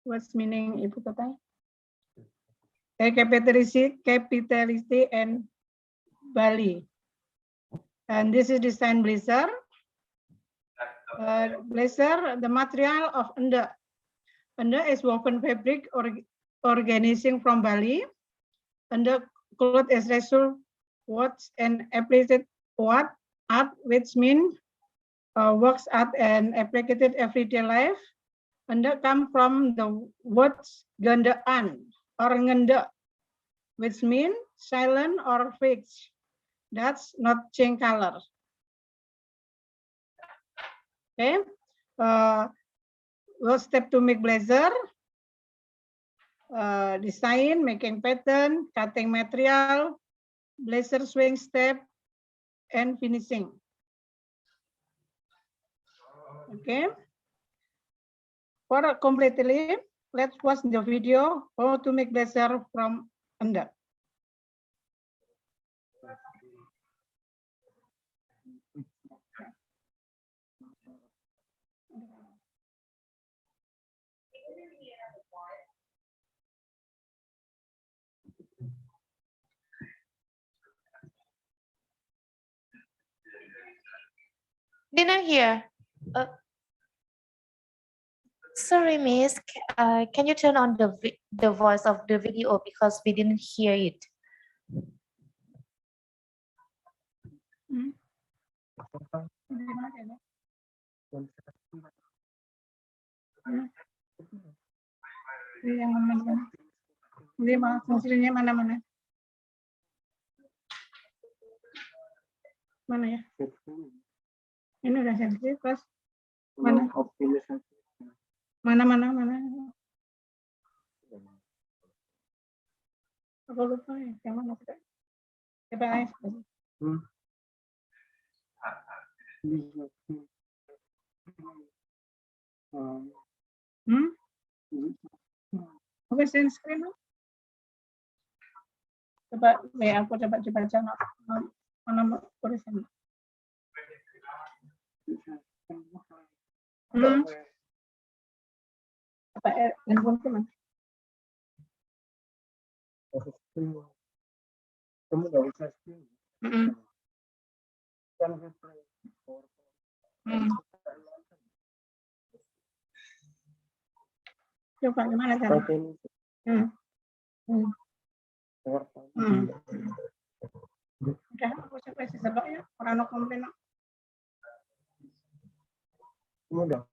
S18: what's meaning ibu kota? Capitality and Bali. And this is design blazer. Blazer, the material of under. Under is woven fabric or organizing from Bali. Under cloth is resul, watch and applied what art, which means works art and applied everyday life. Under come from the words gandaan or ngenda, which means silent or fixed. That's not change color. Okay. We'll step to make blazer. Design, making pattern, cutting material, blazer swing step, and finishing. Okay. For completely, let's watch the video how to make blazer from under.
S9: Didn't hear. Sorry, Miss. Can you turn on the voice of the video because we didn't hear it.
S18: Yang mana? Lima fungsinya mana? Mana ya? Ini udah sensitif plus mana? Mana? Aku lupa ya, yang mana kita? Coba aja. Oke, share screen. Coba, aku coba baca mana tulisannya. Apa handphone itu mana? Kamu nggak usah screen. Coba gimana cara? Udah, aku coba sih sebab ya orang komplain. Udah.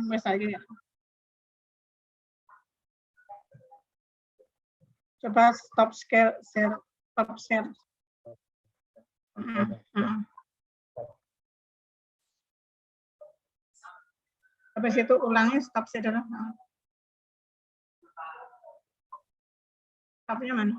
S18: Wes lagi ya. Coba stop share. Habis itu ulangi stop share dulu. Stopnya mana?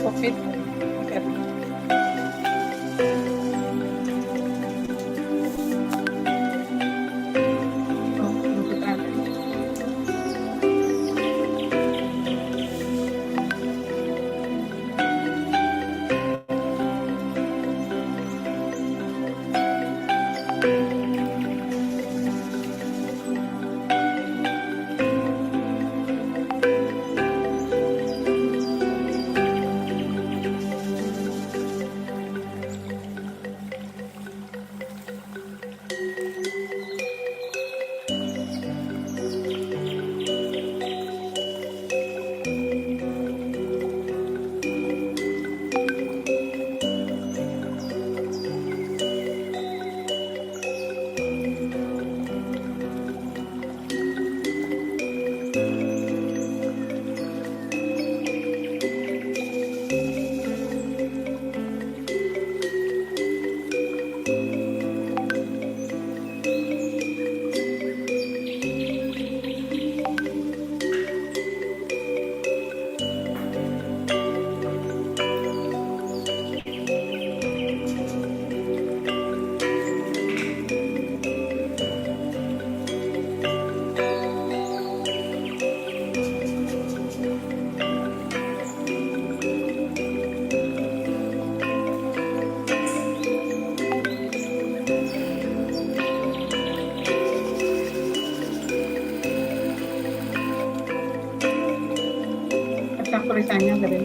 S18: Covid. Tulisannya dari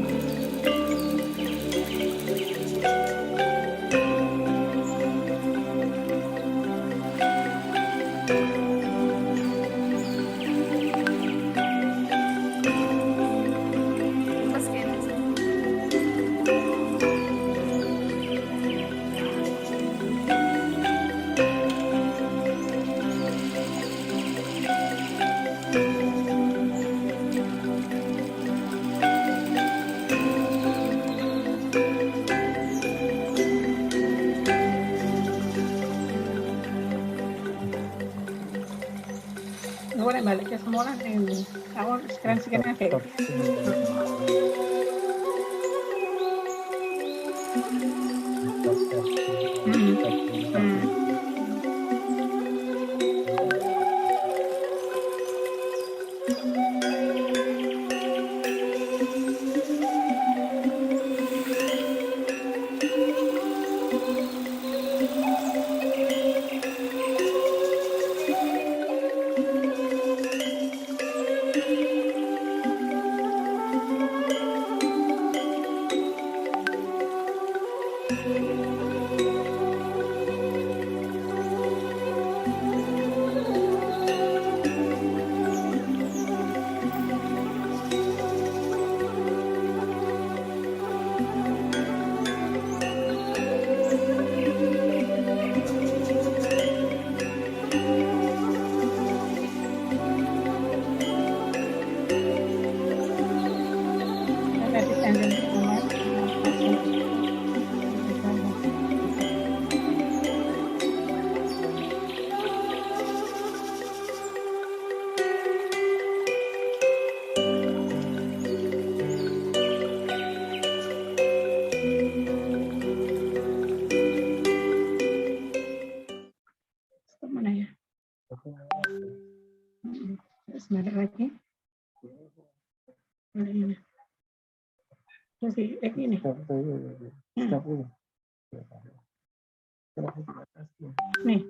S18: boleh balik ke semua orang ini. Aku sekian aja. Sebentar lagi. Ini. Terus ini. Nih.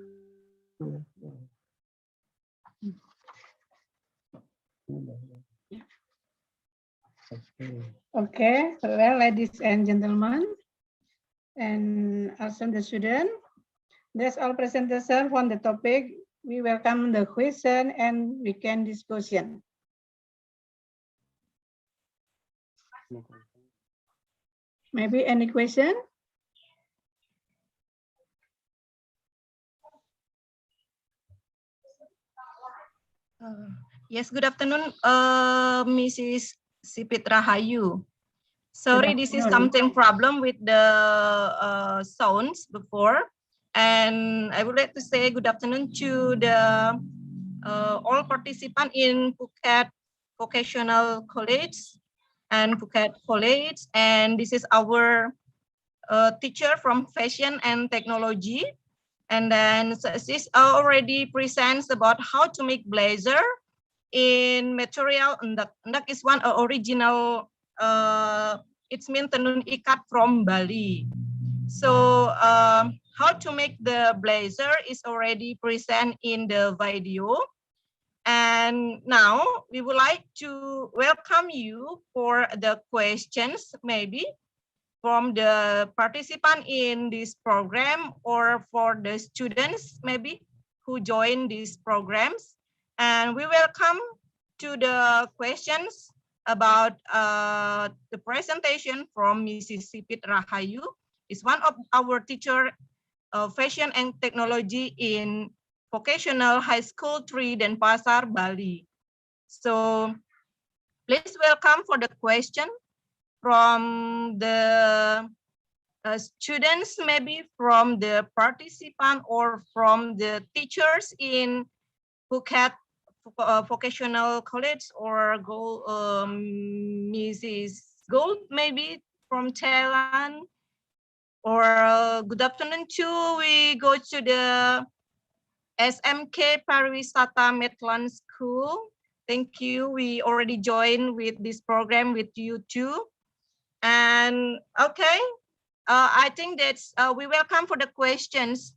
S18: Okay, well, ladies and gentlemen, and also the student, that's all presentation on the topic. We welcome the question and we can discussion. Maybe any question?
S19: Yes, good afternoon, Mrs. Sipit Rahayu. Sorry, this is something problem with the sounds before. And I would like to say good afternoon to the all participants in Phuket Vocational College and Phuket College. And this is our teacher from Fashion and Technology. And then this already presents about how to make blazer in material. Undak is one original, it's mean tenun ikat from Bali. So how to make the blazer is already present in the video. And now we would like to welcome you for the questions, maybe from the participant in this program or for the students, maybe who join these programs. And we welcome to the questions about the presentation from Mrs. Sipit Rahayu. Is one of our teacher of Fashion and Technology in Vocational High School 3 Denpasar, Bali. So please welcome for the question from the students, maybe from the participant or from the teachers in Phuket Vocational College or Mrs. Gold, maybe from Thailand. Or good afternoon too. We go to the SMK Pariwisata Metland School. Thank you. We already joined with this program with you too. And okay, I think that's we welcome for the questions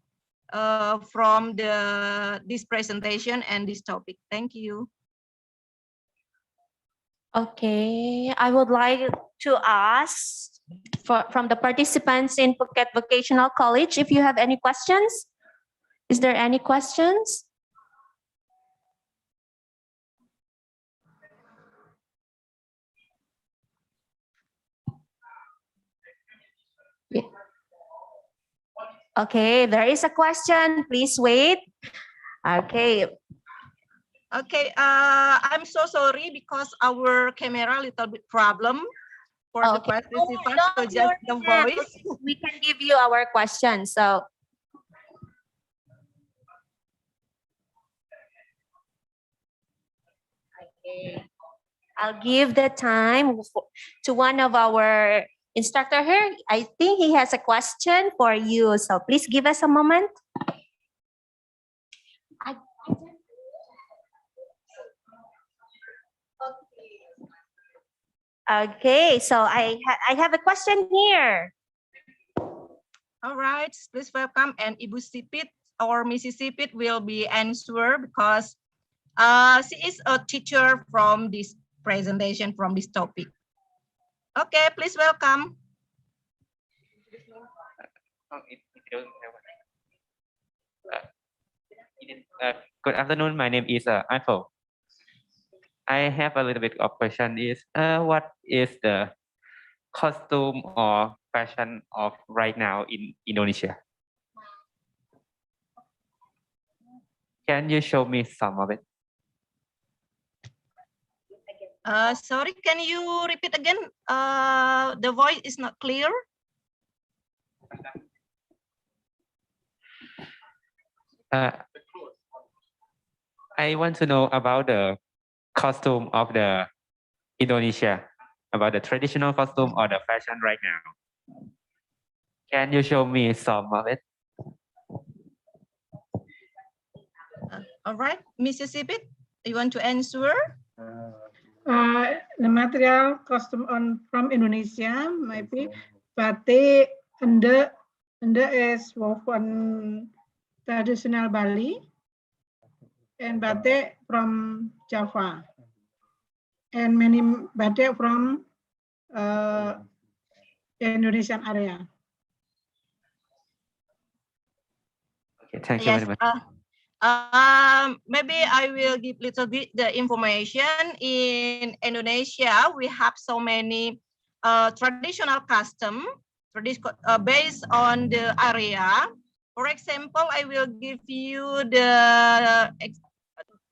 S19: from this presentation and this topic. Thank you.
S17: Okay, I would like to ask from the participants in Phuket Vocational College if you have any questions. Is there any questions? Yeah. Okay, there is a question. Please wait. Okay.
S19: Okay, I'm so sorry because our camera little bit problem for the participants. So just the voice.
S17: We can give you our questions. So. Okay. I'll give the time to one of our instructor here. I think he has a question for you. So please give us a moment. Okay, so I have a question here.
S19: All right, please welcome, and Ibu Sipit or Mrs. Sipit will be answer because she is a teacher from this presentation from this topic. Okay, please welcome.
S20: Good afternoon. My name is Eiffel. I have a little bit of question is what is the costume or fashion of right now in Indonesia? Can you show me some of it?
S19: Sorry, can you repeat again? The voice is not clear.
S20: I want to know about the costume of the Indonesia, about the traditional costume or the fashion right now. Can you show me some of it?
S19: All right, Mrs. Sipit, you want to answer?
S18: The material costume from Indonesia maybe batik Ende is woven traditional Bali and batik from Java and many batik from Indonesian area.
S20: Okay, thank you very much.
S19: Maybe I will give little bit the information. In Indonesia, we have so many traditional custom based on the area. For example, I will give you the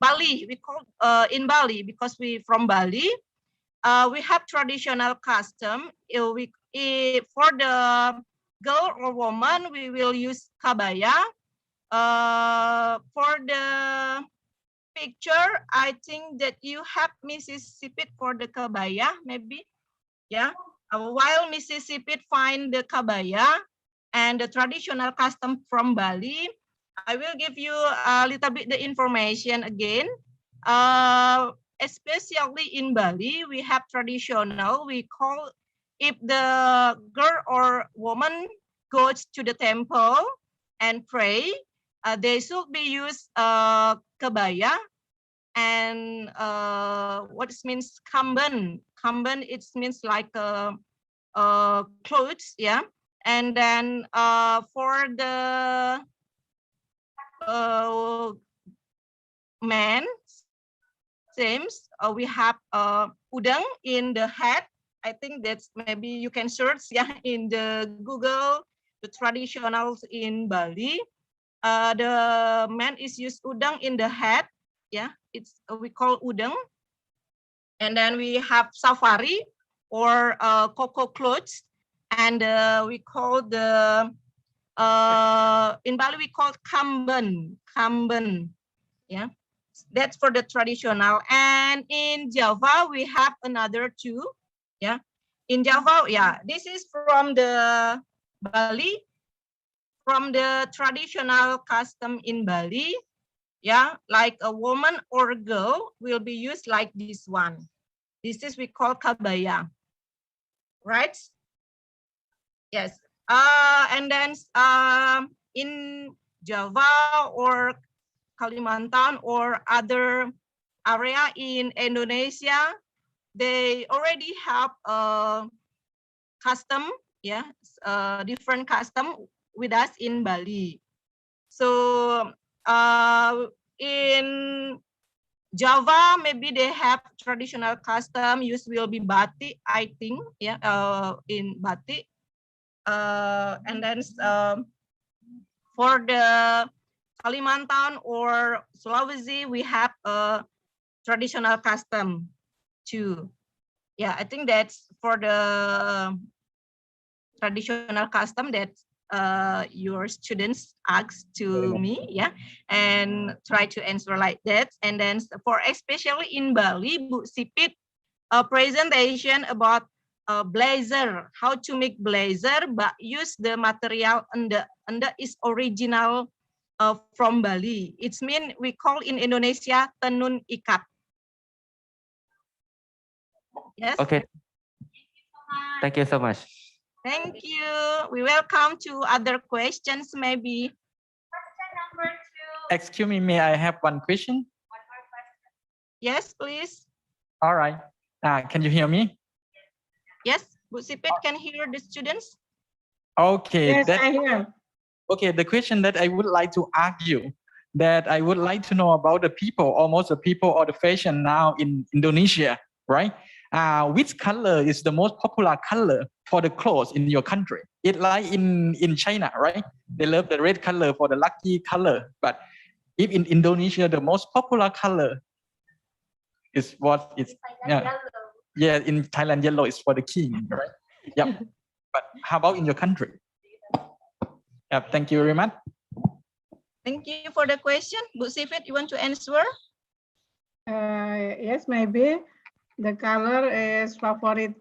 S19: Bali. We call in Bali because we from Bali. We have traditional custom. For the girl or woman, we will use kabaya. For the picture, I think that you have Mrs. Sipit for the kabaya, maybe, yeah. While Mrs. Sipit find the kabaya and the traditional custom from Bali, I will give you a little bit the information again. Especially in Bali, we have traditional. We call if the girl or woman goes to the temple and pray. They should be used kabaya and what it means kamben. Kamben it means like clothes, yeah. And then for the men, same. We have udang in the head. I think that's maybe you can search, yeah, in the Google the traditionals in Bali. The man is used udang in the head, yeah, it's we call udang. And then we have safari or cocoa clothes, and we call the in Bali we call kamben, yeah. That's for the traditional. And in Java we have another two, yeah. In Java, yeah, this is from the Bali. From the traditional custom in Bali, yeah, like a woman or a girl will be used like this one. This is we call kabaya, right? Yes. And then in Java or Kalimantan or other area in Indonesia, they already have a custom, yeah, different custom with us in Bali. So in Java, maybe they have traditional custom. Use will be batik, I think, yeah, in batik. And then for the Kalimantan or Sulawesi, we have a traditional custom too. Yeah, I think that's for the traditional custom that your students ask to me, yeah, and try to answer like that. And then for especially in Bali, Bu Sipit, a presentation about blazer, how to make blazer, but use the material and the is original from Bali. It's mean we call in Indonesia tenun ikat. Yes.
S20: Okay. Thank you so much.
S19: Thank you. We welcome to other questions maybe.
S10: Question number 2. Excuse me, may I have one question?
S19: Yes, please.
S10: All right. Can you hear me?
S19: Yes, Bu Sipit can hear the students.
S10: Okay.
S18: Yes, I hear.
S10: Okay, the question that I would like to ask you, that I would like to know about the people, almost the people or the fashion now in Indonesia, right? Which color is the most popular color for the clothes in your country? It's like in China, right? They love the red color for the lucky color. But if in Indonesia, the most popular color is what is, yeah. Yeah, in Thailand, yellow is for the king, right? Yep. But how about in your country? Yep, thank you very much.
S19: Thank you for the question. Bu Sipit, you want to answer?
S18: Yes, maybe. The color is favorite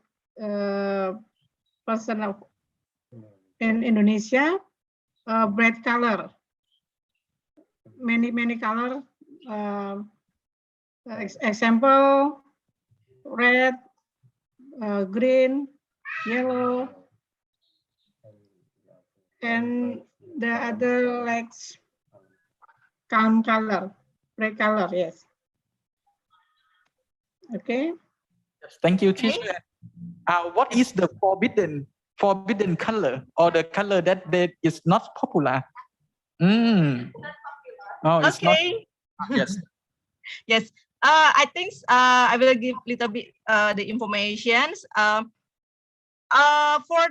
S18: person of in Indonesia, bright color. Many color Example, red, green, yellow, and the other like calm color, red color, yes. Okay.
S10: Yes, thank you, teacher. What is the forbidden color or the color that is not popular? Oh, it's not.
S19: Okay.
S10: Yes.
S19: Yes. I think I will give little bit the informations. For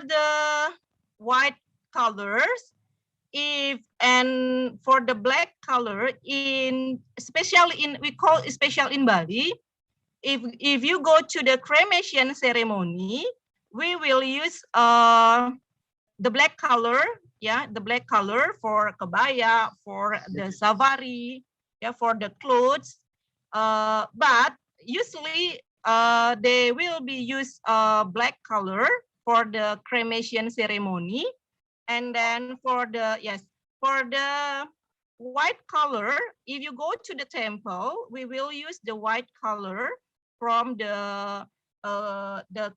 S19: the white colors, and for the black color, we call special in Bali. If you go to the cremation ceremony, we will use the black color, the black color for kebaya, for the safari, for the clothes. But usually they will be used black color for the cremation ceremony, and then for the white color, if you go to the temple, we will use the white color from the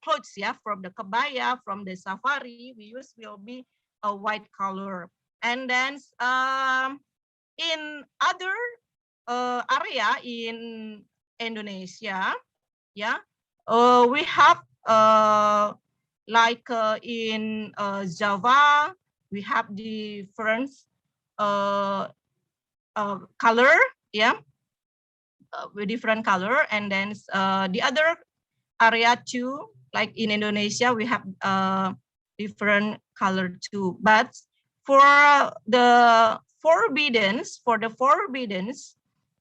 S19: clothes, from the kebaya, from the safari. We use will be a white color, and then in other area in Indonesia, we have like in Java, we have different color, with different color, and then the other area too, like in Indonesia, we have different color too. But for the forbiddens,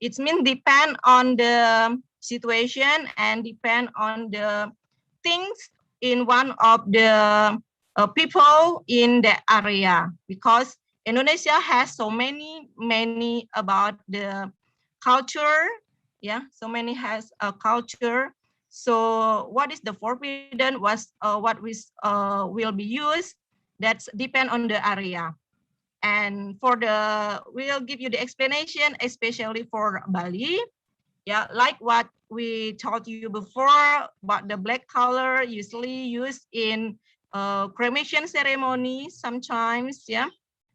S19: it means depend on the situation and depend on the things in one of the people in the area, because Indonesia has so many about the culture, so many has a culture. So what is the forbidden was what will be used, that's depend on the area. And for we'll give you the explanation, especially for Bali, like what we told you before about the black color usually used in cremation ceremony sometimes,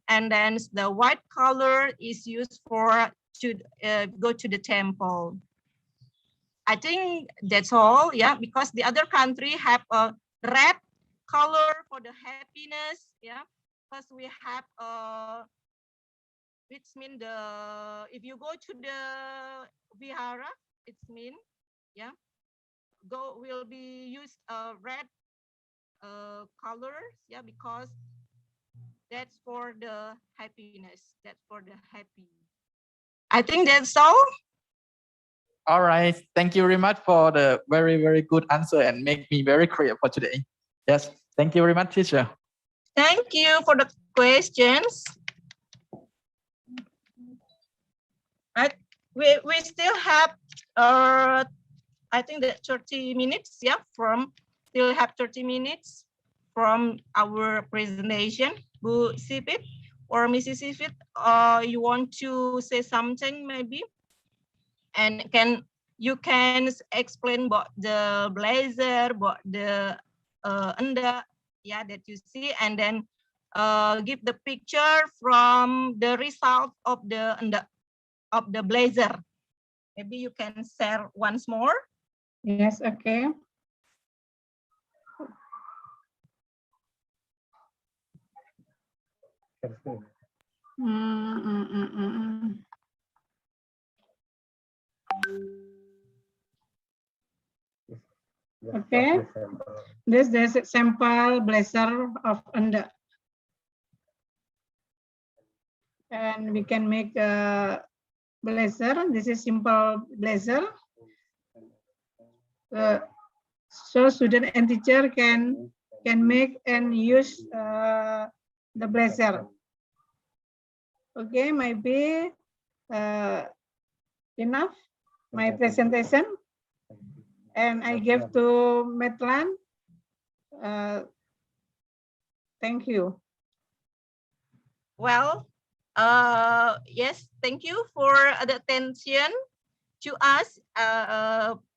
S19: and then the white color is used for to go to the temple. I think that's all, because the other country have a red color for the happiness, because we have which mean if you go to the vihara, it mean will be used red colors, because that's for the happiness, that's for the happy. I think that's all.
S10: All right. Thank you very much for the very, very good answer and make me very clear for today. Yes. Thank you very much, teacher.
S19: Thank you for the questions. We still have I think that 30 minutes, still have 30 minutes from our presentation. Bu Sipit or Mrs. Sipit, you want to say something maybe? And you can explain about the blazer, about the that you see, and then give the picture from the result of the blazer. Maybe you can share once more.
S18: Yes, okay. Okay, this is a sample blazer of under, and we can make a blazer. This is simple blazer. So student and teacher can make and use the blazer. Okay, maybe enough my presentation, and I give to Metland. Thank you.
S19: Well, yes, thank you for the attention to us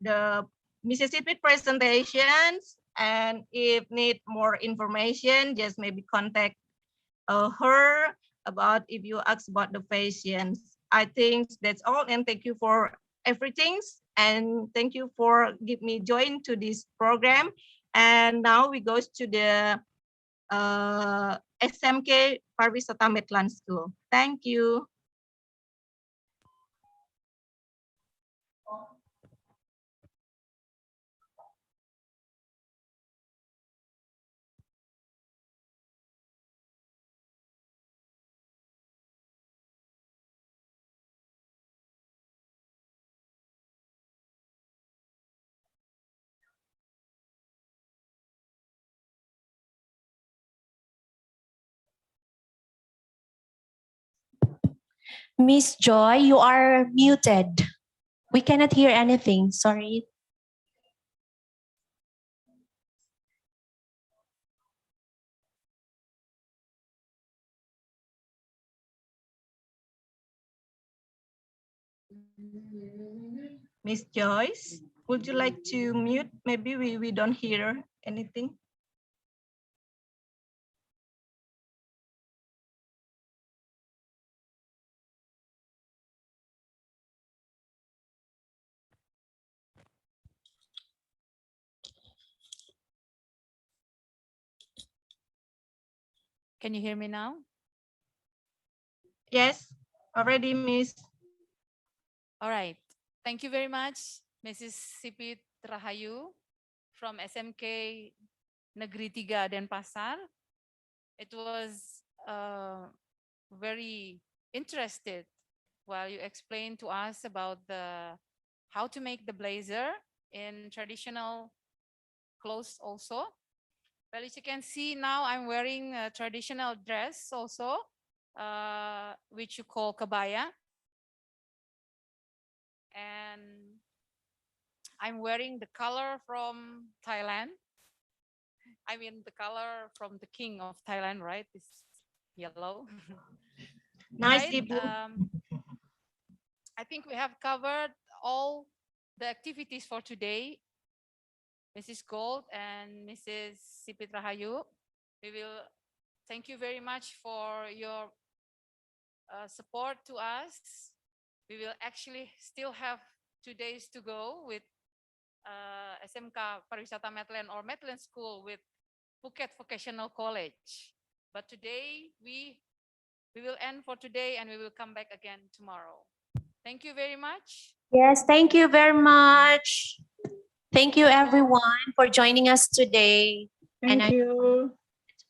S19: the Mississippi presentations, and if need more information, just maybe contact her about if you ask about the patients. I think that's all, and thank you for everything, and thank you for give me join to this program. And now we go to the SMK Pariwisata Metland School. Thank you.
S17: Miss Joy, you are muted. We cannot hear anything. Sorry.
S19: Miss Joyce, would you like to mute? Maybe we don't hear anything.
S2: Can you hear me now?
S19: Yes, already, Miss.
S2: All right. Thank you very much, Mrs. Sipit Rahayu from SMK Negeri 3 Denpasar. It was very interested while you explained to us about how to make the blazer in traditional clothes also. Well, as you can see now, I'm wearing a traditional dress also, which you call kabaya. And I'm wearing the color from Thailand. I mean, the color from the king of Thailand, right? This yellow.
S19: Nice.
S2: Right? I think we have covered all the activities for today. Mrs. Gold and Mrs. Sipit Rahayu, we will thank you very much for your support to us. We will actually still have 2 days to go with SMK Pariwisata Metland or Metland School with Phuket Vocational College. But today we will end for today and we will come back again tomorrow. Thank you very much.
S17: Yes, thank you very much. Thank you everyone for joining us today.
S18: Thank you.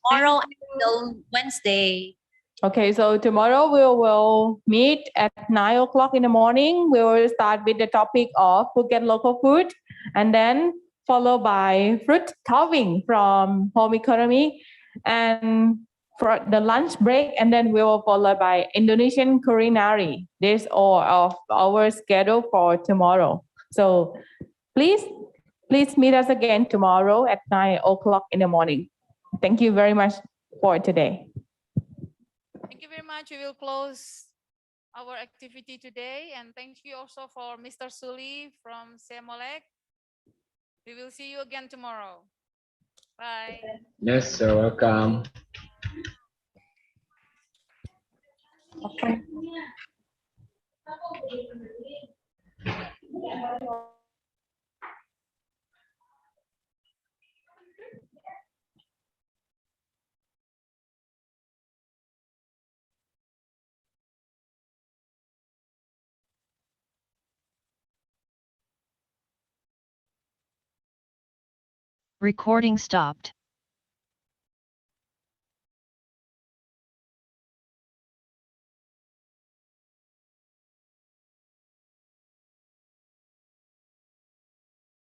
S17: Tomorrow until Wednesday.
S11: Okay, so tomorrow we will meet at 9 o'clock in the morning. We will start with the topic of Phuket local food, and then followed by fruit carving from home economy, and for the lunch break, and then we will follow by Indonesian culinary. This all of our schedule for tomorrow. So please meet us again tomorrow at 9 o'clock in the morning. Thank you very much for today.
S2: Thank you very much. We will close our activity today. And thank you also for Mr. Suli from Semolek. We will see you again tomorrow. Bye.
S12: Yes, you're welcome.
S17: Okay.
S21: Recording stopped.